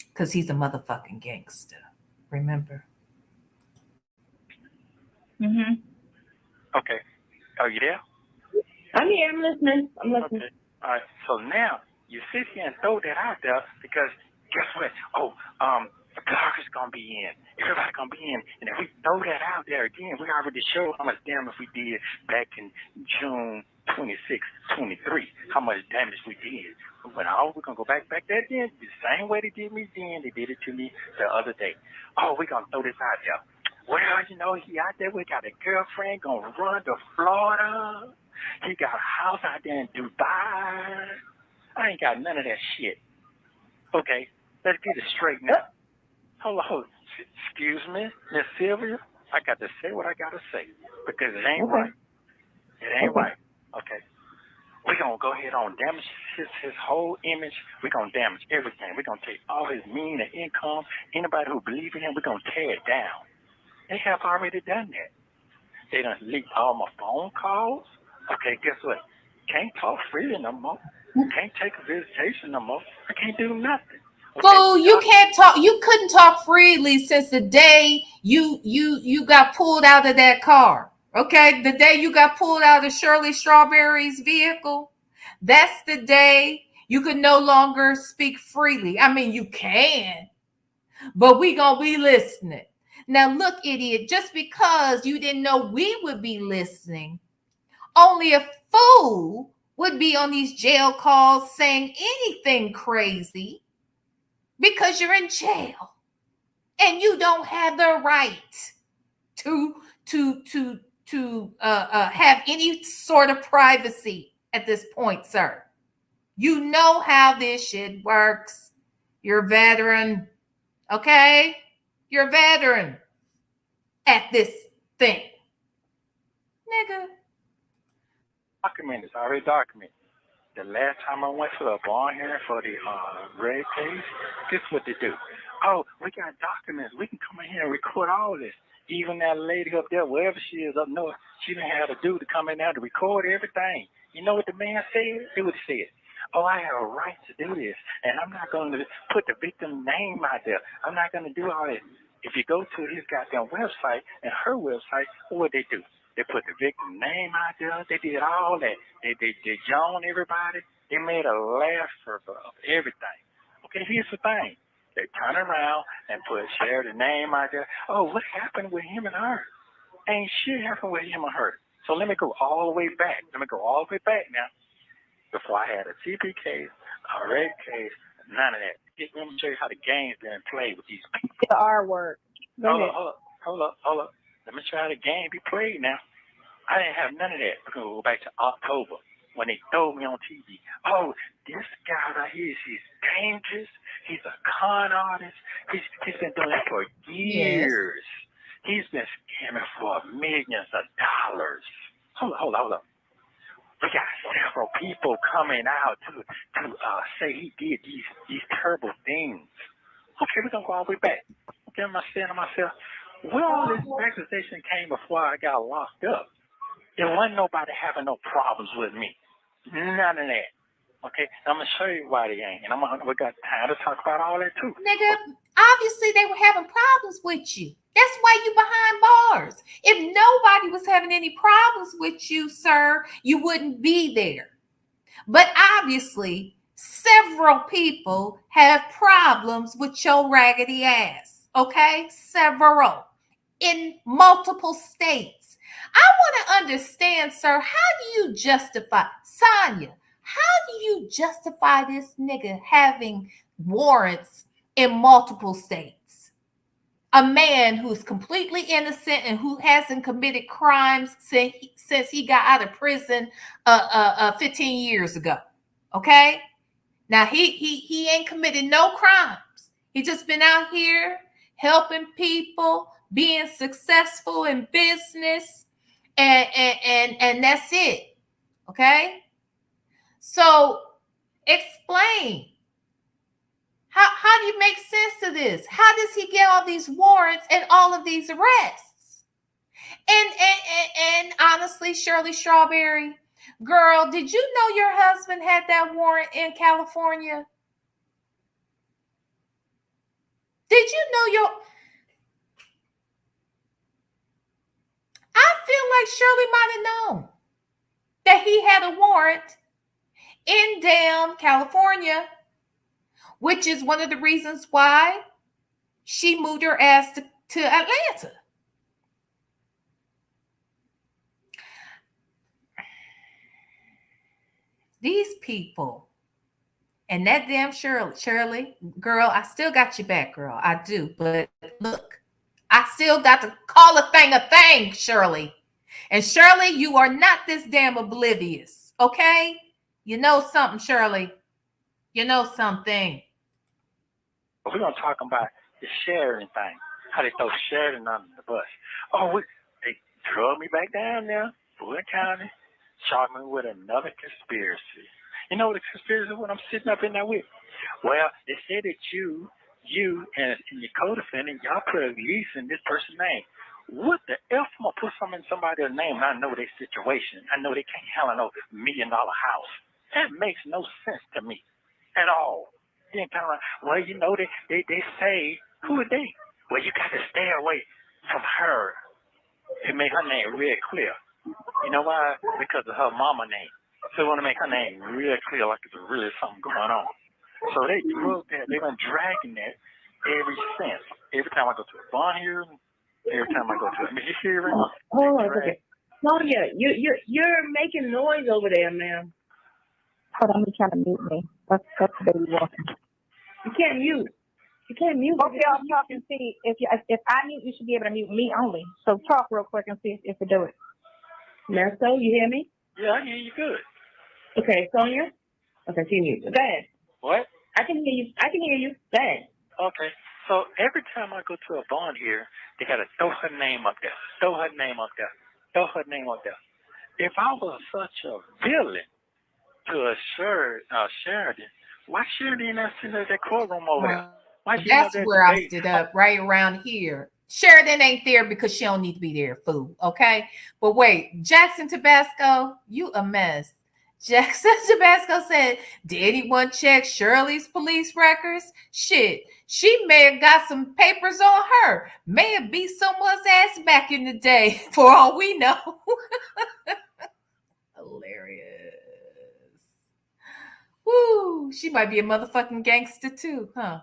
Because he's a motherfucking gangster. Remember? Mm-hmm. Okay. Are you there? I'm here. I'm listening. Okay. All right. So now you sit here and throw that out there because guess what? Oh, the blog is gonna be in. Everybody's gonna be in. And if we throw that out there again, we already showed how much damage we did back in June 26, 23. How much damage we did. But we're gonna go back there again. The same way they did me then, they did it to me the other day. Oh, we're gonna throw this out there. Well, he out there. We got a girlfriend gonna run to Florida. He got a house out there in Dubai. I ain't got none of that shit. Okay, let's get it straight now. Hold on. Excuse me, Miss Sylvia. I got to say what I got to say because it ain't right. It ain't right. Okay. We're going to go ahead on damage his whole image. We're going to damage everything. We're going to take all his meaning and income. Anybody who believes in him, we're going to tear it down. They have already done that. They done leaked all my phone calls. Okay, guess what? Can't talk freely no more. Can't take a visitation no more. I can't do nothing. Okay? Fool, you can't talk. You couldn't talk freely since the day you got pulled out of that car. Okay, the day you got pulled out of Shirley Strawberry's vehicle, that's the day you could no longer speak freely. I mean, you can, but we gonna be listening. Now, look, idiot, just because you didn't know we would be listening, only a fool would be on these jail calls saying anything crazy because you're in jail and you don't have the right to have any sort of privacy at this point, sir. You know how this shit works. You're a veteran, okay? You're a veteran at this thing. Nigga. Documented. It's already documented. The last time I went to a barn here for the red case, guess what they do? Oh, we got documents. We can come in here and record all this. Even that lady up there, wherever she is up north, she didn't have a dude to come in there to record everything. You know what the man said? He would have said, oh, I have a right to do this, and I'm not going to put the victim's name out there. I'm not going to do all this. If you go to his goddamn website and her website, what would they do? They put the victim's name out there. They did all that. They John everybody. They made a laugh of everything. Okay, here's the thing. They turn around and share the name out there. Oh, what happened with him and her? Ain't shit happened with him and her. So let me go all the way back. Now. Before I had a TP case, a red case, none of that. Let me show you how the game's been played with these people. The R word. Hold up. Let me show you how the game be played now. I didn't have none of that. We're going to go back to October when they throw me on TV. Oh, this guy right here, he's dangerous. He's a con artist. He's been doing it for years. Yes. He's been scamming for millions of dollars. Hold up. We got several people coming out to say he did these terrible things. Okay, we're going to go all the way back. Okay, I'm saying to myself, where all this accusation came before I got locked up? There wasn't nobody having no problems with me. None of that. Okay, I'm gonna show you why they ain't, and we got time to talk about all that too. Nigga, obviously they were having problems with you. That's why you behind bars. If nobody was having any problems with you, sir, you wouldn't be there. But obviously, several people have problems with your raggedy ass. Okay? Several. In multiple states. I want to understand, sir, how do you justify, Sonya, how do you justify this nigga having warrants in multiple states? A man who's completely innocent and who hasn't committed crimes since he got out of prison 15 years ago. Okay? Now he ain't committed no crimes. He just been out here helping people, being successful in business, and that's it. Okay? So explain. How do you make sense to this? How does he get all these warrants and all of these arrests? And honestly, Shirley Strawberry, girl, did you know your husband had that warrant in California? Did you know your... I feel like Shirley might have known that he had a warrant in damn California, which is one of the reasons why she moved her ass to Atlanta. These people and that damn Shirley, girl, I still got your back, girl. I do. But look, I still got to call a thing, Shirley. And Shirley, you are not this damn oblivious, okay? You know something, Shirley. You know something. We're gonna talk about the Sheridan thing. How they throw Sheridan under the bus. Oh, they drug me back down there, Fulton County, charged me with another conspiracy. You know the conspiracy when I'm sitting up in there with? Well, they said that you and your co-defendant, y'all put a lease in this person's name. What the F am I put something in somebody else's name and I know their situation? I know they can't handle no $1 million house. That makes no sense to me at all. Then kind of like, well, you know, they say, who are they? Well, you got to stay away from her. It made her name real clear. You know why? Because of her mama name. So they want to make her name real clear, like there's really something going on. So they drove that. They've been dragging that ever since. Every time I go to a bond hearing, every time I go to a meeting hearing. Hold on a second. Sonya, you're making noise over there, ma'am. Hold on, I'm trying to mute me. That's the baby walking. You can't mute. You can't mute. Okay, I'll talk and see if I mute, you should be able to mute me only. So talk real quick and see if it do it. Nesto, you hear me? Yeah, I hear you good. Okay, Sonya. Okay, see you. Go ahead. What? I can hear you. Go ahead. Okay. So every time I go to a bond here, they got to throw her name up there. Throw her name up there. Throw her name up there. If I was such a villain to a Sheridan, why Sheridan not sitting at that courtroom over there? Why she That's where I stood up, right around here. Sheridan ain't there because she don't need to be there, fool. Okay? But wait, Jackson Tabasco, you a mess. Jackson Tabasco said, did anyone check Shirley's police records? Shit, she may have got some papers on her. May have beat someone's ass back in the day, for all we know. Hilarious. Woo, she might be a motherfucking gangster too, huh?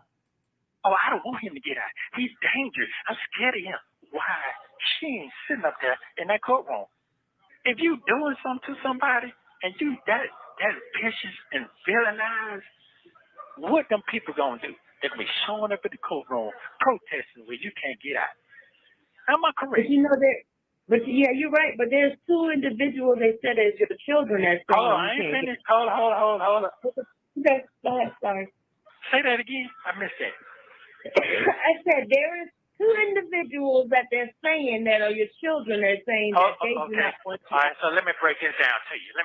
Oh, I don't want him to get out. He's dangerous. I'm scared of him. Why? She ain't sitting up there in that courtroom. If you doing something to somebody and you that vicious and villainized, what them people gonna do? They're gonna be showing up at the courtroom protesting where you can't get out. Am I correct? But you know that. But yeah, you're right. But there's two individuals they said as your children that's saying. Hold on, I ain't finished. Hold on. Okay, go ahead. Sorry. Say that again. I missed that. I said there is two individuals that they're saying that are your children that are saying that they do not want to. All right, so let me break this down to you. I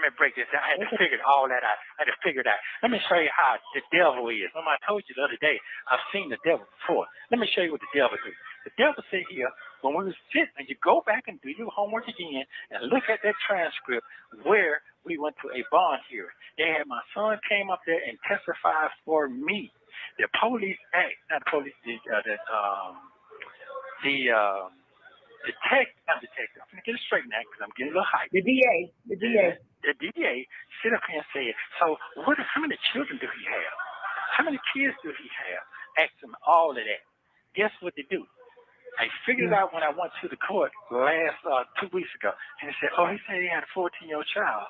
had to figure all that out. Let me show you how the devil is. Remember I told you the other day, I've seen the devil before. Let me show you what the devil do. The devil sit here when we was sitting, and you go back and do your homework again and look at that transcript where we went to a bond hearing. They had my son came up there and testified for me. The police act, not the police, the detective, I'm going to get it straight now because I'm getting a little hyped. The DA. The DA sit up here and said, so how many children do he have? How many kids do he have? Asked him all of that. Guess what they do? I figured it out when I went to the court last 2 weeks ago. And he said, he said he had a 14-year-old child.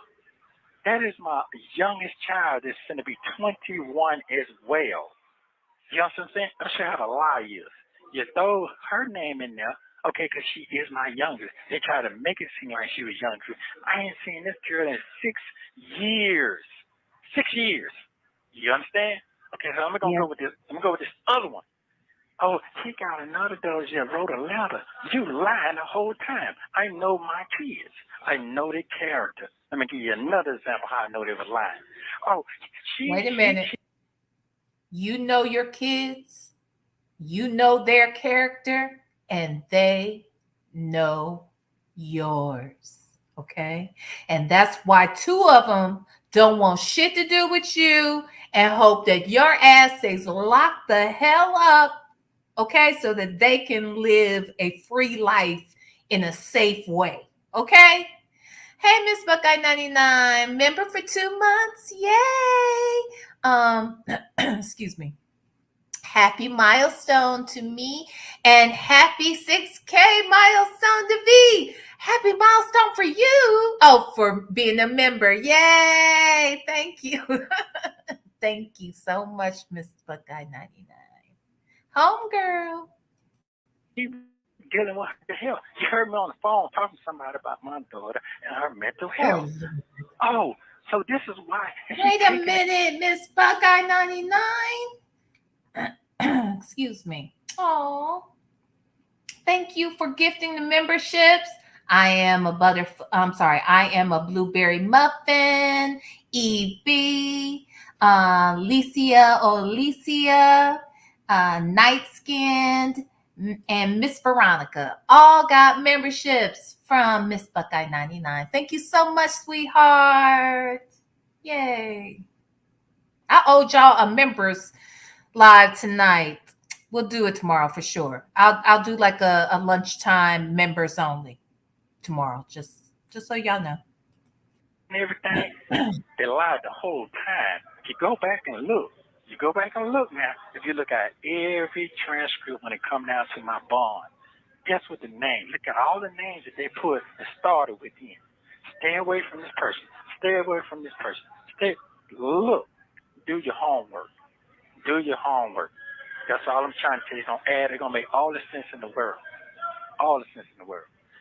That is my youngest child that's going to be 21 as well. You know what I'm saying? I'm sure how the lie is. You throw her name in there, okay, because she is my youngest. They try to make it seem like she was younger. I ain't seen this girl in 6 years. 6 years. You understand? Okay, so I'm going to go with this. I'm going to go with this other one. Oh, he got another dozen and wrote a letter. You lying the whole time. I know my kids. I know their character. Let me give you another example how I know they were lying. Oh, wait a minute. You know your kids. You know their character, and they know yours. Okay? And that's why 2 of them don't want shit to do with you and hope that your ass stays locked the hell up. Okay, so that they can live a free life in a safe way. Okay? Hey, Miss Buckeye 99, member for 2 months. Yay! Excuse me. Happy milestone to me and happy 6K milestone to V. Happy milestone for you. Oh, for being a member. Yay! Thank you. Thank you so much, Miss Buckeye 99. Homegirl. Dealing with the hell. You heard me on the phone talking to somebody about my daughter and her mental health. So this is why. Wait a minute, Miss Buckeye 99. Excuse me. Oh, thank you for gifting the memberships. I am a blueberry muffin. EB, Alicia, Night Skinned, and Miss Veronica all got memberships from Miss Buckeye 99. Thank you so much, sweetheart. Yay. I owed y'all a members live tonight. We'll do it tomorrow for sure. I'll do like a lunchtime members only tomorrow, just so y'all know. Everything they lied the whole time. You go back and look. Now. If you look at every transcript when it comes down to my bond, guess what the name? Look at all the names that they put and started within. Stay away from this person. Stay away from this person. Look. Do your homework. That's all I'm trying to tell you. It's going to add. It's going to make all the sense in the world.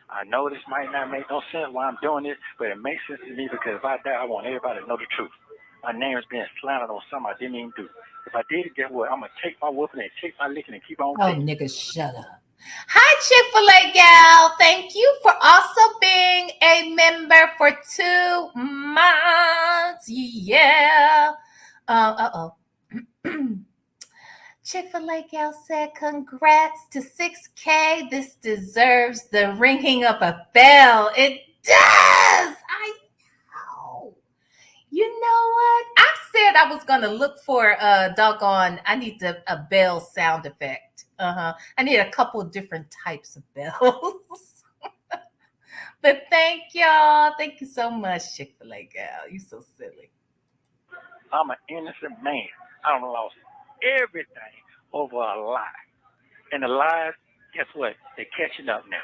I know this might not make no sense why I'm doing this, but it makes sense to me because if I die, I want everybody to know the truth. My name is being slandered on something I didn't even do. If I did it, guess what? I'm going to take my whooping and take my licking and keep on taking. Oh, nigga, shut up. Hi, Chick-fil-A gal. Thank you for also being a member for 2 months. Yeah. Chick-fil-A gal said, congrats to 6K. This deserves the ringing of a bell. It does. I know. You know what? I said I was going to look for a doggone, I need a bell sound effect. I need a couple of different types of bells. But thank y'all. Thank you so much, Chick-fil-A gal. You so silly. I'm an innocent man. I lost everything over a lie. And the lies, guess what? They're catching up now.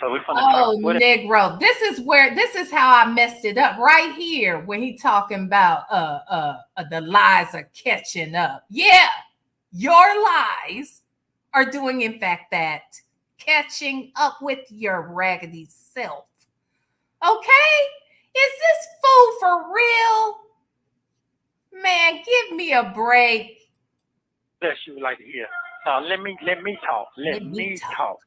So we're going to talk. Negro. This is how I messed it up right here when he talking about the lies are catching up. Yeah, your lies are doing, in fact, that catching up with your raggedy self. Okay? Is this fool for real? Man, give me a break. Yes, you would like to hear. Let me talk. Let me talk.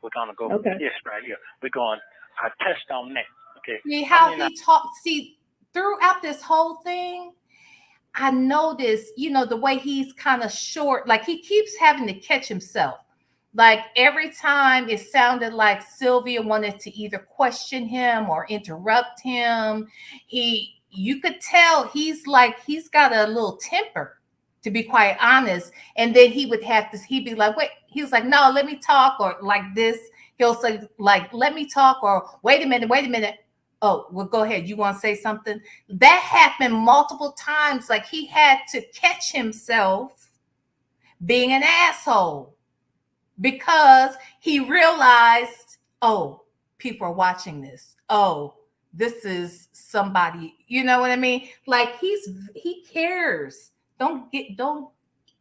We're gonna go with this right here. I touched on that. Okay. See how he talked. See, throughout this whole thing, I noticed, the way he's kind of short, like he keeps having to catch himself. Like every time it sounded like Sylvia wanted to either question him or interrupt him. You could tell he's got a little temper, to be quite honest. And then he'd be like, wait, he was like, no, let me talk, or like this. He'll say, like, let me talk, or wait a minute. Oh, well, go ahead. You want to say something? That happened multiple times. Like he had to catch himself being an asshole because he realized, oh, people are watching this. Oh, this is somebody, you know what I mean? Like he cares. Don't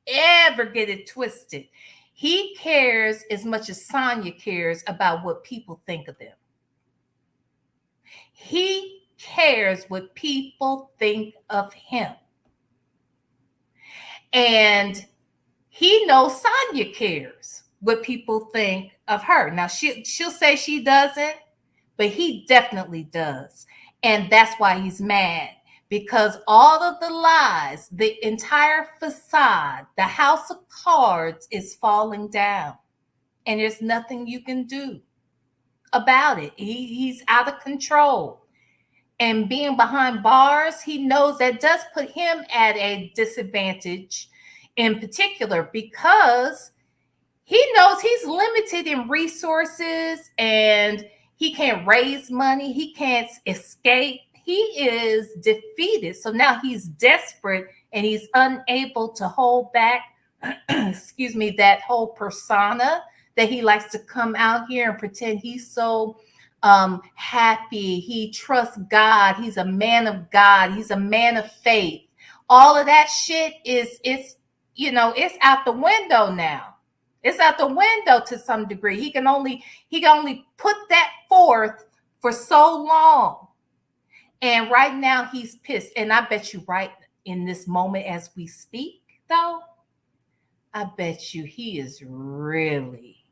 ever get it twisted. He cares as much as Sonya cares about what people think of them. He cares what people think of him. And he knows Sonya cares what people think of her. Now, she'll say she doesn't, but he definitely does. And that's why he's mad, because all of the lies, the entire facade, the house of cards is falling down. And there's nothing you can do about it. He's out of control. And being behind bars, he knows that does put him at a disadvantage in particular, because he knows he's limited in resources and he can't raise money. He can't escape. He is defeated. So now he's desperate and he's unable to hold back, excuse me, that whole persona that he likes to come out here and pretend he's so happy. He trusts God. He's a man of God. He's a man of faith. All of that shit it's out the window now. It's out the window to some degree. He can only put that forth for so long. And right now he's pissed. And I bet you right in this moment as we speak, though, I bet you he is really,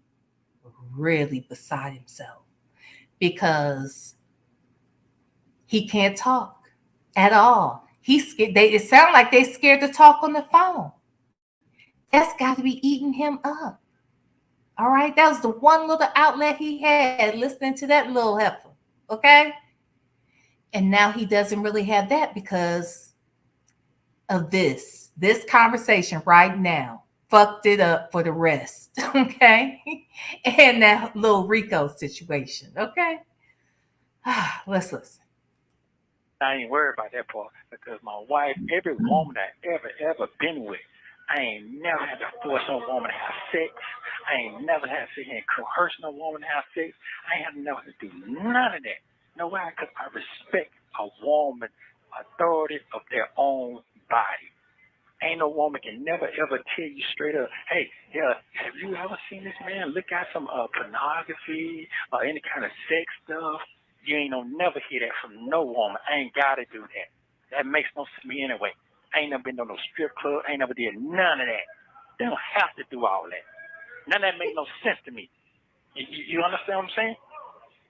really beside himself, because he can't talk at all. He's scared. It sounds like they're scared to talk on the phone. That's got to be eating him up. All right. That was the one little outlet he had, listening to that little heifer. Okay. And now he doesn't really have that because of this conversation right now. Fucked it up for the rest. Okay. And that little Rico situation. Okay. Let's listen. I ain't worried about that part, because my wife, every woman I ever been with, I ain't never had to force no woman to have sex. I ain't never had to sit here and coerce no woman to have sex. I ain't never had to do none of that. You know why? Because I respect a woman's authority of their own body. Ain't no woman can never ever tell you straight up, hey, yeah, have you ever seen this man look at some pornography or any kind of sex stuff? You ain't gonna never hear that from no woman. I ain't gotta do that. That makes no sense to me anyway. I ain't never been to no strip club. I ain't never did none of that. They don't have to do all that. None of that makes no sense to me. You understand what I'm saying?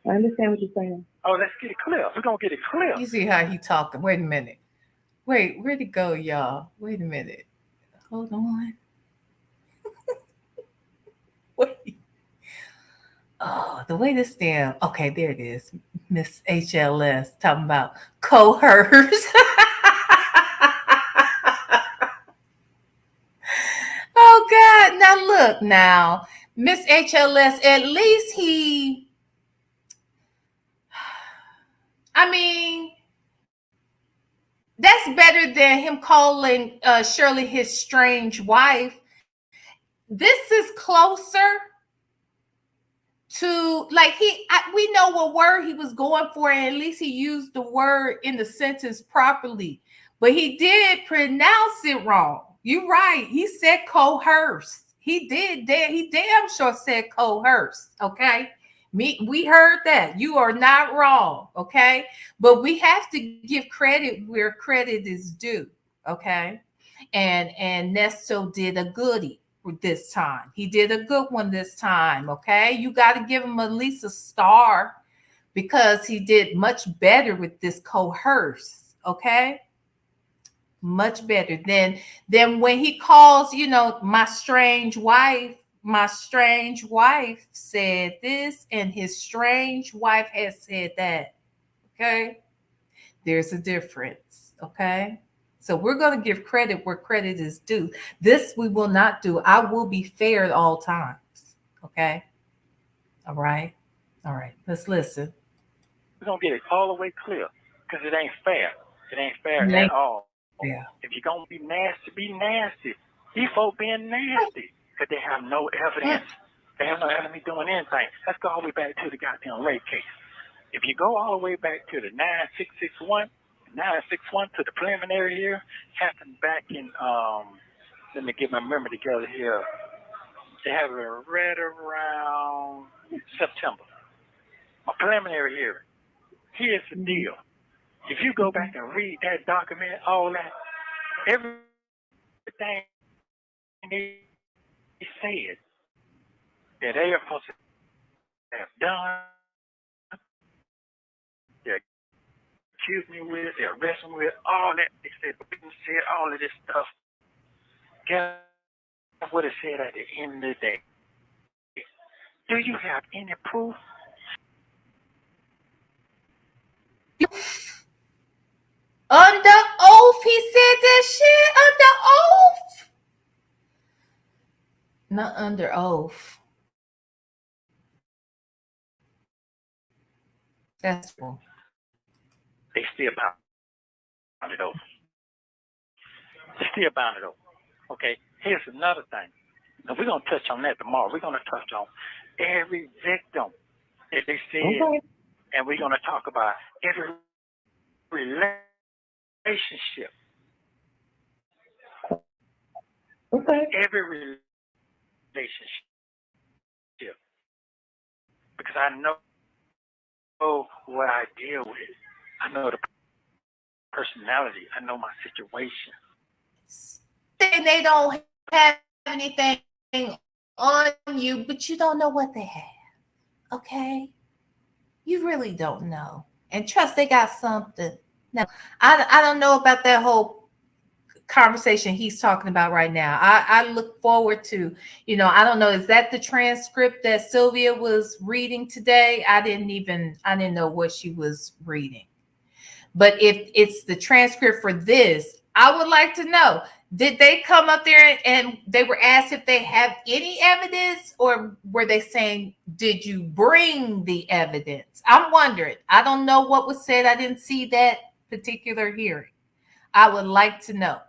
I understand what you're saying. Oh, let's get it clear. We're gonna get it clear. You see how he talking. Wait a minute. Wait, where'd it go, y'all? Wait a minute. Hold on. Wait. Oh, the way this damn. Okay, there it is. Miss HLS talking about coerce. Oh, God. Now, look now. Miss HLS, at least that's better than him calling Shirley his strange wife. This is closer to, like, we know what word he was going for, and at least he used the word in the sentence properly. But he did pronounce it wrong. You're right. He said coerce. He did. He damn sure said coerce. Okay. We heard that. You are not wrong. Okay. But we have to give credit where credit is due. Okay. And Nesto did a goodie this time. He did a good one this time. Okay. You got to give him at least a star, because he did much better with this coerce. Okay. Much better than when he calls, my strange wife. my strange wife said this and his strange wife has said that. Okay. There's a difference. Okay. So we're going to give credit where credit is due. This we will not do. I will be fair at all times. Okay. All right. All right. Let's listen. We're going to get it all the way clear because it ain't fair. It ain't fair at all. Yeah. If you're going to be nasty, be nasty. These folk being nasty because they have no evidence. They have no evidence doing anything. Let's go all the way back to the goddamn rape case. If you go all the way back to the 9661 to the preliminary here, happened back in, let me get my memory together here. They have it right around September. A preliminary hearing. Here's the deal. If you go back and read that document, all that, everything they said that they are supposed to have done, they accused me with, they arrested me with, all that. They said all of this stuff. Guess what it said at the end of the day? Do you have any proof? Under oath, he said that shit under oath. Not under oath. That's wrong. They still bound it over. They still bound it over. Okay, here's another thing. Now we're gonna touch on that tomorrow. We're gonna touch on every victim that they said, and we're gonna talk about every relationship. Okay. Every relationship. Because I know what I deal with. I know the personality. I know my situation. And they don't have anything on you, but you don't know what they have. Okay? You really don't know. And trust they got something. Now, I don't know about that whole conversation he's talking about right now. I look forward to, I don't know, is that the transcript that Sylvia was reading today? I didn't know what she was reading. But if it's the transcript for this, I would like to know, did they come up there and they were asked if they have any evidence, or were they saying, did you bring the evidence? I'm wondering. I don't know what was said. I didn't see that particular hearing. I would like to know.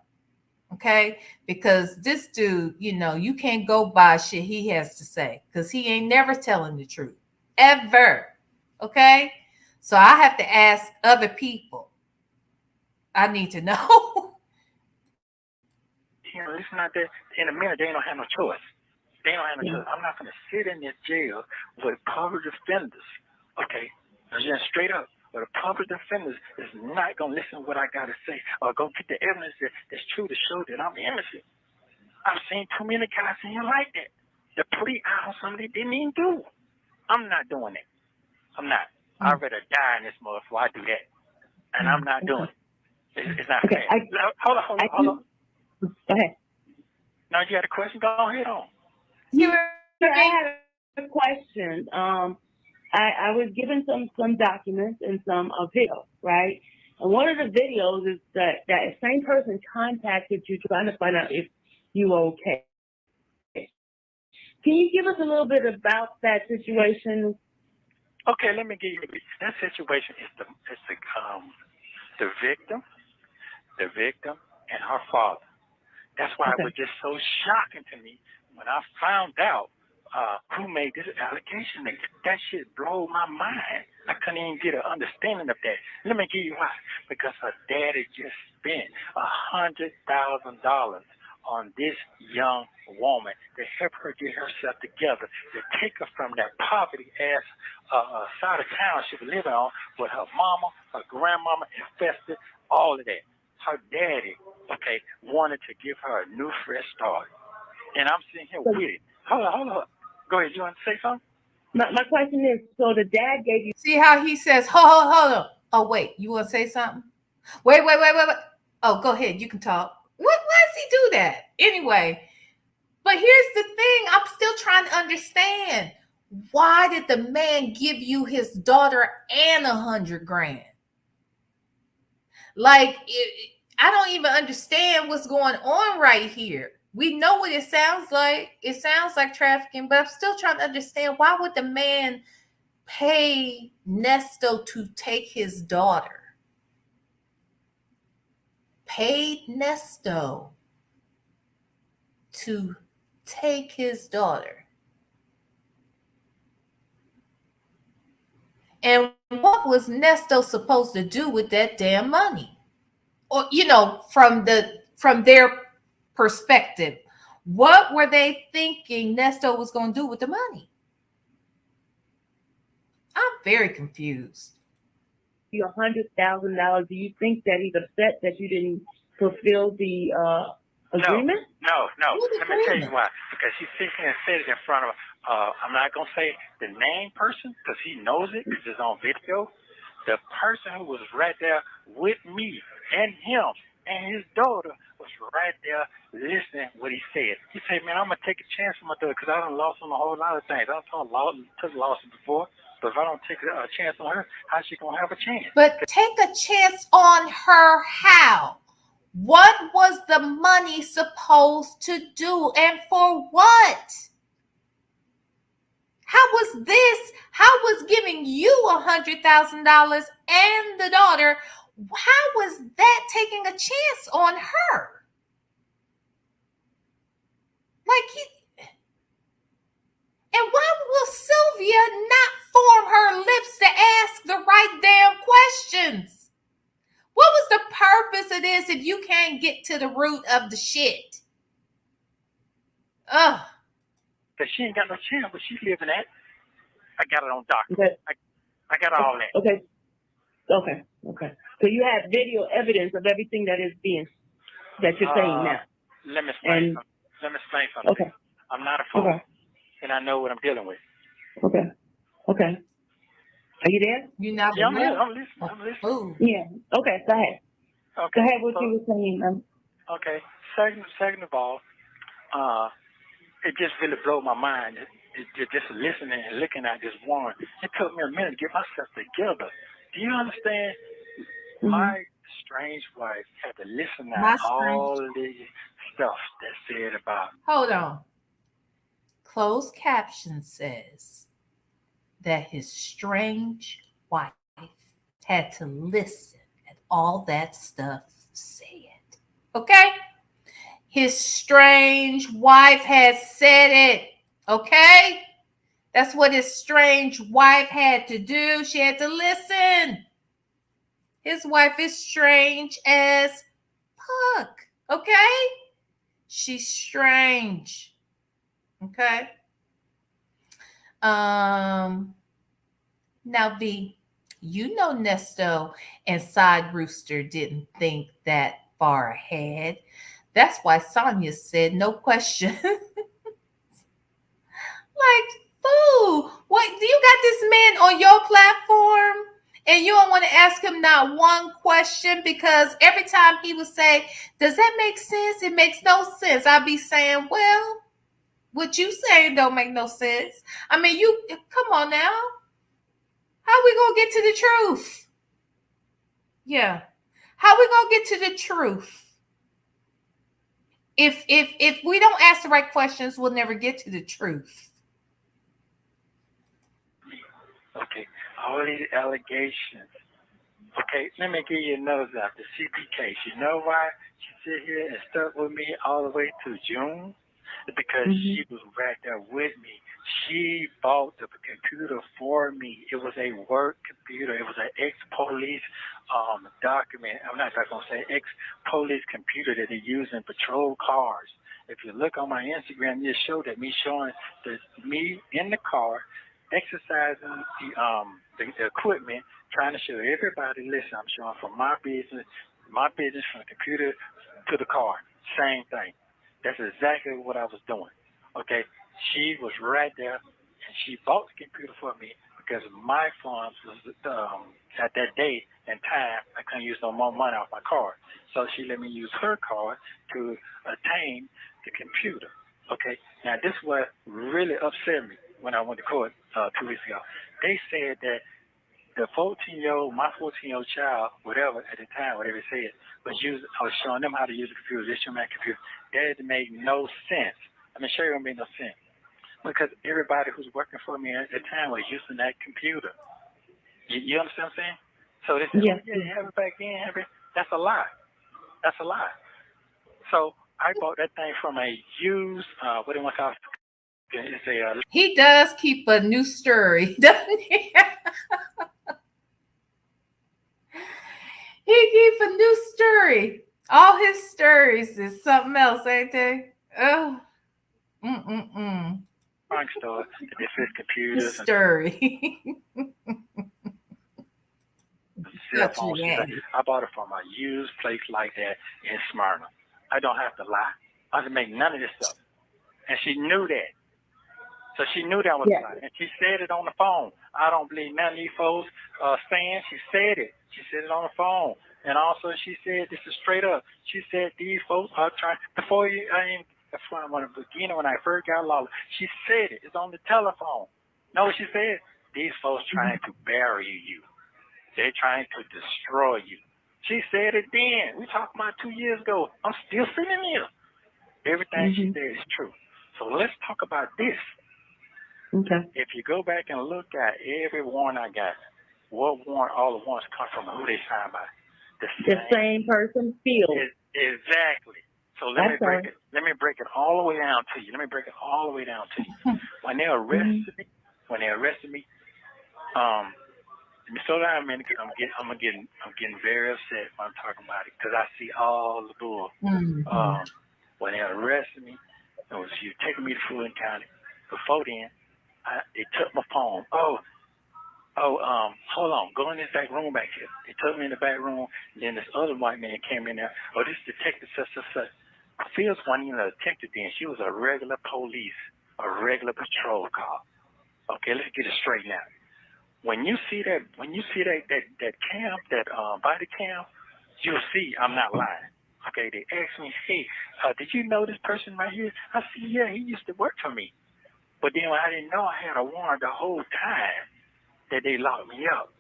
Okay, because this dude, you can't go by shit he has to say because he ain't never telling the truth ever. Okay, so I have to ask other people. I need to know. It's not that in a minute they don't have no choice. They don't have no choice. I'm not going to sit in this jail with public defenders. Okay, just straight up. But a public defender is not going to listen to what I got to say or go get the evidence that's true to show that I'm innocent. I've seen too many guys in here like that. The plea out on something they didn't even do. I'm not doing it. I'm not. I'd rather die in this mother before I do that. And I'm not doing it. It's not fair. Hold on. Go ahead. Now you got a question? Go ahead on. I have a question. I was given some documents and some videos, right? And one of the videos is that same person contacted you trying to find out if you were okay. Can you give us a little bit about that situation? Okay, let me give you that situation. Is the victim and her father. That's why it was just so shocking to me when I found out who made this allegation. That shit blew my mind. I couldn't even get an understanding of that. Let me give you why. Because her daddy just spent $100,000 on this young woman to help her get herself together, to take her from that poverty-ass side of town she was living on with her mama, her grandmama, infested, all of that. Her daddy, wanted to give her a new fresh start. And I'm sitting here with it. Hold on. Go ahead. You want to say something? My question is, so the dad gave you... See how he says, hold on. Oh, wait. You want to say something? Wait. Oh, go ahead. You can talk. Why does he do that? Anyway, But here's the thing. I'm still trying to understand. Why did the man give you his daughter and $100 grand? Like, I don't even understand what's going on right here. We know what it sounds like. It sounds like trafficking, but I'm still trying to understand, why would the man pay Nesto to take his daughter? Paid Nesto to take his daughter. And what was Nesto supposed to do with that damn money? Or, from their perspective, what were they thinking Nesto was going to do with the money? I'm very confused. You $100,000. Do you think that he's upset that you didn't fulfill the agreement? No. Let me tell you why. Because she sits here and said it in front of, I'm not going to say the name person because he knows it because it's on video. The person who was right there with me and him and his daughter was right there listening what he said. He said, man, I'm going to take a chance on my daughter because I done lost on a whole lot of things. I took losses before. But if I don't take a chance on her, how's she going to have a chance? But take a chance on her how? What was the money supposed to do and for what? How was giving you $100,000 and the daughter, how was that taking a chance on her? And why will Sylvia not form her lips to ask the right damn questions? What was the purpose of this if you can't get to the root of the shit? Ugh. Because she ain't got no chance, but she's living that. I got it on document. Okay. I got all that. Okay. So you have video evidence of everything that you're saying now. Let me explain something. Okay. I'm not a fool. Okay. And I know what I'm dealing with. Okay. Are you there? You're not. Yeah, I'm listening. Ooh. Yeah. Okay. Go ahead. Okay. Go ahead. What you were saying? Okay. Second of all, it just really blew my mind. Just listening and looking at this woman. It took me a minute to get myself together. Do you understand? Mm-hmm. My strange wife had to listen to all the stuff that's said about. Hold on. Closed caption says that his strange wife had to listen at all that stuff said. Okay? His strange wife has said it. Okay? That's what his strange wife had to do. She had to listen. His wife is strange as fuck. Okay? She's strange. Okay? Now, V, Nesto and Side Rooster didn't think that far ahead. That's why Sonya said no question. Fool, what, do you got this man on your platform and you don't want to ask him not one question? Because every time he would say, does that make sense? It makes no sense. I'd be saying, well, what you saying don't make no sense. I mean, come on now. How we gonna get to the truth? Yeah. How we gonna get to the truth? If we don't ask the right questions, we'll never get to the truth. Okay, all these allegations. Okay, let me give you another example. The CP case. You know why she sit here and stuck with me all the way to June? Because she was right there with me. She bought the computer for me. It was a work computer. It was an ex-police document. I'm not going to say ex-police computer that they use in patrol cars. If you look on my Instagram, you'll show that me showing me in the car exercising the equipment, trying to show everybody, listen, I'm showing from my business from the computer to the car. Same thing. That's exactly what I was doing. Okay? She was right there, and she bought the computer for me because my funds was at that day and time, I couldn't use no more money off my card. So she let me use her card to attain the computer. Okay? Now, this what really upset me when I went to court 2 weeks ago. They said that the 14-year-old, my 14-year-old child, whatever at the time, whatever it said, I was showing them how to use the computer. This my computer. That made no sense. I mean, sure, it made no sense because everybody who's working for me at the time was using that computer. You understand what I'm saying? So they said, yeah, you have it back then. That's a lie. That's a lie. So I bought that thing from a used, what do you want to call it? It's a, he does keep a new story, doesn't he? He keeps a new story. All his stories is something else, ain't they? Oh, Frank store that they fix computers. Story. Cell phone. I bought it from a used place like that in Smyrna. I don't have to lie. I didn't make none of this stuff, and she knew that. So she knew that was a lie, and she said it on the phone. I don't believe none of these folks saying. She said it. She said it on the phone, and also she said this is straight up. She said these folks are trying before you. That's why when I first got law, she said it. It's on the telephone. No, she said these folks trying to bury you. They're trying to destroy you. She said it then. We talked about 2 years ago. I'm still sitting here. Everything she said is true. So let's talk about this. Okay. If you go back and look at every warrant I got, what warrant all the warrants come from, who they signed by? The same person, Field. Exactly. So let me break it all the way down to you. When they arrested me, let me slow down a minute because I'm getting very upset when I'm talking about it because I see all the bull. When they arrested me, it was you taking me to Fulton County. Before then, they took my phone. Hold on, go in this back room back here. They took me in the back room. And then this other white man came in there. Oh, this detective such. Fields wasn't even a detective then. She was a regular police, a regular patrol car. Okay, let's get it straight now. When you see that cam, that body cam, you'll see I'm not lying. Okay, they asked me, hey, did you know this person right here? I said, yeah, he used to work for me. But then I didn't know I had a warrant the whole time that they locked me up.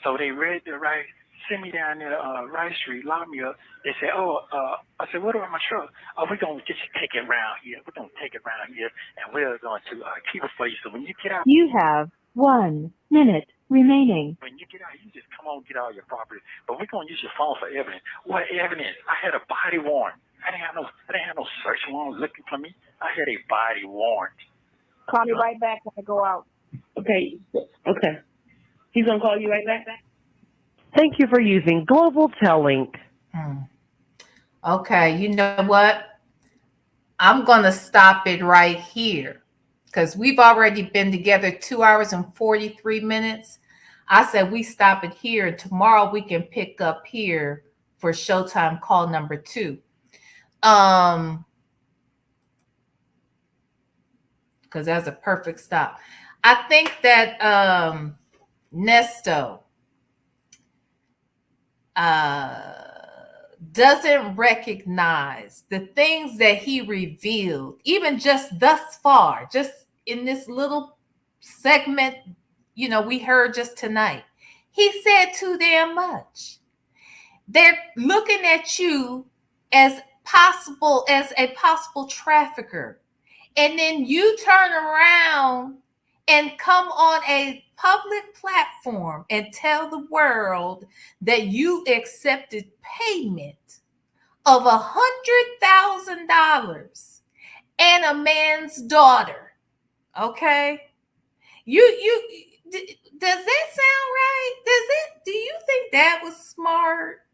So they read the right, sent me down there Rice Street, locked me up. They said, I said, what about my truck? Oh, we're going to just take it around here. We're going to take it around here, and we're going to keep it for you. So when you get out. You have 1 minute remaining. When you get out, you just come on, get all your property. But we're going to use your phone for evidence. What evidence? I had a body warrant. I didn't have no search warrant looking for me. I had a body warrant. Call me right back when I go out. Okay. He's going to call you right back? Thank you for using Global Tellink. Okay, you know what? I'm going to stop it right here because we've already been together 2 hours and 43 minutes. I said we stop it here, and tomorrow we can pick up here for Showtime call number 2. Because that's a perfect stop. I think that Nesto doesn't recognize the things that he revealed, even just thus far, just in this little segment, we heard just tonight. He said too damn much. They're looking at you as a possible trafficker. And then you turn around and come on a public platform and tell the world that you accepted payment of $100,000 and a man's daughter. Okay? Does that sound right? Do you think that was smart?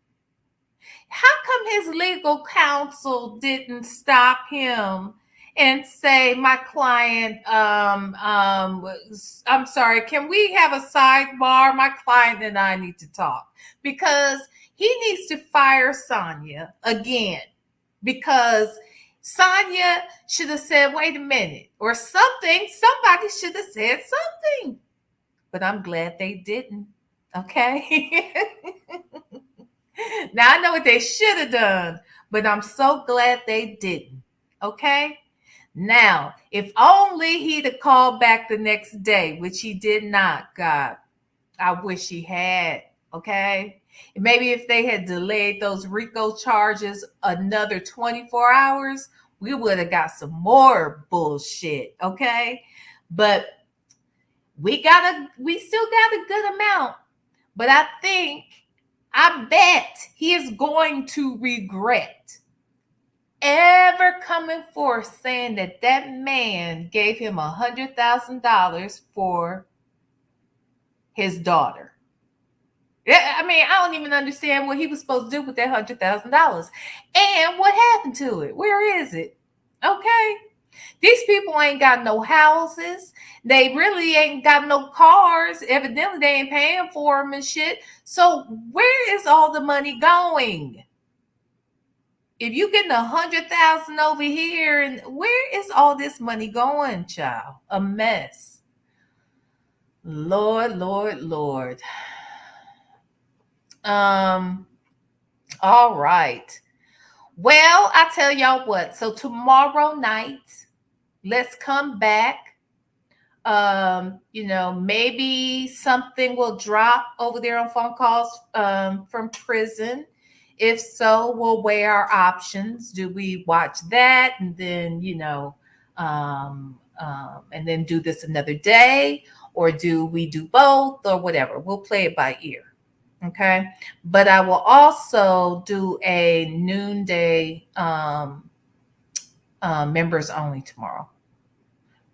How come his legal counsel didn't stop him and say, my client, I'm sorry, can we have a sidebar? My client and I need to talk, because he needs to fire Sonya again, because Sonya should have said, wait a minute, or something. Somebody should have said something, but I'm glad they didn't. Okay. Now I know what they should have done, but I'm so glad they didn't. Okay. Now, if only he'd have called back the next day, which he did not, God. I wish he had, okay? Maybe if they had delayed those RICO charges another 24 hours, we would have got some more bullshit, okay? But we still got a good amount. But I bet he is going to regret ever coming forth saying that man gave him $100,000 for his daughter. I mean, I don't even understand what he was supposed to do with that $100,000. And what happened to it? Where is it? Okay. These people ain't got no houses. They really ain't got no cars. Evidently, they ain't paying for them and shit. So where is all the money going? If you getting 100,000 over here, and where is all this money going, child? A mess. Lord. All right. Well, I tell y'all what. So tomorrow night, let's come back. Maybe something will drop over there on phone calls from prison. If so, we'll weigh our options. Do we watch that and then, and then do this another day? Or do we do both or whatever? We'll play it by ear. Okay. But I will also do a noonday members only tomorrow.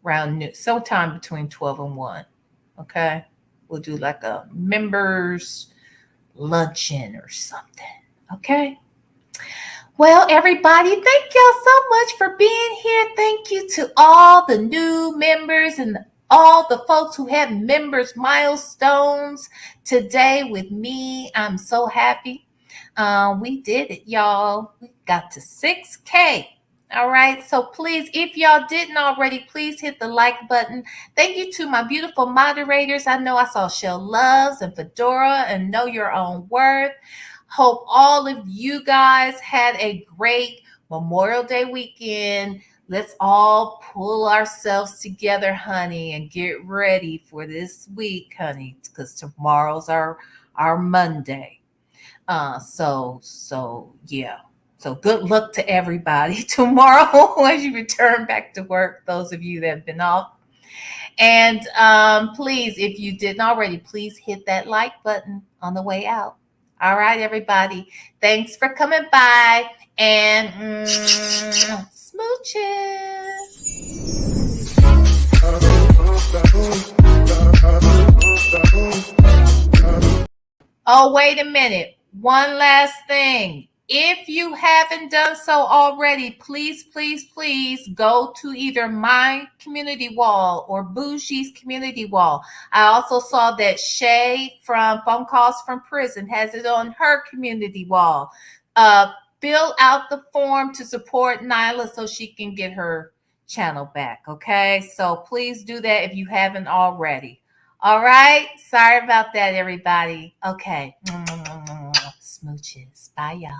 Around noon, sometime between 12 and 1. Okay. We'll do like a members luncheon or something. Okay. Well, everybody, thank y'all so much for being here. Thank you to all the new members and all the folks who had members milestones today with me. I'm so happy. We did it, y'all. We got to 6K. All right. So please, if y'all didn't already, please hit the like button. Thank you to my beautiful moderators. I know I saw Shell Loves and Fedora and Know Your Own Worth. Hope all of you guys had a great Memorial Day weekend. Let's all pull ourselves together, honey, and get ready for this week, honey, because tomorrow's our Monday. So yeah. So good luck to everybody tomorrow as you return back to work, those of you that have been off. And please, if you didn't already, please hit that like button on the way out. All right, everybody. Thanks for coming by. And smooches. Oh, wait a minute. One last thing. If you haven't done so already, please go to either my community wall or Bougie's community wall. I also saw that Shay from Phone Calls from Prison has it on her community wall. Fill out the form to support Nyla so she can get her channel back, okay? So please do that if you haven't already. All right? Sorry about that, everybody. Okay. Smooches. Bye, y'all.